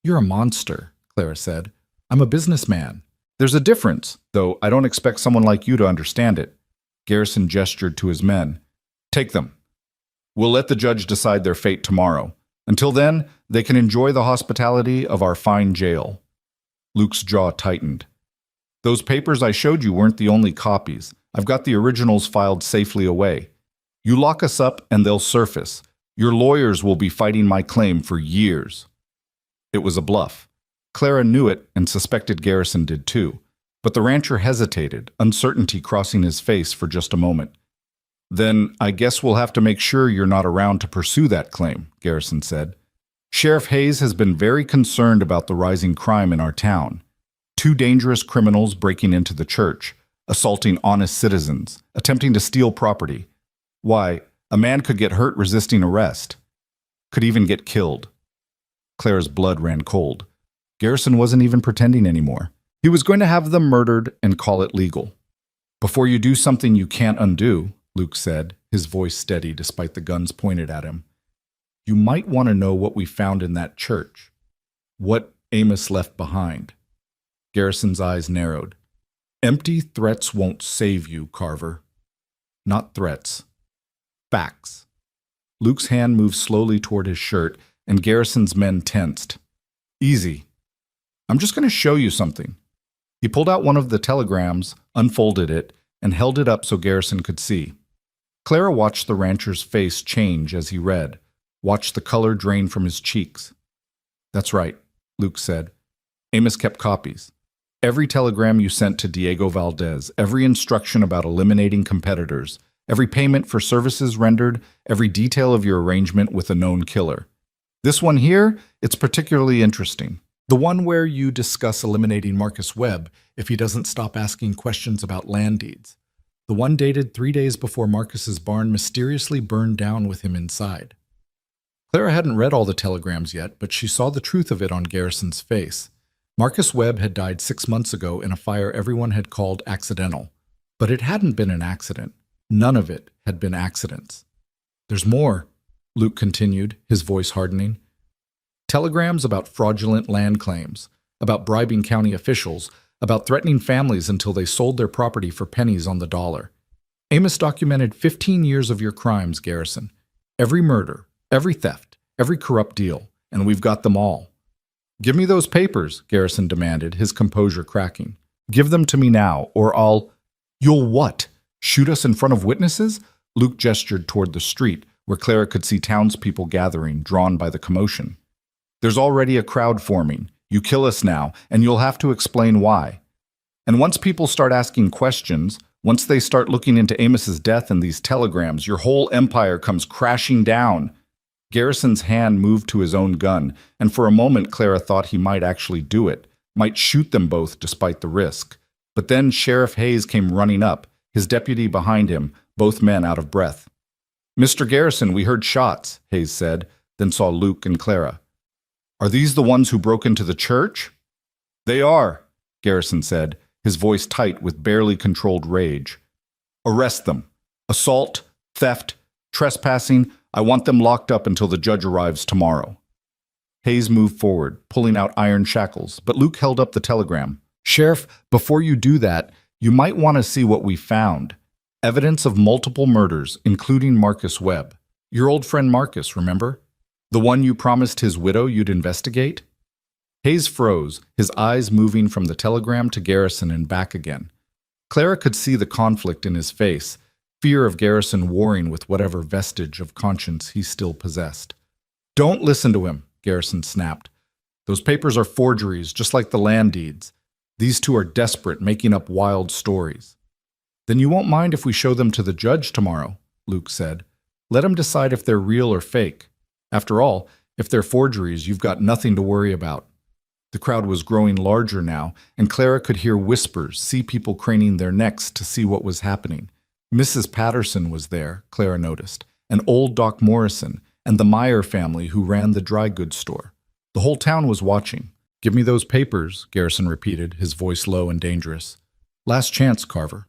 You're a monster, Clara said. I'm a businessman. There's a difference, though I don't expect someone like you to understand it. Garrison gestured to his men. Take them. We'll let the judge decide their fate tomorrow. Until then, they can enjoy the hospitality of our fine jail. Luke's jaw tightened. Those papers I showed you weren't the only copies. I've got the originals filed safely away. You lock us up and they'll surface. Your lawyers will be fighting my claim for years. It was a bluff. Clara knew it and suspected Garrison did too. But the rancher hesitated, uncertainty crossing his face for just a moment. Then I guess we'll have to make sure you're not around to pursue that claim, Garrison said. Sheriff Hayes has been very concerned about the rising crime in our town. 2 dangerous criminals breaking into the church, assaulting honest citizens, attempting to steal property. Why, a man could get hurt resisting arrest. Could even get killed. Clara's blood ran cold. Garrison wasn't even pretending anymore. He was going to have them murdered and call it legal. Before you do something you can't undo, Luke said, his voice steady despite the guns pointed at him, you might want to know what we found in that church. What Amos left behind. Garrison's eyes narrowed. Empty threats won't save you, Carver. Not threats. Facts. Luke's hand moved slowly toward his shirt, and Garrison's men tensed. Easy. I'm just going to show you something. He pulled out one of the telegrams, unfolded it, and held it up so Garrison could see. Clara watched the rancher's face change as he read, watched the color drain from his cheeks. That's right, Luke said. Amos kept copies. Every telegram you sent to Diego Valdez, every instruction about eliminating competitors, every payment for services rendered, every detail of your arrangement with a known killer. This one here, it's particularly interesting. The one where you discuss eliminating Marcus Webb if he doesn't stop asking questions about land deeds. The one dated 3 days before Marcus's barn mysteriously burned down with him inside. Clara hadn't read all the telegrams yet, but she saw the truth of it on Garrison's face. Marcus Webb had died 6 months ago in a fire everyone had called accidental. But it hadn't been an accident. None of it had been accidents. There's more, Luke continued, his voice hardening. Telegrams about fraudulent land claims, about bribing county officials, about threatening families until they sold their property for pennies on the dollar. Amos documented 15 years of your crimes, Garrison. Every murder, every theft, every corrupt deal, and we've got them all. Give me those papers, Garrison demanded, his composure cracking. Give them to me now, or I'll... You'll what? Shoot us in front of witnesses? Luke gestured toward the street, where Clara could see townspeople gathering, drawn by the commotion. There's already a crowd forming. You kill us now, and you'll have to explain why. And once people start asking questions, once they start looking into Amos's death and these telegrams, your whole empire comes crashing down. Garrison's hand moved to his own gun, and for a moment Clara thought he might actually do it, might shoot them both despite the risk. But then Sheriff Hayes came running up, his deputy behind him, both men out of breath. Mr. Garrison, we heard shots, Hayes said, then saw Luke and Clara. Are these the ones who broke into the church? They are, Garrison said, his voice tight with barely controlled rage. Arrest them. Assault, theft, trespassing. I want them locked up until the judge arrives tomorrow. Hayes moved forward, pulling out iron shackles, but Luke held up the telegram. Sheriff, before you do that, you might want to see what we found. Evidence of multiple murders, including Marcus Webb. Your old friend Marcus, remember? The one you promised his widow you'd investigate? Hayes froze, his eyes moving from the telegram to Garrison and back again. Clara could see the conflict in his face, fear of Garrison warring with whatever vestige of conscience he still possessed. Don't listen to him, Garrison snapped. Those papers are forgeries, just like the land deeds. These two are desperate, making up wild stories. Then you won't mind if we show them to the judge tomorrow, Luke said. Let him decide if they're real or fake. After all, if they're forgeries, you've got nothing to worry about. The crowd was growing larger now, and Clara could hear whispers, see people craning their necks to see what was happening. Mrs. Patterson was there, Clara noticed, and old Doc Morrison, and the Meyer family who ran the dry goods store. The whole town was watching. "Give me those papers," Garrison repeated, his voice low and dangerous. "Last chance, Carver."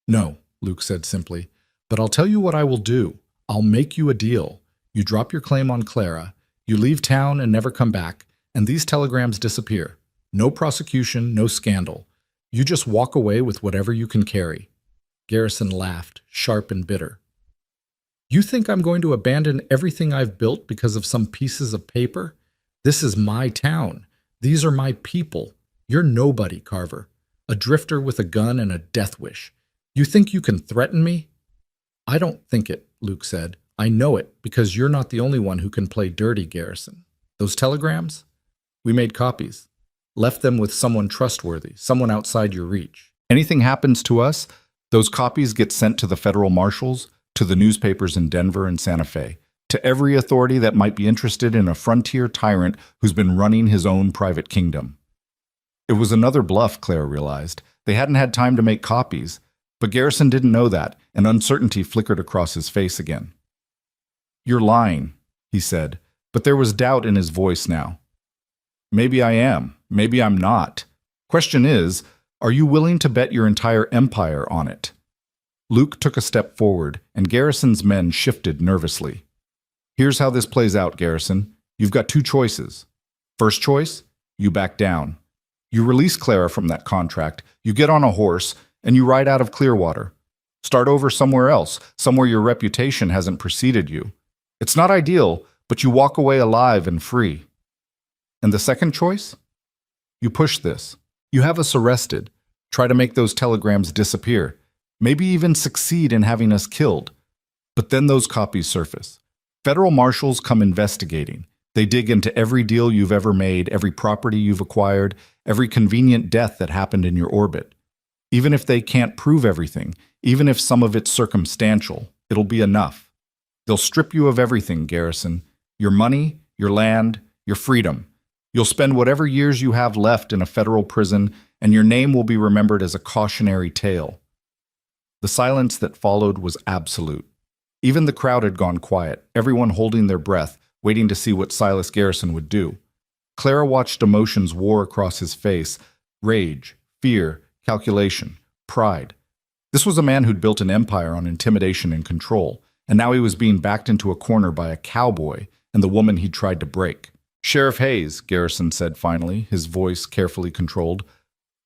"No," Luke said simply, "but I'll tell you what I will do. I'll make you a deal. You drop your claim on Clara, you leave town and never come back, and these telegrams disappear. No prosecution, no scandal. You just walk away with whatever you can carry." Garrison laughed, sharp and bitter. "You think I'm going to abandon everything I've built because of some pieces of paper? This is my town. These are my people. You're nobody, Carver. A drifter with a gun and a death wish. You think you can threaten me?" "I don't think it," Luke said. "I know it, because you're not the only one who can play dirty, Garrison. Those telegrams? We made copies. Left them with someone trustworthy, someone outside your reach. Anything happens to us, those copies get sent to the federal marshals, to the newspapers in Denver and Santa Fe, to every authority that might be interested in a frontier tyrant who's been running his own private kingdom." It was another bluff, Clara realized. They hadn't had time to make copies, but Garrison didn't know that, and uncertainty flickered across his face again. "You're lying," he said, but there was doubt in his voice now. "Maybe I am. Maybe I'm not. Question is, are you willing to bet your entire empire on it?" Luke took a step forward, and Garrison's men shifted nervously. "Here's how this plays out, Garrison. You've got two choices. First choice, you back down. You release Clara from that contract, you get on a horse, and you ride out of Clearwater. Start over somewhere else, somewhere your reputation hasn't preceded you. It's not ideal, but you walk away alive and free. And the second choice? You push this. You have us arrested, try to make those telegrams disappear, maybe even succeed in having us killed. But then those copies surface. Federal marshals come investigating. They dig into every deal you've ever made, every property you've acquired, every convenient death that happened in your orbit. Even if they can't prove everything, even if some of it's circumstantial, it'll be enough. They'll strip you of everything, Garrison. Your money, your land, your freedom. You'll spend whatever years you have left in a federal prison, and your name will be remembered as a cautionary tale. The silence that followed was absolute. Even the crowd had gone quiet, everyone holding their breath, waiting to see what Silas Garrison would do. Clara watched emotions war across his face: rage, fear, calculation, pride. This was a man who'd built an empire on intimidation and control, and now he was being backed into a corner by a cowboy and the woman he'd tried to break. "Sheriff Hayes," Garrison said finally, his voice carefully controlled,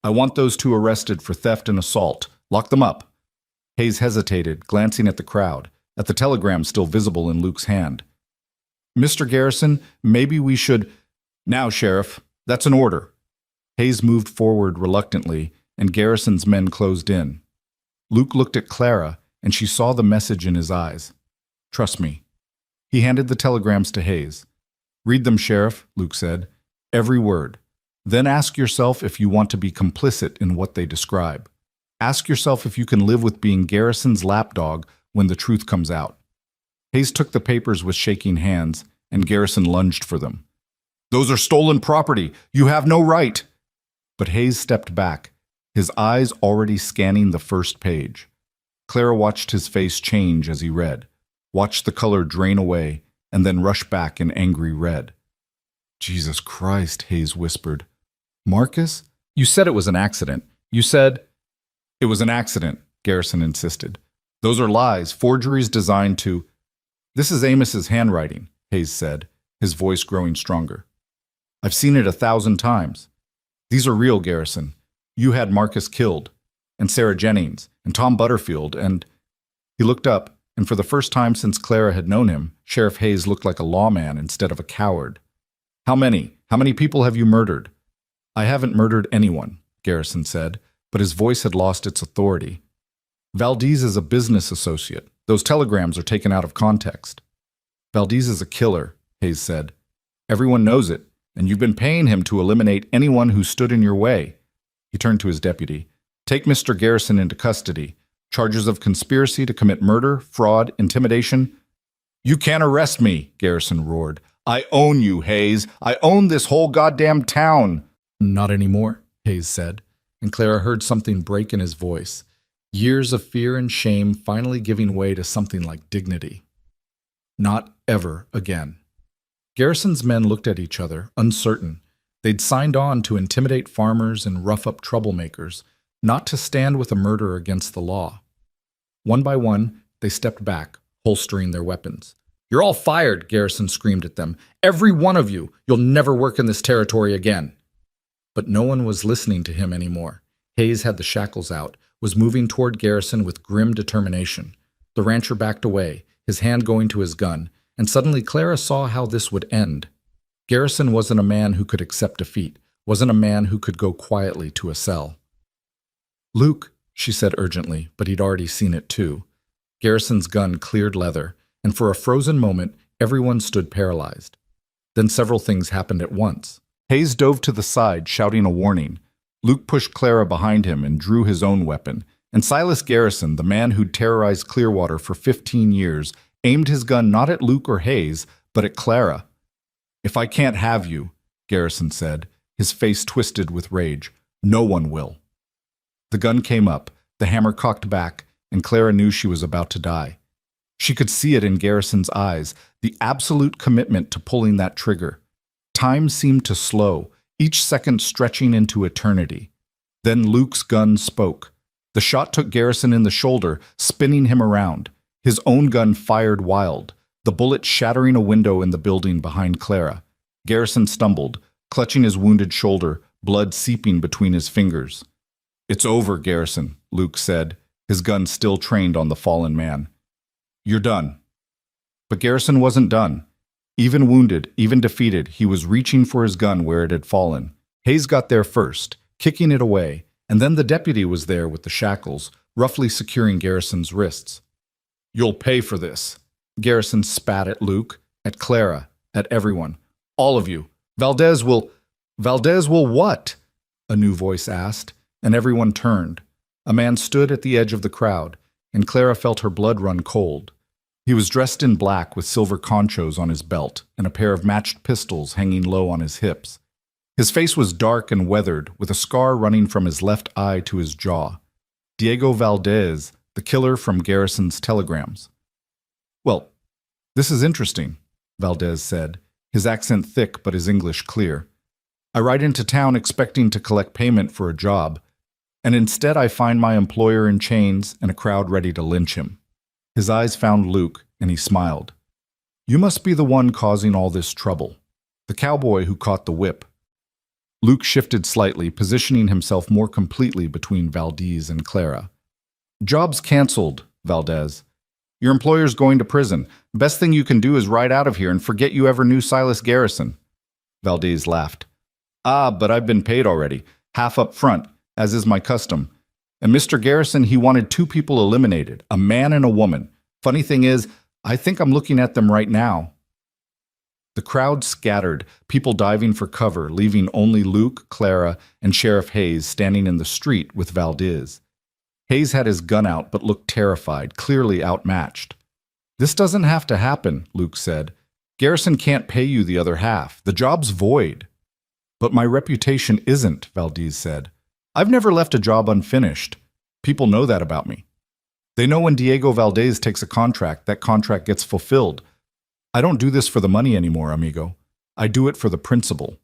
"I want those two arrested for theft and assault. Lock them up." Hayes hesitated, glancing at the crowd, at the telegram still visible in Luke's hand. "Mr. Garrison, maybe we should—" "Now, Sheriff, that's an order." Hayes moved forward reluctantly, and Garrison's men closed in. Luke looked at Clara, and she saw the message in his eyes. "Trust me." He handed the telegrams to Hayes. "Read them, Sheriff," Luke said. "Every word. Then ask yourself if you want to be complicit in what they describe. Ask yourself if you can live with being Garrison's lapdog when the truth comes out." Hayes took the papers with shaking hands, and Garrison lunged for them. "Those are stolen property. You have no right." But Hayes stepped back, his eyes already scanning the first page. Clara watched his face change as he read, watched the color drain away, and then rush back in angry red. "Jesus Christ," Hayes whispered. "Marcus? You said it was an accident. You said—" "It was an accident," Garrison insisted. "Those are lies, forgeries designed to—" "This is Amos's handwriting," Hayes said, his voice growing stronger. "I've seen it 1,000 times. These are real, Garrison. You had Marcus killed, and Sarah Jennings, and Tom Butterfield, and—" He looked up, and for the first time since Clara had known him, Sheriff Hayes looked like a lawman instead of a coward. "How many? How many people have you murdered?" "I haven't murdered anyone," Garrison said, but his voice had lost its authority. "Valdez is a business associate. Those telegrams are taken out of context." "Valdez is a killer," Hayes said. "Everyone knows it, and you've been paying him to eliminate anyone who stood in your way." He turned to his deputy. "Take Mr. Garrison into custody. Charges of conspiracy to commit murder, fraud, intimidation." "You can't arrest me," Garrison roared. I own you, Hayes. I own this whole goddamn town. Not anymore, Hayes said, and Clara heard something break in his voice. Years of fear and shame finally giving way to something like dignity. Not ever again. Garrison's men looked at each other, uncertain. They'd signed on to intimidate farmers and rough up troublemakers, not to stand with a murderer against the law. One by one, they stepped back, holstering their weapons. "You're all fired," Garrison screamed at them. "Every one of you! You'll never work in this territory again." But no one was listening to him anymore. Hayes had the shackles out, was moving toward Garrison with grim determination. The rancher backed away, his hand going to his gun, and suddenly Clara saw how this would end. Garrison wasn't a man who could accept defeat, wasn't a man who could go quietly to a cell. "Luke," she said urgently, but he'd already seen it too. Garrison's gun cleared leather, and for a frozen moment, everyone stood paralyzed. Then several things happened at once. Hayes dove to the side, shouting a warning. Luke pushed Clara behind him and drew his own weapon, and Silas Garrison, the man who'd terrorized Clearwater for 15 years, aimed his gun not at Luke or Hayes, but at Clara. "If I can't have you," Garrison said, his face twisted with rage, "no one will." The gun came up, the hammer cocked back, and Clara knew she was about to die. She could see it in Garrison's eyes, the absolute commitment to pulling that trigger. Time seemed to slow, each second stretching into eternity. Then Luke's gun spoke. The shot took Garrison in the shoulder, spinning him around. His own gun fired wild, the bullet shattering a window in the building behind Clara. Garrison stumbled, clutching his wounded shoulder, blood seeping between his fingers. "It's over, Garrison," Luke said, his gun still trained on the fallen man. "You're done." But Garrison wasn't done. Even wounded, even defeated, he was reaching for his gun where it had fallen. Hayes got there first, kicking it away, and then the deputy was there with the shackles, roughly securing Garrison's wrists. "You'll pay for this." Garrison spat at Luke, at Clara, at everyone. "All of you. Valdez will what?" a new voice asked, and everyone turned. A man stood at the edge of the crowd, and Clara felt her blood run cold. He was dressed in black with silver conchos on his belt and a pair of matched pistols hanging low on his hips. His face was dark and weathered, with a scar running from his left eye to his jaw. Diego Valdez, the killer from Garrison's telegrams. "Well, this is interesting," Valdez said, his accent thick but his English clear. "I ride into town expecting to collect payment for a job, and instead I find my employer in chains and a crowd ready to lynch him." His eyes found Luke, and he smiled. "You must be the one causing all this trouble, the cowboy who caught the whip." Luke shifted slightly, positioning himself more completely between Valdez and Clara. "Job's canceled, Valdez. Your employer's going to prison. Best thing you can do is ride out of here and forget you ever knew Silas Garrison." Valdez laughed. "Ah, but I've been paid already, half up front, as is my custom. And Mr. Garrison, he wanted 2 people eliminated, a man and a woman. Funny thing is, I think I'm looking at them right now." The crowd scattered, people diving for cover, leaving only Luke, Clara, and Sheriff Hayes standing in the street with Valdez. Hayes had his gun out but looked terrified, clearly outmatched. "This doesn't have to happen," Luke said. "Garrison can't pay you the other half. The job's void." "But my reputation isn't," Valdez said. "I've never left a job unfinished. People know that about me. They know when Diego Valdez takes a contract, that contract gets fulfilled. I don't do this for the money anymore, amigo. I do it for the principle."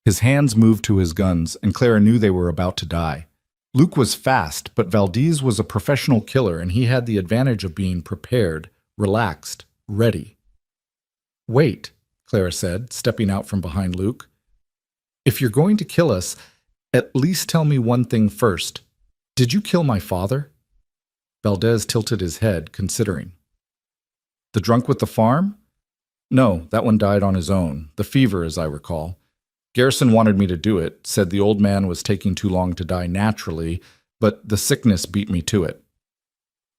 His hands moved to his guns, and Clara knew they were about to die. Luke was fast, but Valdez was a professional killer, and he had the advantage of being prepared, relaxed, ready. "Wait," Clara said, stepping out from behind Luke. "If you're going to kill us, at least tell me one thing first. Did you kill my father?" Valdez tilted his head, considering. "The drunk with the farm? No, that one died on his own. The fever, as I recall. Garrison wanted me to do it, said the old man was taking too long to die naturally, but the sickness beat me to it."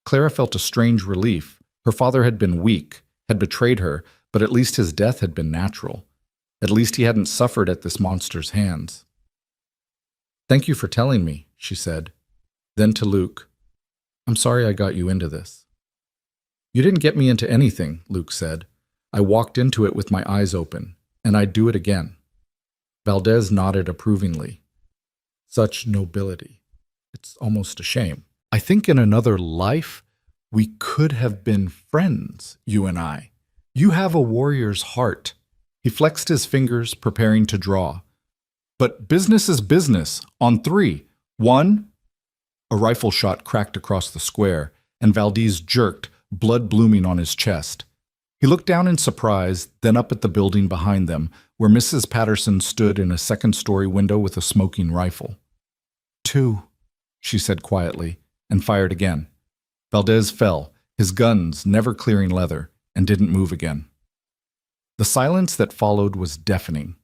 Clara felt a strange relief. Her father had been weak, had betrayed her, but at least his death had been natural. At least he hadn't suffered at this monster's hands. "Thank you for telling me," she said. Then to Luke, "I'm sorry I got you into this." "You didn't get me into anything," Luke said. I walked into it with my eyes open, and I'd do it again. Valdez nodded approvingly. Such nobility. It's almost a shame. I think in another life, we could have been friends, you and I. You have a warrior's heart. He flexed his fingers, preparing to draw. But business is business. On 3. 1. A rifle shot cracked across the square, and Valdez jerked, blood blooming on his chest. He looked down in surprise, then up at the building behind them, where Mrs. Patterson stood in a second-story window with a smoking rifle. 2, she said quietly, and fired again. Valdez fell, his guns never clearing leather, and didn't move again. The silence that followed was deafening.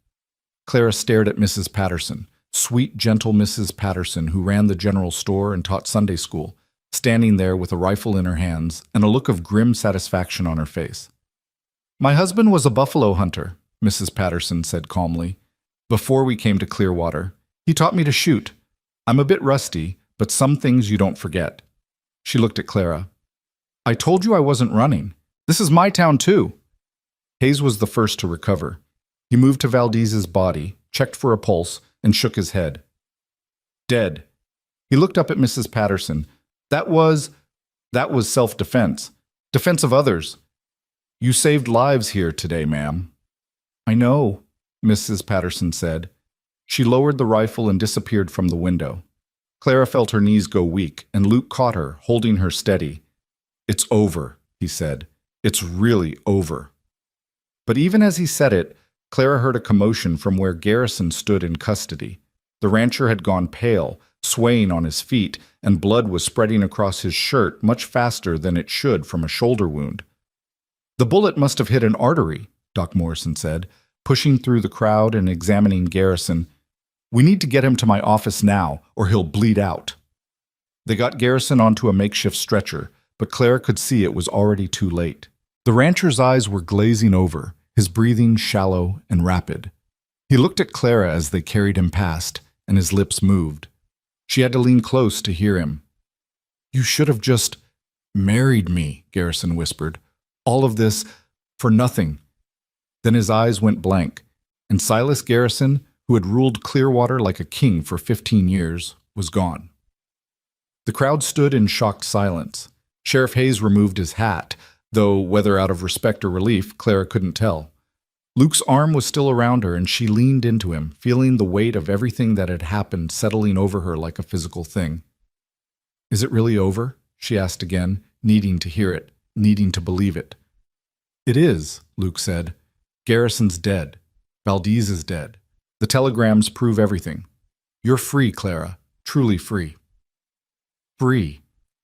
Clara stared at Mrs. Patterson, sweet, gentle Mrs. Patterson, who ran the general store and taught Sunday school, standing there with a rifle in her hands and a look of grim satisfaction on her face. "My husband was a buffalo hunter," Mrs. Patterson said calmly. "Before we came to Clearwater, he taught me to shoot. I'm a bit rusty, but some things you don't forget." She looked at Clara. "I told you I wasn't running. This is my town, too." Hayes was the first to recover. He moved to Valdez's body, checked for a pulse, and shook his head. "Dead." He looked up at Mrs. Patterson. That was self-defense. Defense of others. You saved lives here today, ma'am." "I know," Mrs. Patterson said. She lowered the rifle and disappeared from the window. Clara felt her knees go weak, and Luke caught her, holding her steady. "It's over," he said. "It's really over." But even as he said it, Clara heard a commotion from where Garrison stood in custody. The rancher had gone pale, swaying on his feet, and blood was spreading across his shirt much faster than it should from a shoulder wound. "The bullet must have hit an artery," Doc Morrison said, pushing through the crowd and examining Garrison. "We need to get him to my office now, or he'll bleed out." They got Garrison onto a makeshift stretcher, but Clara could see it was already too late. The rancher's eyes were glazing over, his breathing shallow and rapid. He looked at Clara as they carried him past, and his lips moved. She had to lean close to hear him. "You should have just married me," Garrison whispered. "All of this for nothing." Then his eyes went blank, and Silas Garrison, who had ruled Clearwater like a king for 15 years, was gone. The crowd stood in shocked silence. Sheriff Hayes removed his hat, though whether out of respect or relief, Clara couldn't tell. Luke's arm was still around her, and she leaned into him, feeling the weight of everything that had happened settling over her like a physical thing. "Is it really over?" she asked again, needing to hear it, needing to believe it. "It is," Luke said. "Garrison's dead. Valdez is dead. The telegrams prove everything. You're free, Clara, truly free." Free.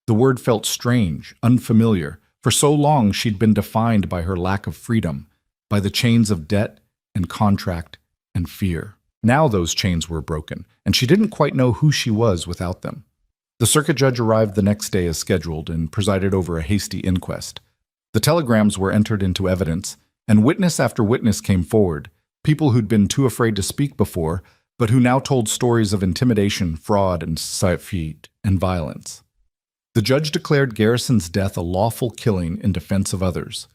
The word felt strange, unfamiliar. For so long she'd been defined by her lack of freedom, by the chains of debt and contract and fear. Now those chains were broken, and she didn't quite know who she was without them. The circuit judge arrived the next day as scheduled and presided over a hasty inquest. The telegrams were entered into evidence, and witness after witness came forward, people who'd been too afraid to speak before, but who now told stories of intimidation, fraud, and defeat and violence. The judge declared Garrison's death a lawful killing in defense of others,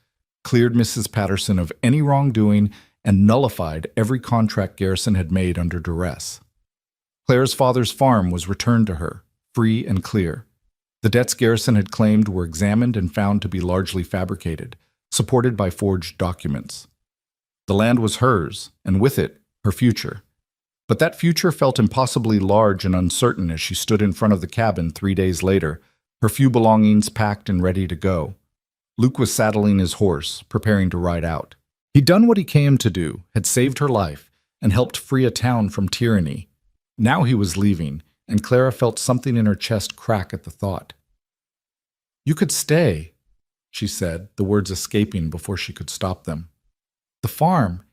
cleared Mrs. Patterson of any wrongdoing, and nullified every contract Garrison had made under duress. Clara's father's farm was returned to her, free and clear. The debts Garrison had claimed were examined and found to be largely fabricated, supported by forged documents. The land was hers, and with it, her future. But that future felt impossibly large and uncertain as she stood in front of the cabin 3 days later, her few belongings packed and ready to go. Luke was saddling his horse, preparing to ride out. He'd done what he came to do, had saved her life, and helped free a town from tyranny. Now he was leaving, and Clara felt something in her chest crack at the thought. "You could stay," she said, the words escaping before she could stop them. "The farm,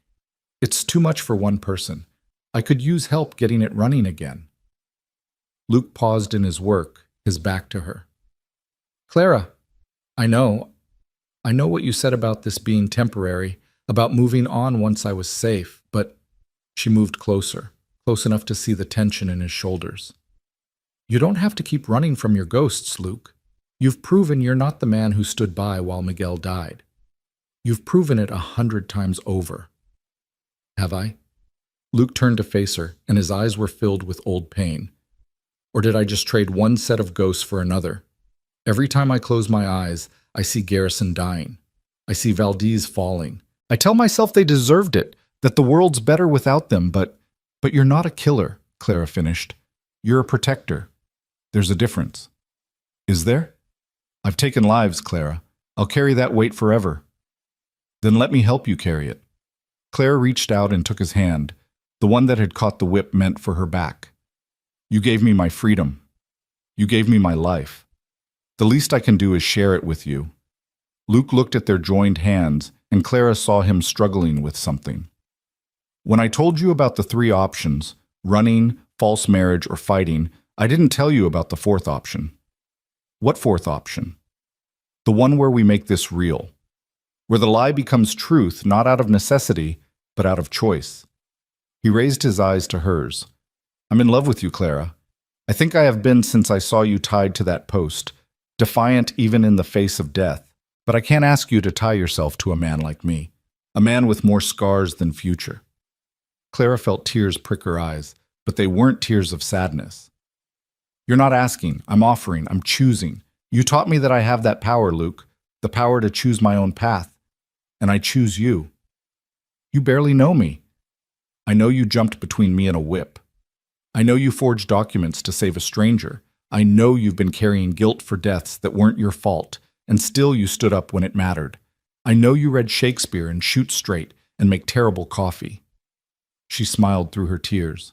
it's too much for one person. I could use help getting it running again." Luke paused in his work, his back to her. "Clara, I know what you said about this being temporary, about moving on once I was safe, but..." She moved closer, close enough to see the tension in his shoulders. "You don't have to keep running from your ghosts, Luke. You've proven you're not the man who stood by while Miguel died. You've proven it 100 times over. Have I? Luke turned to face her, and his eyes were filled with old pain. Or did I just trade one set of ghosts for another? Every time I close my eyes, I see Garrison dying. I see Valdez falling. I tell myself they deserved it, that the world's better without them, but you're not a killer, Clara finished. You're a protector. There's a difference. Is there? I've taken lives, Clara. I'll carry that weight forever. Then let me help you carry it. Clara reached out and took his hand, the one that had caught the whip meant for her back. You gave me my freedom. You gave me my life. The least I can do is share it with you. Luke looked at their joined hands, and Clara saw him struggling with something. When I told you about the 3 options, running, false marriage, or fighting, I didn't tell you about the 4th option. What 4th option? The one where we make this real. Where the lie becomes truth, not out of necessity, but out of choice. He raised his eyes to hers. I'm in love with you, Clara. I think I have been since I saw you tied to that post, defiant even in the face of death. But I can't ask you to tie yourself to a man like me, a man with more scars than future. Clara felt tears prick her eyes, but they weren't tears of sadness. You're not asking, I'm offering, I'm choosing. You taught me that I have that power, Luke, the power to choose my own path. And I choose you. You barely know me. I know you jumped between me and a whip. I know you forged documents to save a stranger. I know you've been carrying guilt for deaths that weren't your fault, and still you stood up when it mattered. I know you read Shakespeare and shoot straight and make terrible coffee. She smiled through her tears.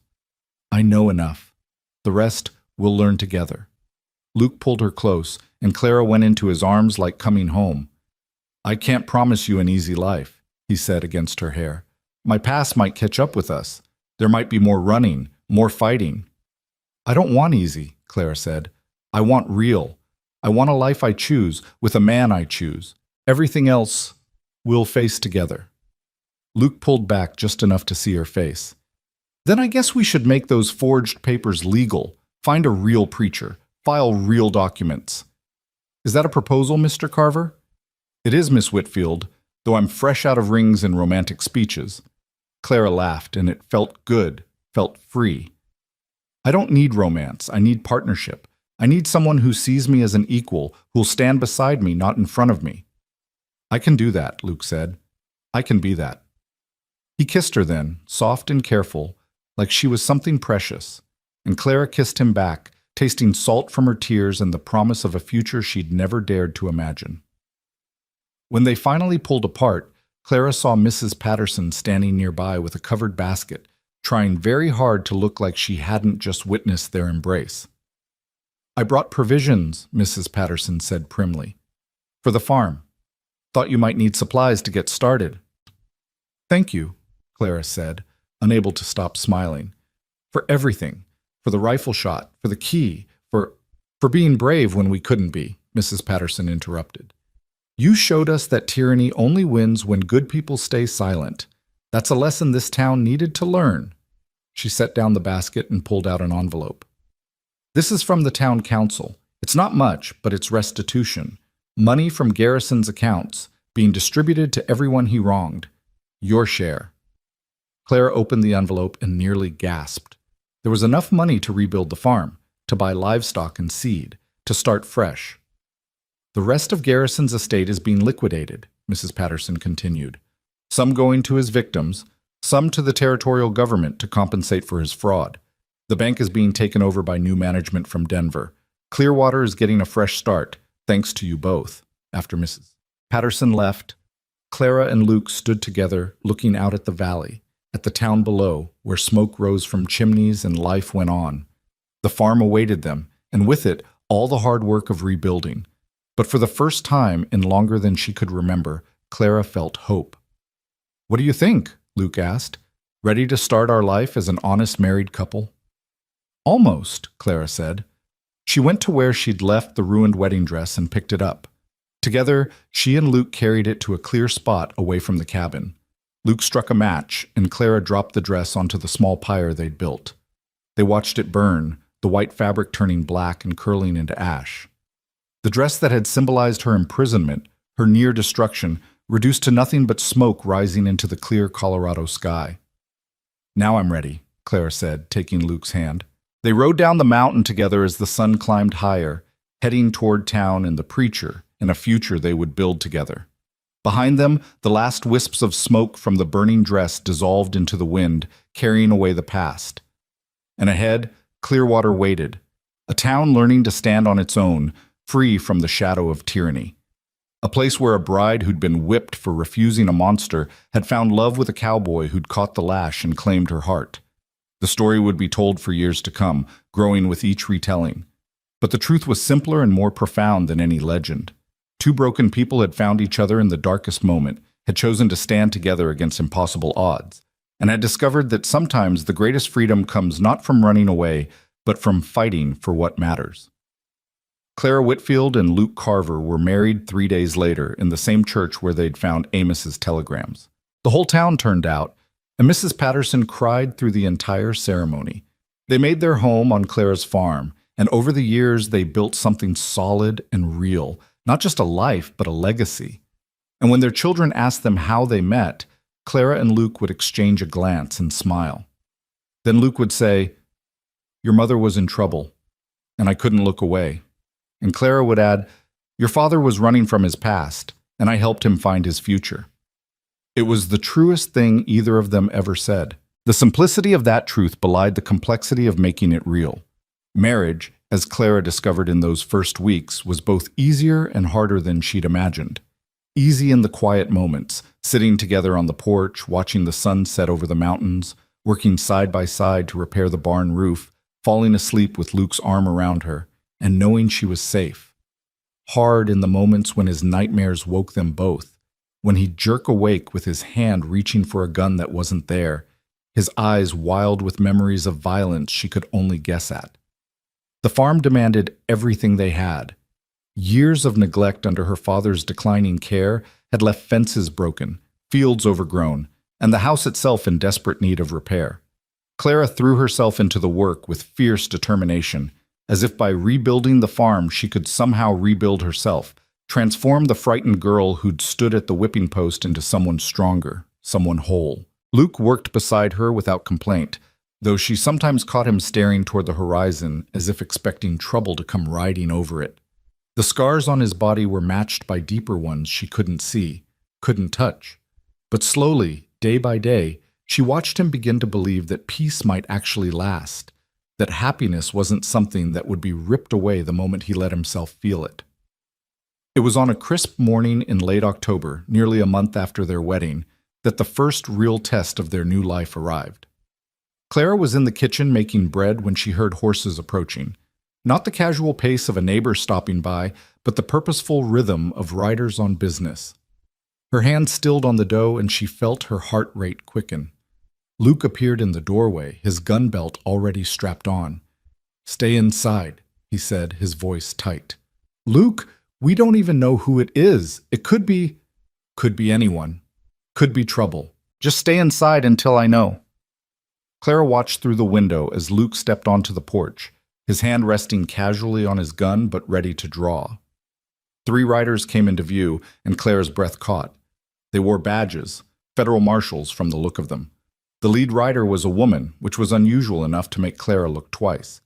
I know enough. The rest we'll learn together. Luke pulled her close, and Clara went into his arms like coming home. I can't promise you an easy life, he said against her hair. My past might catch up with us. There might be more running, more fighting. I don't want easy, Clara said. I want real. I want a life I choose, with a man I choose. Everything else we'll face together. Luke pulled back just enough to see her face. Then I guess we should make those forged papers legal, find a real preacher, file real documents. Is that a proposal, Mr. Carver? It is, Miss Whitfield, though I'm fresh out of rings and romantic speeches. Clara laughed, and it felt good, felt free. I don't need romance. I need partnership. I need someone who sees me as an equal, who'll stand beside me, not in front of me. I can do that, Luke said. I can be that. He kissed her then, soft and careful, like she was something precious, and Clara kissed him back, tasting salt from her tears and the promise of a future she'd never dared to imagine. When they finally pulled apart, Clara saw Mrs. Patterson standing nearby with a covered basket, trying very hard to look like she hadn't just witnessed their embrace. I brought provisions, Mrs. Patterson said primly. For the farm. Thought you might need supplies to get started. Thank you, Clara said, unable to stop smiling. For everything. For the rifle shot, for the key, for being brave when we couldn't be, Mrs. Patterson interrupted. You showed us that tyranny only wins when good people stay silent. That's a lesson this town needed to learn. She set down the basket and pulled out an envelope. This is from the town council. It's not much, but it's restitution. Money from Garrison's accounts, being distributed to everyone he wronged. Your share. Clara opened the envelope and nearly gasped. There was enough money to rebuild the farm, to buy livestock and seed, to start fresh. The rest of Garrison's estate is being liquidated, Mrs. Patterson continued. Some going to his victims, some to the territorial government to compensate for his fraud. The bank is being taken over by new management from Denver. Clearwater is getting a fresh start, thanks to you both. After Mrs. Patterson left, Clara and Luke stood together, looking out at the valley, at the town below, where smoke rose from chimneys and life went on. The farm awaited them, and with it, all the hard work of rebuilding. But for the first time in longer than she could remember, Clara felt hope. What do you think? Luke asked. Ready to start our life as an honest married couple? Almost, Clara said. She went to where she'd left the ruined wedding dress and picked it up. Together, she and Luke carried it to a clear spot away from the cabin. Luke struck a match, and Clara dropped the dress onto the small pyre they'd built. They watched it burn, the white fabric turning black and curling into ash. The dress that had symbolized her imprisonment, her near destruction, reduced to nothing but smoke rising into the clear Colorado sky. "Now I'm ready," Clara said, taking Luke's hand. They rode down the mountain together as the sun climbed higher, heading toward town and the preacher and a future they would build together. Behind them, the last wisps of smoke from the burning dress dissolved into the wind, carrying away the past. And ahead, Clearwater waited, a town learning to stand on its own, free from the shadow of tyranny. A place where a bride who'd been whipped for refusing a monster had found love with a cowboy who'd caught the lash and claimed her heart. The story would be told for years to come, growing with each retelling. But the truth was simpler and more profound than any legend. Two broken people had found each other in the darkest moment, had chosen to stand together against impossible odds, and had discovered that sometimes the greatest freedom comes not from running away, but from fighting for what matters. Clara Whitfield and Luke Carver were married 3 days later in the same church where they'd found Amos's telegrams. The whole town turned out, and Mrs. Patterson cried through the entire ceremony. They made their home on Clara's farm, and over the years they built something solid and real, not just a life, but a legacy. And when their children asked them how they met, Clara and Luke would exchange a glance and smile. Then Luke would say, "Your mother was in trouble, and I couldn't look away." And Clara would add, "Your father was running from his past, and I helped him find his future." It was the truest thing either of them ever said. The simplicity of that truth belied the complexity of making it real. Marriage, as Clara discovered in those first weeks, was both easier and harder than she'd imagined. Easy in the quiet moments, sitting together on the porch, watching the sun set over the mountains, working side by side to repair the barn roof, falling asleep with Luke's arm around her, and knowing she was safe. Hard in the moments when his nightmares woke them both, when he'd jerk awake with his hand reaching for a gun that wasn't there, his eyes wild with memories of violence she could only guess at. The farm demanded everything they had. Years of neglect under her father's declining care had left fences broken, fields overgrown, and the house itself in desperate need of repair. Clara threw herself into the work with fierce determination, as if by rebuilding the farm she could somehow rebuild herself, transform the frightened girl who'd stood at the whipping post into someone stronger, someone whole. Luke worked beside her without complaint, though she sometimes caught him staring toward the horizon as if expecting trouble to come riding over it. The scars on his body were matched by deeper ones she couldn't see, couldn't touch. But slowly, day by day, she watched him begin to believe that peace might actually last, that happiness wasn't something that would be ripped away the moment he let himself feel it. It was on a crisp morning in late October, nearly a month after their wedding, that the first real test of their new life arrived. Clara was in the kitchen making bread when she heard horses approaching. Not the casual pace of a neighbor stopping by, but the purposeful rhythm of riders on business. Her hand stilled on the dough and she felt her heart rate quicken. Luke appeared in the doorway, his gun belt already strapped on. "Stay inside," he said, his voice tight. "Luke, we don't even know who it is. It could be anyone. Could be trouble. Just stay inside until I know." Clara watched through the window as Luke stepped onto the porch, his hand resting casually on his gun but ready to draw. 3 riders came into view, and Clara's breath caught. They wore badges, federal marshals from the look of them. The lead rider was a woman, which was unusual enough to make Clara look twice.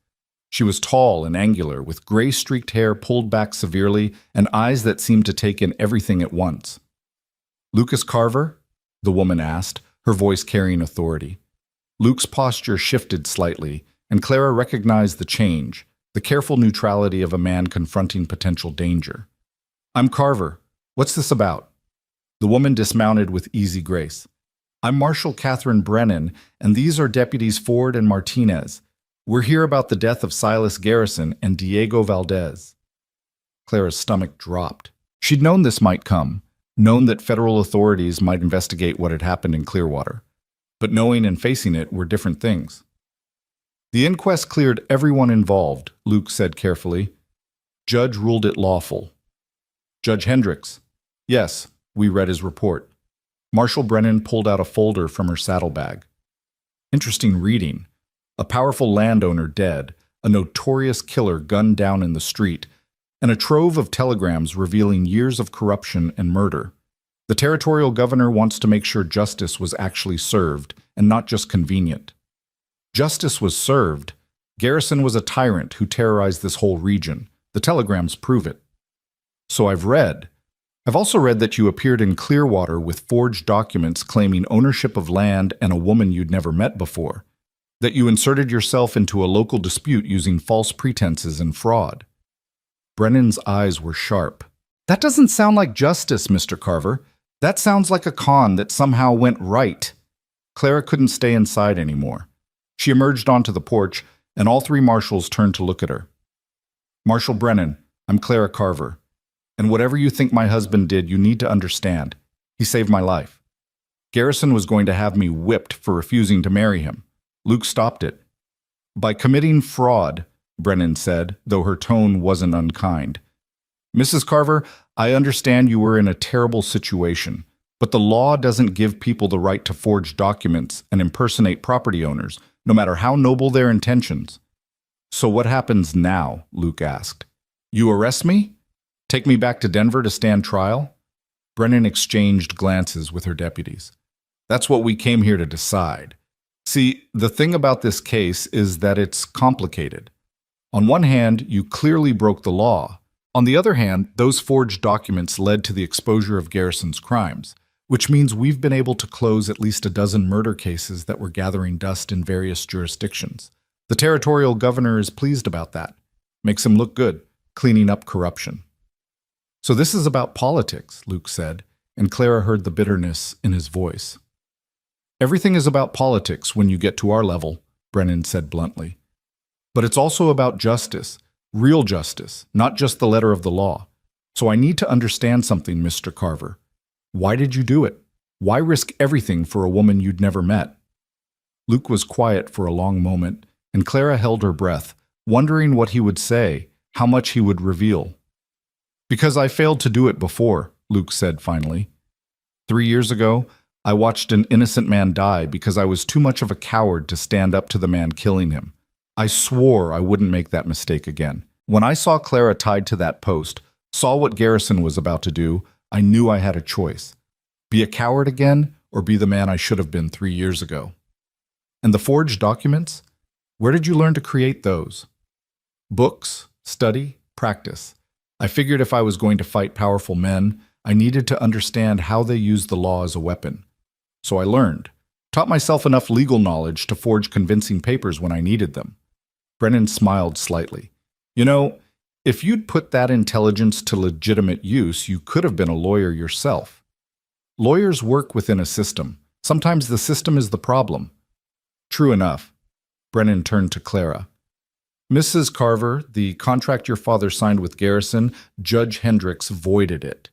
She was tall and angular, with gray-streaked hair pulled back severely and eyes that seemed to take in everything at once. "Lucas Carver?" the woman asked, her voice carrying authority. Luke's posture shifted slightly, and Clara recognized the change, the careful neutrality of a man confronting potential danger. "I'm Carver. What's this about?" The woman dismounted with easy grace. "I'm Marshal Catherine Brennan, and these are Deputies Ford and Martinez. We're here about the death of Silas Garrison and Diego Valdez." Clara's stomach dropped. She'd known this might come, known that federal authorities might investigate what had happened in Clearwater. But knowing and facing it were different things. "The inquest cleared everyone involved," Luke said carefully. "Judge ruled it lawful." "Judge Hendricks?" "Yes," we read his report. Marshal Brennan pulled out a folder from her saddlebag. Interesting reading. A powerful landowner dead, a notorious killer gunned down in the street, and a trove of telegrams revealing years of corruption and murder. The territorial governor wants to make sure justice was actually served and not just convenient. Justice was served. Garrison was a tyrant who terrorized this whole region. The telegrams prove it. So I've also read that you appeared in Clearwater with forged documents claiming ownership of land and a woman you'd never met before. That you inserted yourself into a local dispute using false pretenses and fraud. Brennan's eyes were sharp. That doesn't sound like justice, Mr. Carver. That sounds like a con that somehow went right. Clara couldn't stay inside anymore. She emerged onto the porch, and all three marshals turned to look at her. Marshal Brennan, I'm Clara Carver. And whatever you think my husband did, you need to understand. He saved my life. Garrison was going to have me whipped for refusing to marry him. Luke stopped it. By committing fraud, Brennan said, though her tone wasn't unkind. Mrs. Carver, I understand you were in a terrible situation, but the law doesn't give people the right to forge documents and impersonate property owners, no matter how noble their intentions. So what happens now? Luke asked. You arrest me? Take me back to Denver to stand trial? Brennan exchanged glances with her deputies. That's what we came here to decide. See, the thing about this case is that it's complicated. On one hand, you clearly broke the law. On the other hand, those forged documents led to the exposure of Garrison's crimes, which means we've been able to close at least a dozen murder cases that were gathering dust in various jurisdictions. The territorial governor is pleased about that. Makes him look good, cleaning up corruption. So this is about politics, Luke said, and Clara heard the bitterness in his voice. Everything is about politics when you get to our level, Brennan said bluntly. But it's also about justice, real justice, not just the letter of the law. So I need to understand something, Mr. Carver. Why did you do it? Why risk everything for a woman you'd never met? Luke was quiet for a long moment, and Clara held her breath, wondering what he would say, how much he would reveal. Because I failed to do it before, Luke said finally. 3 years ago, I watched an innocent man die because I was too much of a coward to stand up to the man killing him. I swore I wouldn't make that mistake again. When I saw Clara tied to that post, saw what Garrison was about to do, I knew I had a choice. Be a coward again, or be the man I should have been 3 years ago. And the forged documents? Where did you learn to create those? Books, study, practice. I figured if I was going to fight powerful men, I needed to understand how they used the law as a weapon. So I learned, taught myself enough legal knowledge to forge convincing papers when I needed them. Brennan smiled slightly. You know, if you'd put that intelligence to legitimate use, you could have been a lawyer yourself. Lawyers work within a system. Sometimes the system is the problem. True enough. Brennan turned to Clara. Mrs. Carver, the contract your father signed with Garrison, Judge Hendricks voided it.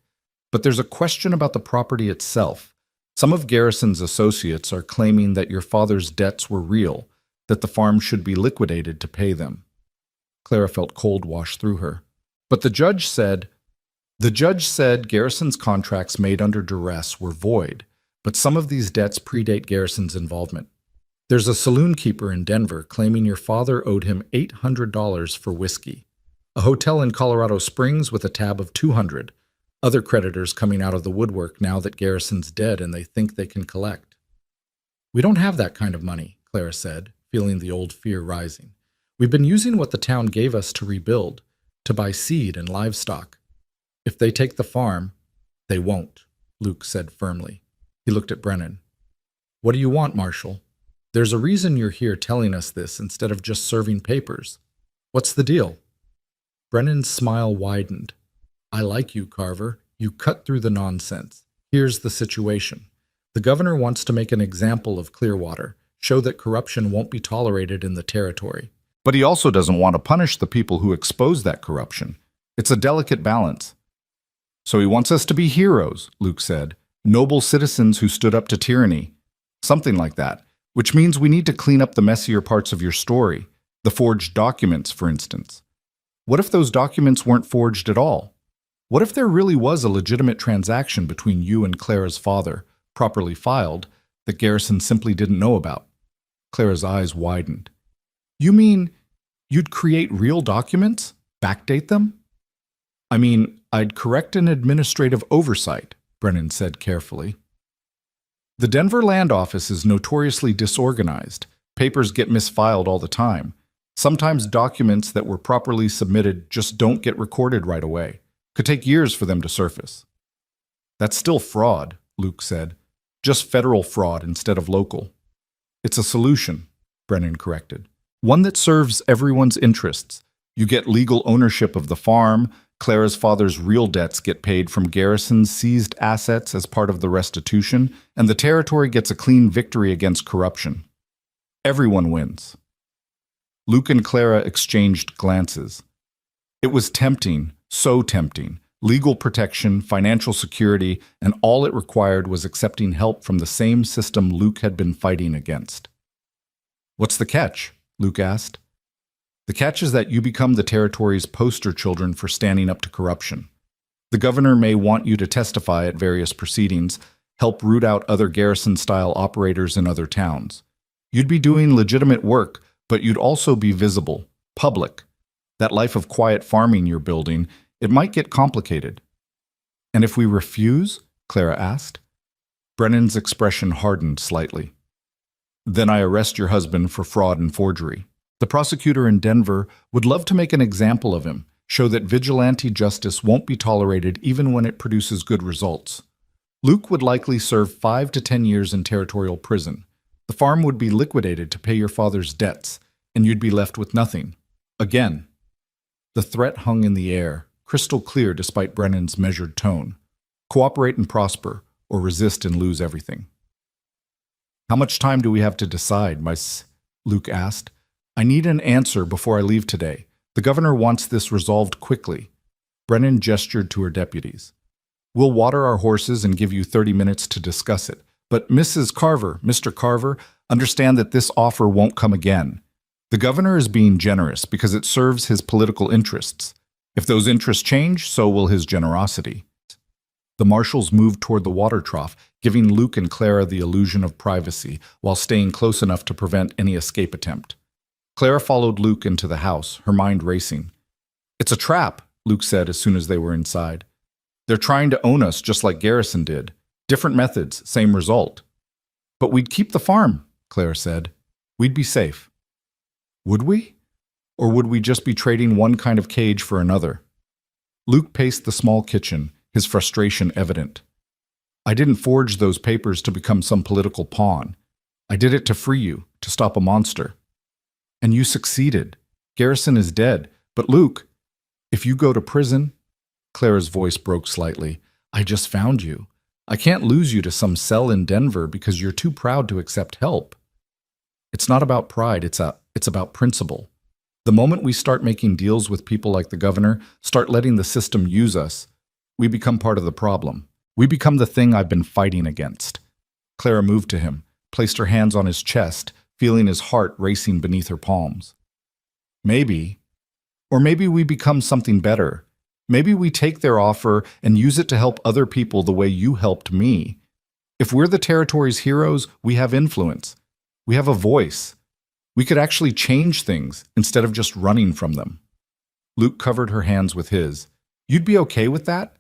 But there's a question about the property itself. Some of Garrison's associates are claiming that your father's debts were real, that the farm should be liquidated to pay them. Clara felt cold wash through her. But the judge said Garrison's contracts made under duress were void, but some of these debts predate Garrison's involvement. There's a saloon keeper in Denver claiming your father owed him $800 for whiskey. A hotel in Colorado Springs with a tab of $200. Other creditors coming out of the woodwork now that Garrison's dead and they think they can collect. We don't have that kind of money, Clara said, feeling the old fear rising. We've been using what the town gave us to rebuild, to buy seed and livestock. If they take the farm, they won't, Luke said firmly. He looked at Brennan. What do you want, Marshal? There's a reason you're here telling us this instead of just serving papers. What's the deal? Brennan's smile widened. I like you, Carver. You cut through the nonsense. Here's the situation. The governor wants to make an example of Clearwater, show that corruption won't be tolerated in the territory. But he also doesn't want to punish the people who expose that corruption. It's a delicate balance. So he wants us to be heroes, Luke said, noble citizens who stood up to tyranny. Something like that. Which means we need to clean up the messier parts of your story, the forged documents, for instance. What if those documents weren't forged at all? What if there really was a legitimate transaction between you and Clara's father, properly filed, that Garrison simply didn't know about? Clara's eyes widened. You mean you'd create real documents? Backdate them? I mean, I'd correct an administrative oversight, Brennan said carefully. The Denver land office is notoriously disorganized. Papers get misfiled all the time. Sometimes documents that were properly submitted just don't get recorded right away. Could take years for them to surface. That's still fraud, Luke said. Just federal fraud instead of local. It's a solution, Brennan corrected. One that serves everyone's interests. You get legal ownership of the farm. Clara's father's real debts get paid from Garrison's seized assets as part of the restitution, and the territory gets a clean victory against corruption. Everyone wins. Luke and Clara exchanged glances. It was tempting, so tempting. Legal protection, financial security, and all it required was accepting help from the same system Luke had been fighting against. What's the catch? Luke asked. The catch is that you become the territory's poster children for standing up to corruption. The governor may want you to testify at various proceedings, help root out other Garrison-style operators in other towns. You'd be doing legitimate work, but you'd also be visible, public. That life of quiet farming you're building, it might get complicated. And if we refuse? Clara asked. Brennan's expression hardened slightly. Then I arrest your husband for fraud and forgery. The prosecutor in Denver would love to make an example of him, show that vigilante justice won't be tolerated even when it produces good results. Luke would likely serve 5 to 10 years in territorial prison. The farm would be liquidated to pay your father's debts, and you'd be left with nothing. Again. The threat hung in the air, crystal clear despite Brennan's measured tone. Cooperate and prosper, or resist and lose everything. How much time do we have to decide, Luke asked. I need an answer before I leave today. The governor wants this resolved quickly. Brennan gestured to her deputies. We'll water our horses and give you 30 minutes to discuss it. But Mrs. Carver, Mr. Carver, understand that this offer won't come again. The governor is being generous because it serves his political interests. If those interests change, so will his generosity. The marshals moved toward the water trough, giving Luke and Clara the illusion of privacy, while staying close enough to prevent any escape attempt. Clara followed Luke into the house, her mind racing. It's a trap, Luke said as soon as they were inside. They're trying to own us just like Garrison did. Different methods, same result. But we'd keep the farm, Clara said. We'd be safe. Would we? Or would we just be trading one kind of cage for another? Luke paced the small kitchen, his frustration evident. I didn't forge those papers to become some political pawn. I did it to free you, to stop a monster. And you succeeded. Garrison is dead. But Luke, if you go to prison... Clara's voice broke slightly. I just found you. I can't lose you to some cell in Denver because you're too proud to accept help. It's not about pride, it's about principle. The moment we start making deals with people like the governor, start letting the system use us, we become part of the problem. We become the thing I've been fighting against. Clara moved to him, placed her hands on his chest, feeling his heart racing beneath her palms. Maybe, or maybe we become something better. Maybe we take their offer and use it to help other people the way you helped me. If we're the territory's heroes, we have influence. We have a voice. We could actually change things instead of just running from them. Luke covered her hands with his. You'd be okay with that?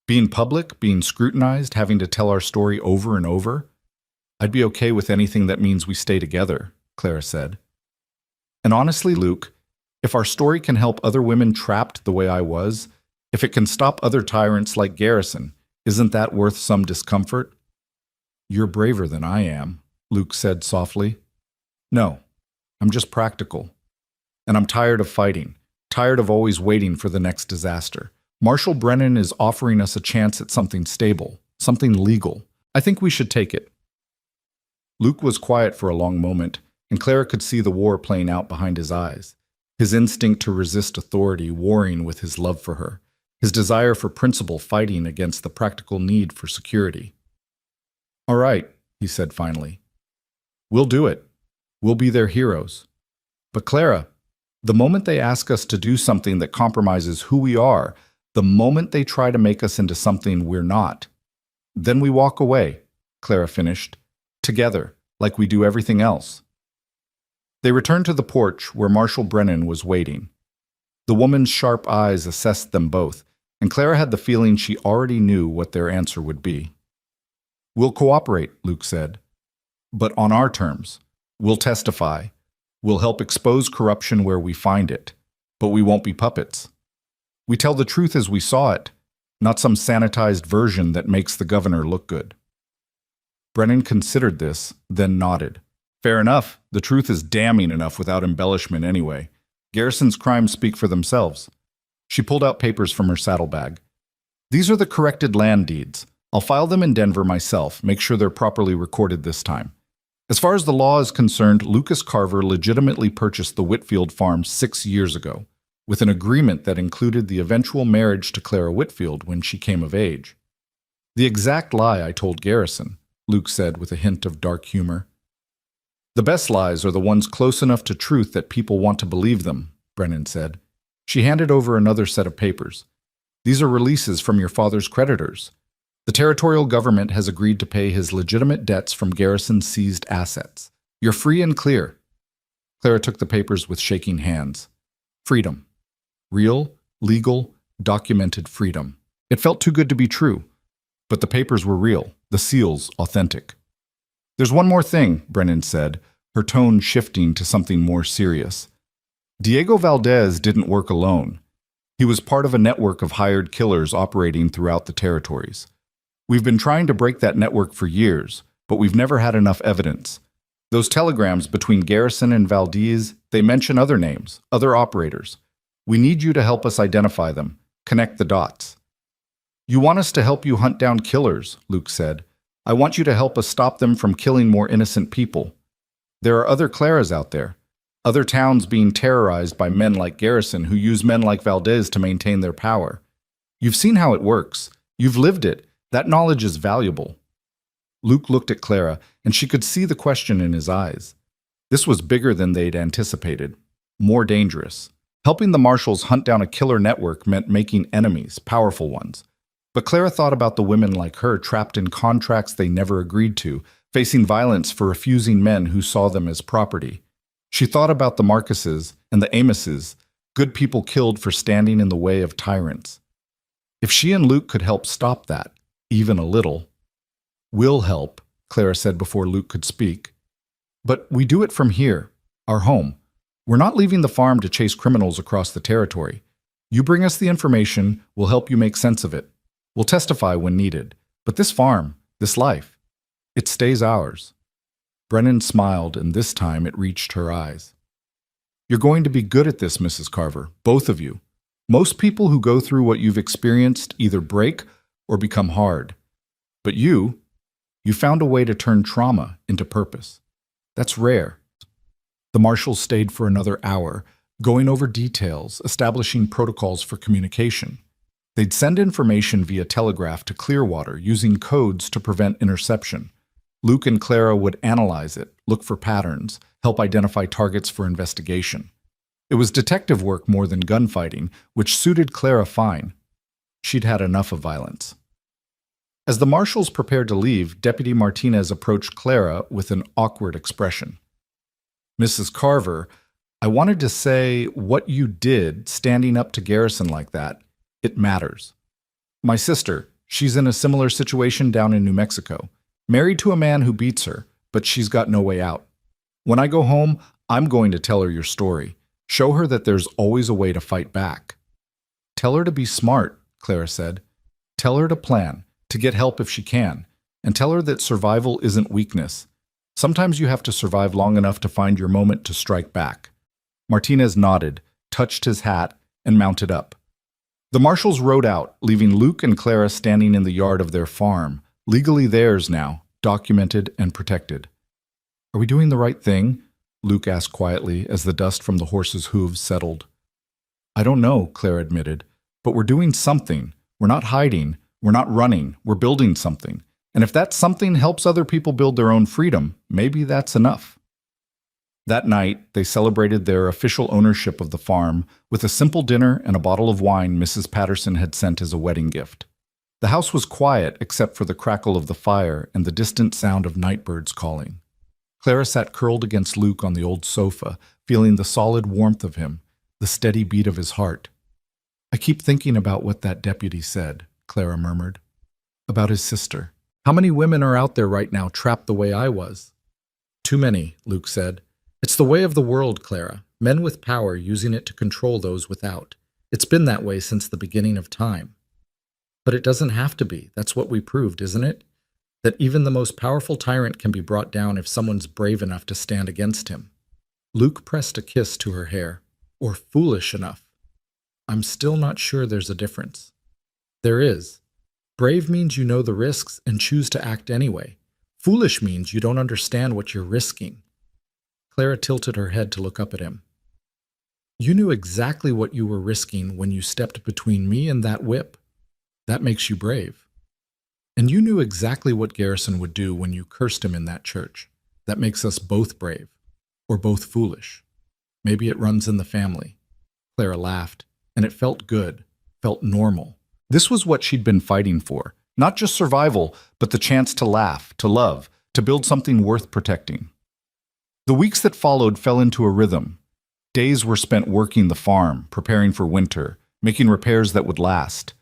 Being public, being scrutinized, having to tell our story over and over? I'd be okay with anything that means we stay together, Clara said. And honestly, Luke, if our story can help other women trapped the way I was, if it can stop other tyrants like Garrison, isn't that worth some discomfort? You're braver than I am, Luke said softly. No, I'm just practical. And I'm tired of fighting, tired of always waiting for the next disaster. Marshal Brennan is offering us a chance at something stable, something legal. I think we should take it. Luke was quiet for a long moment, and Clara could see the war playing out behind his eyes, his instinct to resist authority warring with his love for her, his desire for principle fighting against the practical need for security. All right, he said finally. We'll do it. We'll be their heroes. But Clara, the moment they ask us to do something that compromises who we are, the moment they try to make us into something we're not, then we walk away, Clara finished, together, like we do everything else. They returned to the porch where Marshal Brennan was waiting. The woman's sharp eyes assessed them both, and Clara had the feeling she already knew what their answer would be. "We'll cooperate," Luke said, "but on our terms. We'll testify. We'll help expose corruption where we find it, but we won't be puppets. We tell the truth as we saw it, not some sanitized version that makes the governor look good." Brennan considered this, then nodded. "Fair enough. The truth is damning enough without embellishment anyway. Garrison's crimes speak for themselves." She pulled out papers from her saddlebag. "These are the corrected land deeds. I'll file them in Denver myself, make sure they're properly recorded this time. As far as the law is concerned, Lucas Carver legitimately purchased the Whitfield farm 6 years ago, with an agreement that included the eventual marriage to Clara Whitfield when she came of age. The exact lie I told Garrison," Luke said with a hint of dark humor. "The best lies are the ones close enough to truth that people want to believe them," Brennan said. She handed over another set of papers. "These are releases from your father's creditors. The territorial government has agreed to pay his legitimate debts from Garrison's seized assets. You're free and clear." Clara took the papers with shaking hands. Freedom. Real, legal, documented freedom. It felt too good to be true. But the papers were real, the seals authentic. "There's one more thing," Brennan said, her tone shifting to something more serious. "Diego Valdez didn't work alone. He was part of a network of hired killers operating throughout the territories. We've been trying to break that network for years, but we've never had enough evidence. Those telegrams between Garrison and Valdez, they mention other names, other operators. We need you to help us identify them, connect the dots." "You want us to help you hunt down killers," Luke said. "I want you to help us stop them from killing more innocent people. There are other Claras out there, other towns being terrorized by men like Garrison who use men like Valdez to maintain their power. You've seen how it works. You've lived it. That knowledge is valuable." Luke looked at Clara, and she could see the question in his eyes. This was bigger than they'd anticipated, more dangerous. Helping the Marshals hunt down a killer network meant making enemies, powerful ones. But Clara thought about the women like her trapped in contracts they never agreed to, facing violence for refusing men who saw them as property. She thought about the Marcuses and the Amoses, good people killed for standing in the way of tyrants. If she and Luke could help stop that, even a little. "We'll help," Clara said before Luke could speak. "But we do it from here, our home. We're not leaving the farm to chase criminals across the territory. You bring us the information, we'll help you make sense of it. We'll testify when needed. But this farm, this life, it stays ours." Brennan smiled, and this time it reached her eyes. "You're going to be good at this, Mrs. Carver, both of you. Most people who go through what you've experienced either break or become hard. But you found a way to turn trauma into purpose. That's rare." The Marshals stayed for another hour, going over details, establishing protocols for communication. They'd send information via telegraph to Clearwater using codes to prevent interception. Luke and Clara would analyze it, look for patterns, help identify targets for investigation. It was detective work more than gunfighting, which suited Clara fine. She'd had enough of violence. As the Marshals prepared to leave, Deputy Martinez approached Clara with an awkward expression. "Mrs. Carver, I wanted to say what you did standing up to Garrison like that, it matters. My sister, she's in a similar situation down in New Mexico, married to a man who beats her, but she's got no way out. When I go home, I'm going to tell her your story, show her that there's always a way to fight back." "Tell her to be smart," Clara said. "Tell her to plan, to get help if she can, and tell her that survival isn't weakness. Sometimes you have to survive long enough to find your moment to strike back." Martinez nodded, touched his hat, and mounted up. The Marshals rode out, leaving Luke and Clara standing in the yard of their farm, legally theirs now, documented and protected. "Are we doing the right thing?" Luke asked quietly as the dust from the horses' hooves settled. "I don't know," Clara admitted, "but we're doing something. We're not hiding. We're not running. We're building something. And if that something helps other people build their own freedom, maybe that's enough." That night, they celebrated their official ownership of the farm with a simple dinner and a bottle of wine Mrs. Patterson had sent as a wedding gift. The house was quiet except for the crackle of the fire and the distant sound of night birds calling. Clara sat curled against Luke on the old sofa, feeling the solid warmth of him, the steady beat of his heart. I keep thinking about what that deputy said, Clara murmured. About his sister. How many women are out there right now trapped the way I was? Too many, Luke said. It's the way of the world, Clara. Men with power using it to control those without. It's been that way since the beginning of time. But it doesn't have to be. That's what we proved, isn't it? That even the most powerful tyrant can be brought down if someone's brave enough to stand against him. Luke pressed a kiss to her hair. Or foolish enough. I'm still not sure there's a difference. There is. Brave means you know the risks and choose to act anyway. Foolish means you don't understand what you're risking. Clara tilted her head to look up at him. You knew exactly what you were risking when you stepped between me and that whip. That makes you brave. And you knew exactly what Garrison would do when you cursed him in that church. That makes us both brave. Or both foolish. Maybe it runs in the family. Clara laughed, and it felt good, felt normal. This was what she'd been fighting for. Not just survival, but the chance to laugh, to love, to build something worth protecting. The weeks that followed fell into a rhythm. Days were spent working the farm, preparing for winter, making repairs that would last.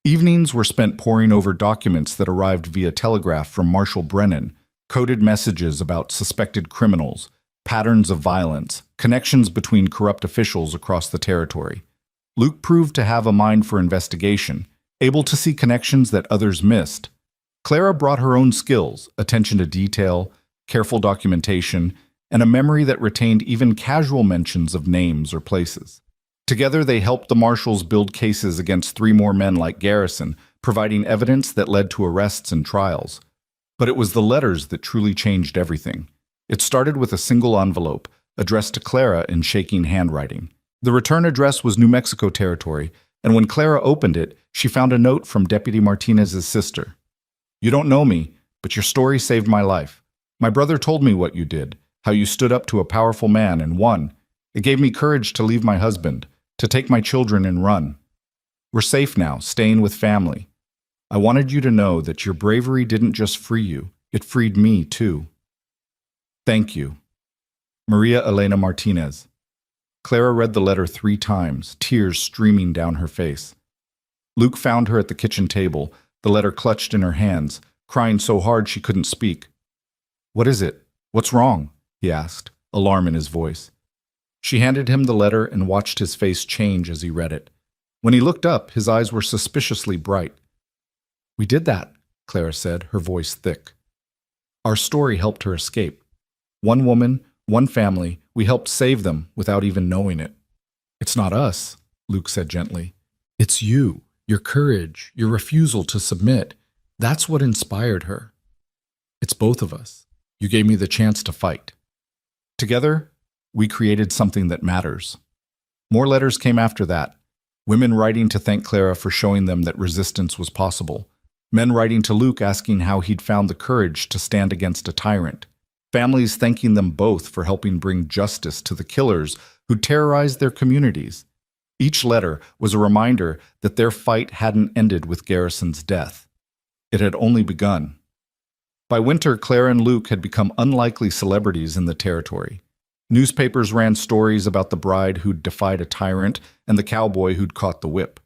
Evenings were spent poring over documents that arrived via telegraph from Marshal Brennan, coded messages about suspected criminals, patterns of violence, connections between corrupt officials across the territory. Luke proved to have a mind for investigation, able to see connections that others missed. Clara brought her own skills, attention to detail, careful documentation, and a memory that retained even casual mentions of names or places. Together, they helped the marshals build cases against 3 more men like Garrison, providing evidence that led to arrests and trials. But it was the letters that truly changed everything. It started with a single envelope, addressed to Clara in shaking handwriting. The return address was New Mexico territory, and when Clara opened it, she found a note from Deputy Martinez's sister. You don't know me, but your story saved my life. My brother told me what you did, how you stood up to a powerful man and won. It gave me courage to leave my husband, to take my children and run. We're safe now, staying with family. I wanted you to know that your bravery didn't just free you, it freed me too. Thank you. Maria Elena Martinez. Clara read the letter 3 times, tears streaming down her face. Luke found her at the kitchen table, the letter clutched in her hands, crying so hard she couldn't speak. What is it? What's wrong? He asked, alarm in his voice. She handed him the letter and watched his face change as he read it. When he looked up, his eyes were suspiciously bright. We did that, Clara said, her voice thick. Our story helped her escape. 1 woman, 1 family, we helped save them without even knowing it. It's not us, Luke said gently. It's you, your courage, your refusal to submit. That's what inspired her. It's both of us. You gave me the chance to fight. Together, we created something that matters. More letters came after that. Women writing to thank Clara for showing them that resistance was possible. Men writing to Luke asking how he'd found the courage to stand against a tyrant. Families thanking them both for helping bring justice to the killers who terrorized their communities. Each letter was a reminder that their fight hadn't ended with Garrison's death. It had only begun. By winter, Clara and Luke had become unlikely celebrities in the territory. Newspapers ran stories about the bride who'd defied a tyrant and the cowboy who'd caught the whip.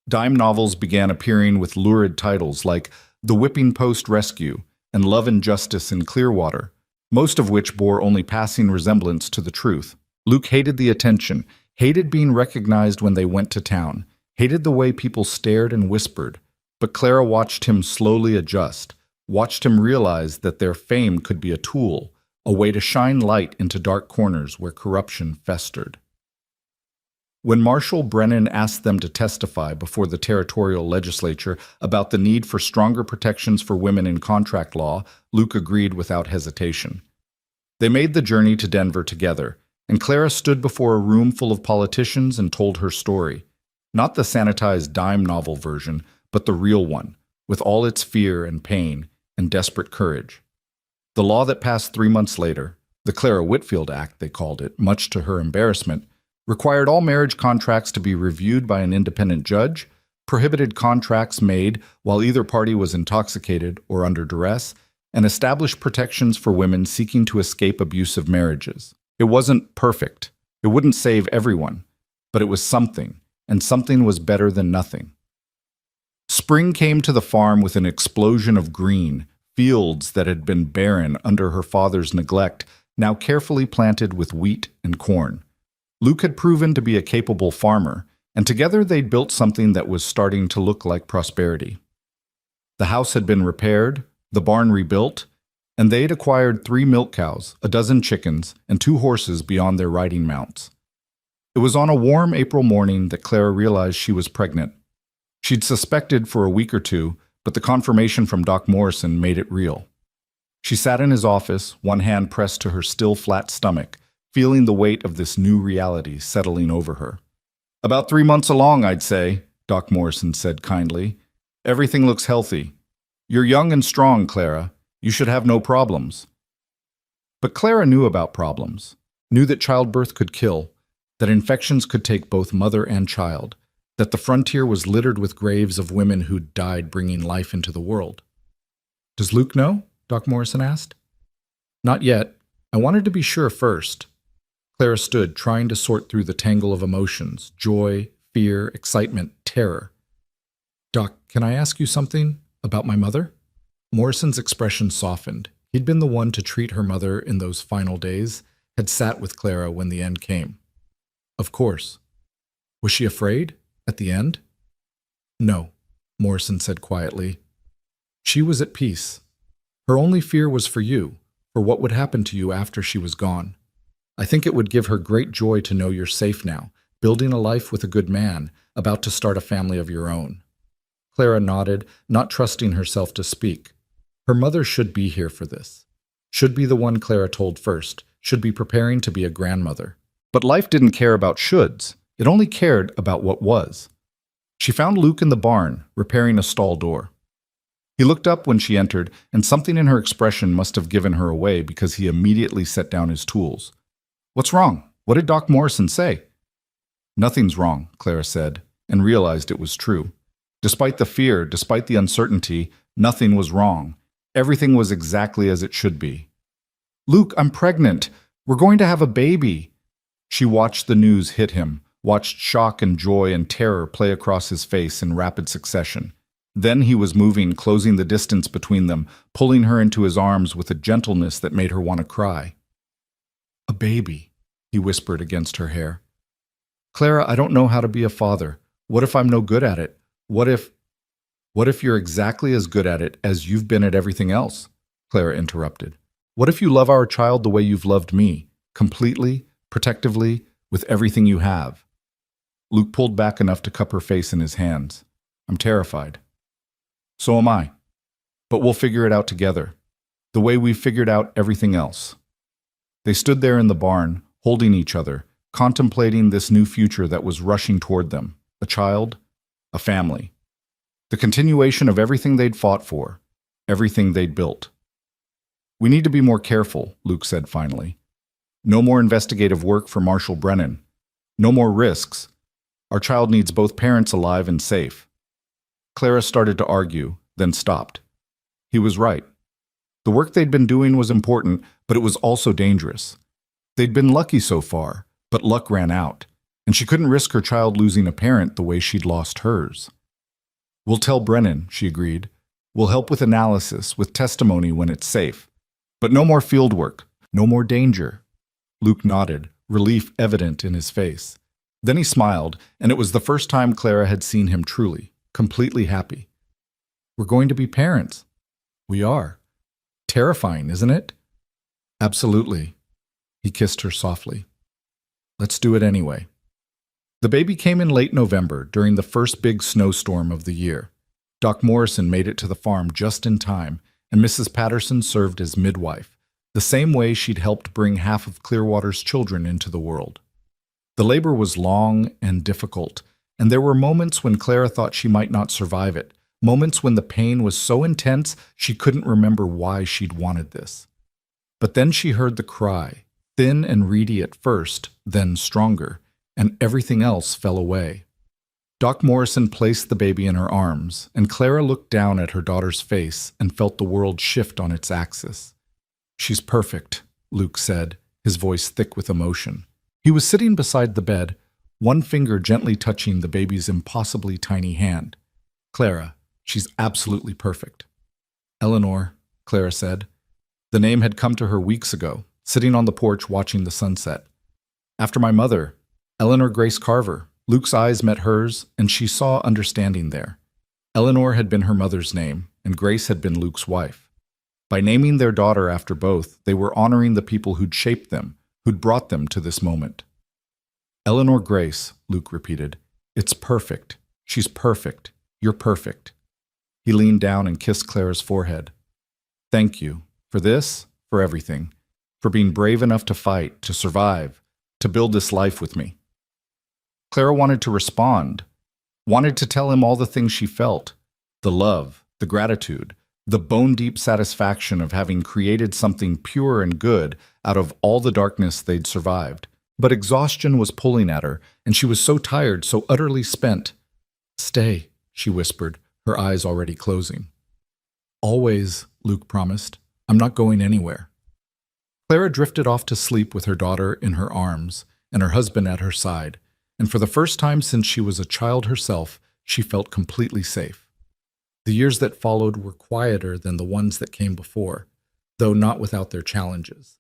Dime novels began appearing with lurid titles like The Whipping Post Rescue and Love and Justice in Clearwater, most of which bore only passing resemblance to the truth. Luke hated the attention, hated being recognized when they went to town, hated the way people stared and whispered. But Clara watched him slowly adjust, watched him realize that their fame could be a tool, a way to shine light into dark corners where corruption festered. When Marshal Brennan asked them to testify before the territorial legislature about the need for stronger protections for women in contract law, Luke agreed without hesitation. They made the journey to Denver together, and Clara stood before a room full of politicians and told her story. Not the sanitized dime novel version, but the real one, with all its fear and pain and desperate courage. The law that passed 3 months later, the Clara Whitfield Act they called it, much to her embarrassment, required all marriage contracts to be reviewed by an independent judge, prohibited contracts made while either party was intoxicated or under duress, and established protections for women seeking to escape abusive marriages. It wasn't perfect. It wouldn't save everyone, but it was something, and something was better than nothing. Spring came to the farm with an explosion of green, fields that had been barren under her father's neglect, now carefully planted with wheat and corn. Luke had proven to be a capable farmer, and together they'd built something that was starting to look like prosperity. The house had been repaired, the barn rebuilt, and they'd acquired 3 milk cows, a dozen chickens, and 2 horses beyond their riding mounts. It was on a warm April morning that Clara realized she was pregnant. She'd suspected for a week or two, but the confirmation from Doc Morrison made it real. She sat in his office, one hand pressed to her still flat stomach, feeling the weight of this new reality settling over her. "About 3 months along, I'd say," Doc Morrison said kindly. "Everything looks healthy. You're young and strong, Clara. You should have no problems." But Clara knew about problems, knew that childbirth could kill, that infections could take both mother and child, that the frontier was littered with graves of women who'd died bringing life into the world. "Does Luke know?" Doc Morrison asked. "Not yet. I wanted to be sure first." Clara stood, trying to sort through the tangle of emotions: joy, fear, excitement, terror. "Doc, can I ask you something about my mother?" Morrison's expression softened. He'd been the one to treat her mother in those final days, had sat with Clara when the end came. "Of course." "Was she afraid? At the end?" "No," Morrison said quietly. "She was at peace. Her only fear was for you, for what would happen to you after she was gone. I think it would give her great joy to know you're safe now, building a life with a good man, about to start a family of your own." Clara nodded, not trusting herself to speak. Her mother should be here for this. Should be the one Clara told first, should be preparing to be a grandmother. But life didn't care about shoulds. It only cared about what was. She found Luke in the barn, repairing a stall door. He looked up when she entered, and something in her expression must have given her away because he immediately set down his tools. "What's wrong? What did Doc Morrison say?" "Nothing's wrong," Clara said, and realized it was true. Despite the fear, despite the uncertainty, nothing was wrong. Everything was exactly as it should be. "Luke, I'm pregnant. We're going to have a baby." She watched the news hit him, watched shock and joy and terror play across his face in rapid succession. Then he was moving, closing the distance between them, pulling her into his arms with a gentleness that made her want to cry. "A baby," he whispered against her hair. "Clara, I don't know how to be a father. What if I'm no good at it? What if you're exactly as good at it as you've been at everything else?" Clara interrupted. "What if you love our child the way you've loved me, completely, protectively, with everything you have?" Luke pulled back enough to cup her face in his hands. "I'm terrified." "So am I. But we'll figure it out together, the way we've figured out everything else." They stood there in the barn, holding each other, contemplating this new future that was rushing toward them: a child, a family. The continuation of everything they'd fought for, everything they'd built. "We need to be more careful," Luke said finally. "No more investigative work for Marshal Brennan. No more risks. Our child needs both parents alive and safe." Clara started to argue, then stopped. He was right. The work they'd been doing was important, but it was also dangerous. They'd been lucky so far, but luck ran out, and she couldn't risk her child losing a parent the way she'd lost hers. "We'll tell Brennan," she agreed. "We'll help with analysis, with testimony when it's safe. But no more field work, no more danger." Luke nodded, relief evident in his face. Then he smiled, and it was the first time Clara had seen him truly, completely happy. "We're going to be parents." "We are. Terrifying, isn't it?" "Absolutely." He kissed her softly. "Let's do it anyway." The baby came in late November, during the first big snowstorm of the year. Doc Morrison made it to the farm just in time, and Mrs. Patterson served as midwife, the same way she'd helped bring half of Clearwater's children into the world. The labor was long and difficult, and there were moments when Clara thought she might not survive it, moments when the pain was so intense she couldn't remember why she'd wanted this. But then she heard the cry, thin and reedy at first, then stronger, and everything else fell away. Doc Morrison placed the baby in her arms, and Clara looked down at her daughter's face and felt the world shift on its axis. "She's perfect," Luke said, his voice thick with emotion. He was sitting beside the bed, one finger gently touching the baby's impossibly tiny hand. Clara, she's absolutely perfect. Eleanor, Clara said. The name had come to her weeks ago, sitting on the porch watching the sunset. After my mother, Eleanor Grace Carver. Luke's eyes met hers, and she saw understanding there. Eleanor had been her mother's name, and Grace had been Luke's wife. By naming their daughter after both, they were honoring the people who'd shaped them, who'd brought them to this moment. Eleanor Grace, Luke repeated. It's perfect. She's perfect. You're perfect. He leaned down and kissed Clara's forehead. Thank you. For this, for everything. For being brave enough to fight, to survive, to build this life with me. Clara wanted to respond, wanted to tell him all the things she felt, the love, the gratitude, the bone-deep satisfaction of having created something pure and good out of all the darkness they'd survived. But exhaustion was pulling at her, and she was so tired, so utterly spent. Stay, she whispered, her eyes already closing. Always, Luke promised. I'm not going anywhere. Clara drifted off to sleep with her daughter in her arms and her husband at her side. And for the first time since she was a child herself, she felt completely safe. The years that followed were quieter than the ones that came before, though not without their challenges.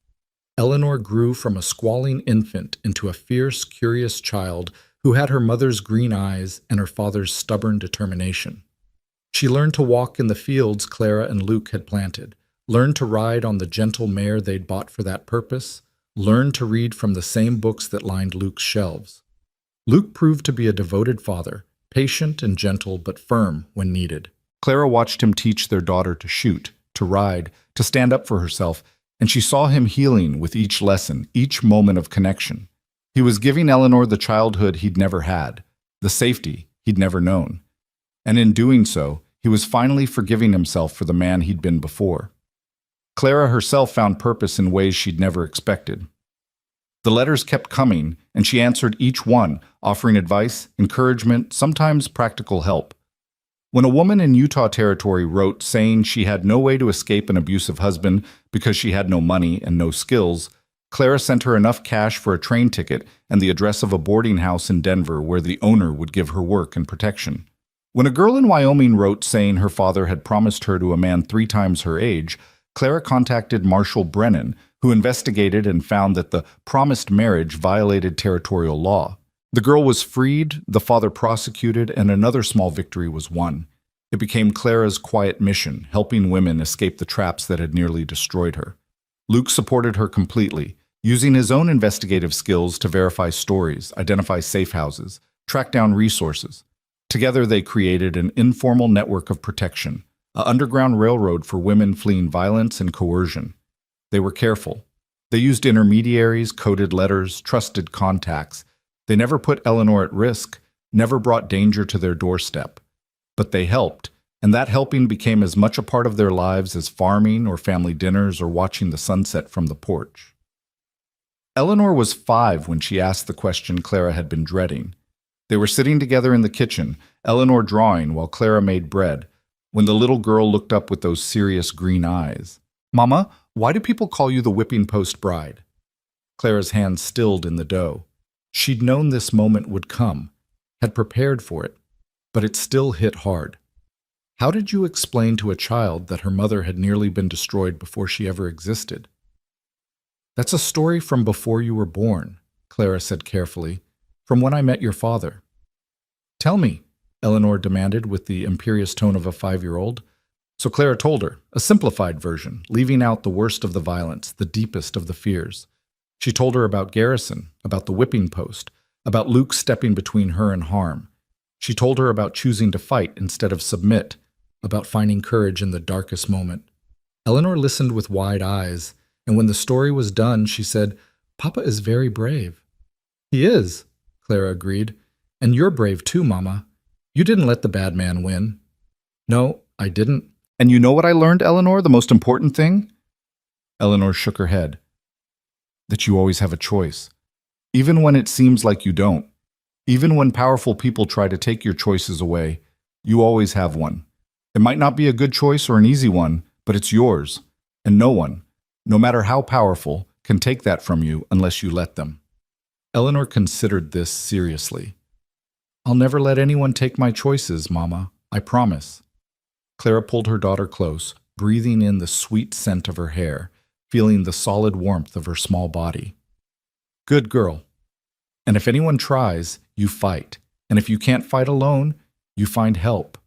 Eleanor grew from a squalling infant into a fierce, curious child who had her mother's green eyes and her father's stubborn determination. She learned to walk in the fields Clara and Luke had planted, learned to ride on the gentle mare they'd bought for that purpose, learned to read from the same books that lined Luke's shelves. Luke proved to be a devoted father, patient and gentle but firm when needed. Clara watched him teach their daughter to shoot, to ride, to stand up for herself, and she saw him healing with each lesson, each moment of connection. He was giving Eleanor the childhood he'd never had, the safety he'd never known. And in doing so, he was finally forgiving himself for the man he'd been before. Clara herself found purpose in ways she'd never expected. The letters kept coming, and she answered each one, offering advice, encouragement, sometimes practical help. When a woman in Utah Territory wrote saying she had no way to escape an abusive husband because she had no money and no skills, Clara sent her enough cash for a train ticket and the address of a boarding house in Denver where the owner would give her work and protection. When a girl in Wyoming wrote saying her father had promised her to a man 3 times her age, Clara contacted Marshall Brennan, who investigated and found that the promised marriage violated territorial law. The girl was freed, the father prosecuted, and another small victory was won. It became Clara's quiet mission, helping women escape the traps that had nearly destroyed her. Luke supported her completely, using his own investigative skills to verify stories, identify safe houses, track down resources. Together they created an informal network of protection, an underground railroad for women fleeing violence and coercion. They were careful. They used intermediaries, coded letters, trusted contacts. They never put Eleanor at risk, never brought danger to their doorstep. But they helped, and that helping became as much a part of their lives as farming or family dinners or watching the sunset from the porch. Eleanor was 5 when she asked the question Clara had been dreading. They were sitting together in the kitchen, Eleanor drawing while Clara made bread, when the little girl looked up with those serious green eyes. "Mama, why do people call you the whipping post bride?" Clara's hands stilled in the dough. She'd known this moment would come, had prepared for it, but it still hit hard. How did you explain to a child that her mother had nearly been destroyed before she ever existed? "That's a story from before you were born," Clara said carefully, "from when I met your father." "Tell me," Eleanor demanded with the imperious tone of a 5-year-old. So Clara told her, a simplified version, leaving out the worst of the violence, the deepest of the fears. She told her about Garrison, about the whipping post, about Luke stepping between her and harm. She told her about choosing to fight instead of submit, about finding courage in the darkest moment. Eleanor listened with wide eyes, and when the story was done, she said, "Papa is very brave." "He is," Clara agreed. "And you're brave too, Mama. You didn't let the bad man win." "No, I didn't." "And you know what I learned, Eleanor, the most important thing?" Eleanor shook her head. "That you always have a choice. Even when it seems like you don't. Even when powerful people try to take your choices away, you always have one. It might not be a good choice or an easy one, but it's yours. And no one, no matter how powerful, can take that from you unless you let them." Eleanor considered this seriously. I'll never let anyone take my choices, Mama. I promise. Clara pulled her daughter close, breathing in the sweet scent of her hair, feeling the solid warmth of her small body. Good girl. And if anyone tries, you fight. And if you can't fight alone, you find help.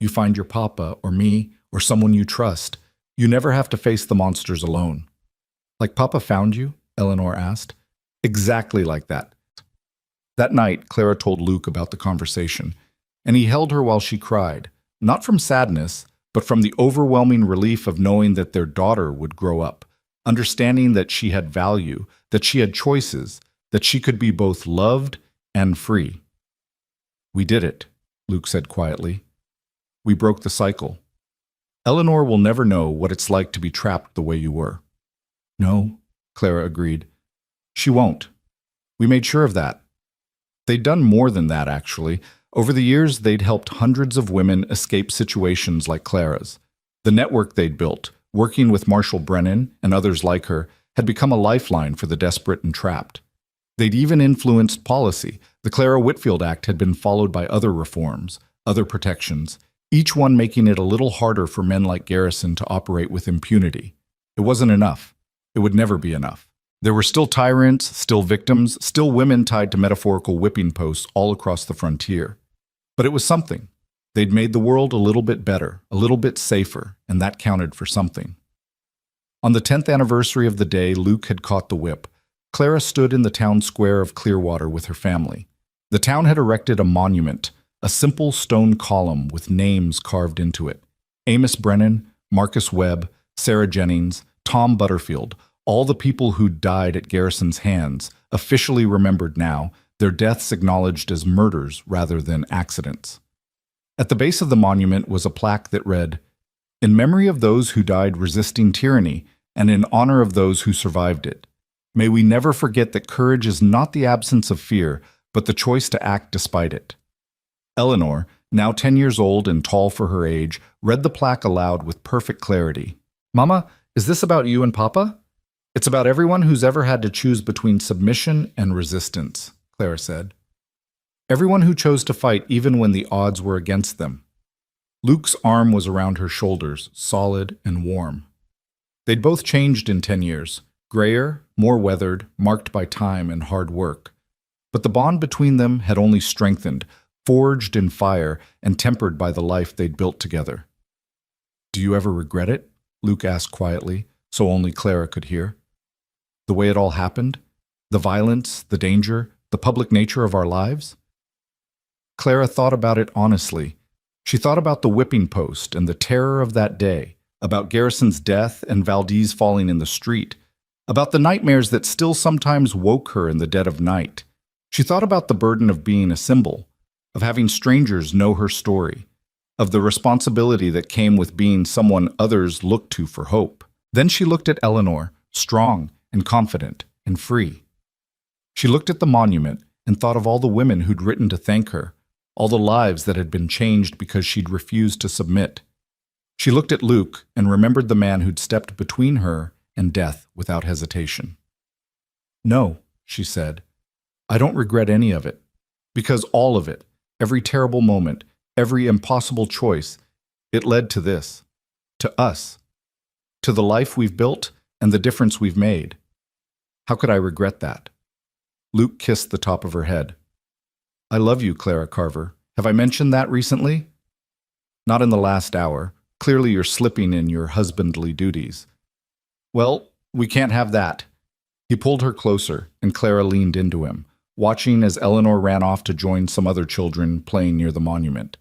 You find your papa or me or someone you trust. You never have to face the monsters alone. Like Papa found you? Eleanor asked. Exactly like that. That night, Clara told Luke about the conversation, and he held her while she cried, not from sadness, but from the overwhelming relief of knowing that their daughter would grow up, understanding that she had value, that she had choices, that she could be both loved and free. We did it, Luke said quietly. We broke the cycle. Eleanor will never know what it's like to be trapped the way you were. No, Clara agreed. She won't. We made sure of that. They'd done more than that, actually. Over the years, they'd helped hundreds of women escape situations like Clara's. The network they'd built, working with Marshall Brennan and others like her, had become a lifeline for the desperate and trapped. They'd even influenced policy. The Clara Whitfield Act had been followed by other reforms, other protections, each one making it a little harder for men like Garrison to operate with impunity. It wasn't enough. It would never be enough. There were still tyrants, still victims, still women tied to metaphorical whipping posts all across the frontier. But it was something. They'd made the world a little bit better, a little bit safer, and that counted for something. On the 10th anniversary of the day Luke had caught the whip, Clara stood in the town square of Clearwater with her family. The town had erected a monument, a simple stone column with names carved into it. Amos Brennan, Marcus Webb, Sarah Jennings, Tom Butterfield, all the people who'd died at Garrison's hands, officially remembered now, their deaths acknowledged as murders rather than accidents. At the base of the monument was a plaque that read, "In memory of those who died resisting tyranny and in honor of those who survived it. May we never forget that courage is not the absence of fear, but the choice to act despite it." Eleanor, now 10 years old and tall for her age, read the plaque aloud with perfect clarity. "Mama, is this about you and Papa?" "It's about everyone who's ever had to choose between submission and resistance," Clara said. "Everyone who chose to fight even when the odds were against them." Luke's arm was around her shoulders, solid and warm. They'd both changed in 10 years, grayer, more weathered, marked by time and hard work. But the bond between them had only strengthened, forged in fire and tempered by the life they'd built together. "Do you ever regret it?" Luke asked quietly, so only Clara could hear. "The way it all happened? The violence, the danger, the public nature of our lives?" Clara thought about it honestly. She thought about the whipping post and the terror of that day, about Garrison's death and Valdez falling in the street, about the nightmares that still sometimes woke her in the dead of night. She thought about the burden of being a symbol, of having strangers know her story, of the responsibility that came with being someone others looked to for hope. Then she looked at Eleanor, strong and confident and free. She looked at the monument and thought of all the women who'd written to thank her, all the lives that had been changed because she'd refused to submit. She looked at Luke and remembered the man who'd stepped between her and death without hesitation. "No," she said, "I don't regret any of it, because all of it, every terrible moment, every impossible choice, it led to this, to us, to the life we've built and the difference we've made. How could I regret that?" Luke kissed the top of her head. "I love you, Clara Carver. Have I mentioned that recently?" "Not in the last hour. Clearly you're slipping in your husbandly duties." "Well, we can't have that." He pulled her closer, and Clara leaned into him, watching as Eleanor ran off to join some other children playing near the monument.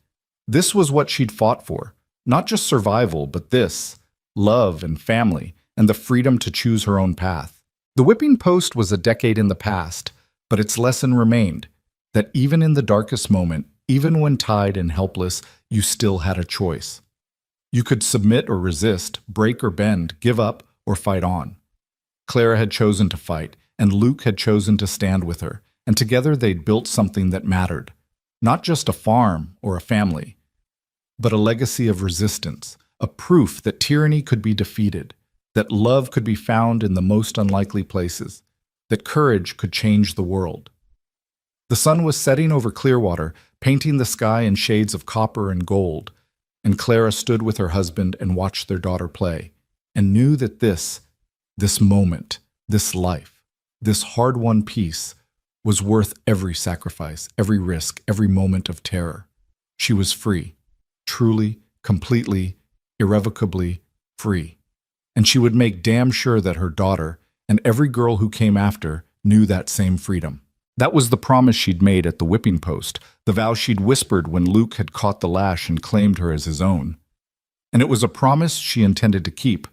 This was what she'd fought for, not just survival, but this, love and family, and the freedom to choose her own path. The whipping post was a decade in the past, but its lesson remained, that even in the darkest moment, even when tied and helpless, you still had a choice. You could submit or resist, break or bend, give up or fight on. Clara had chosen to fight, and Luke had chosen to stand with her, and together they'd built something that mattered. Not just a farm or a family, but a legacy of resistance, a proof that tyranny could be defeated, that love could be found in the most unlikely places, that courage could change the world. The sun was setting over Clearwater, painting the sky in shades of copper and gold, and Clara stood with her husband and watched their daughter play, and knew that this moment, this life, this hard-won peace was worth every sacrifice, every risk, every moment of terror. She was free, truly, completely, irrevocably free. And she would make damn sure that her daughter, and every girl who came after, knew that same freedom. That was the promise she'd made at the whipping post, the vow she'd whispered when Luke had caught the lash and claimed her as his own. And it was a promise she intended to keep,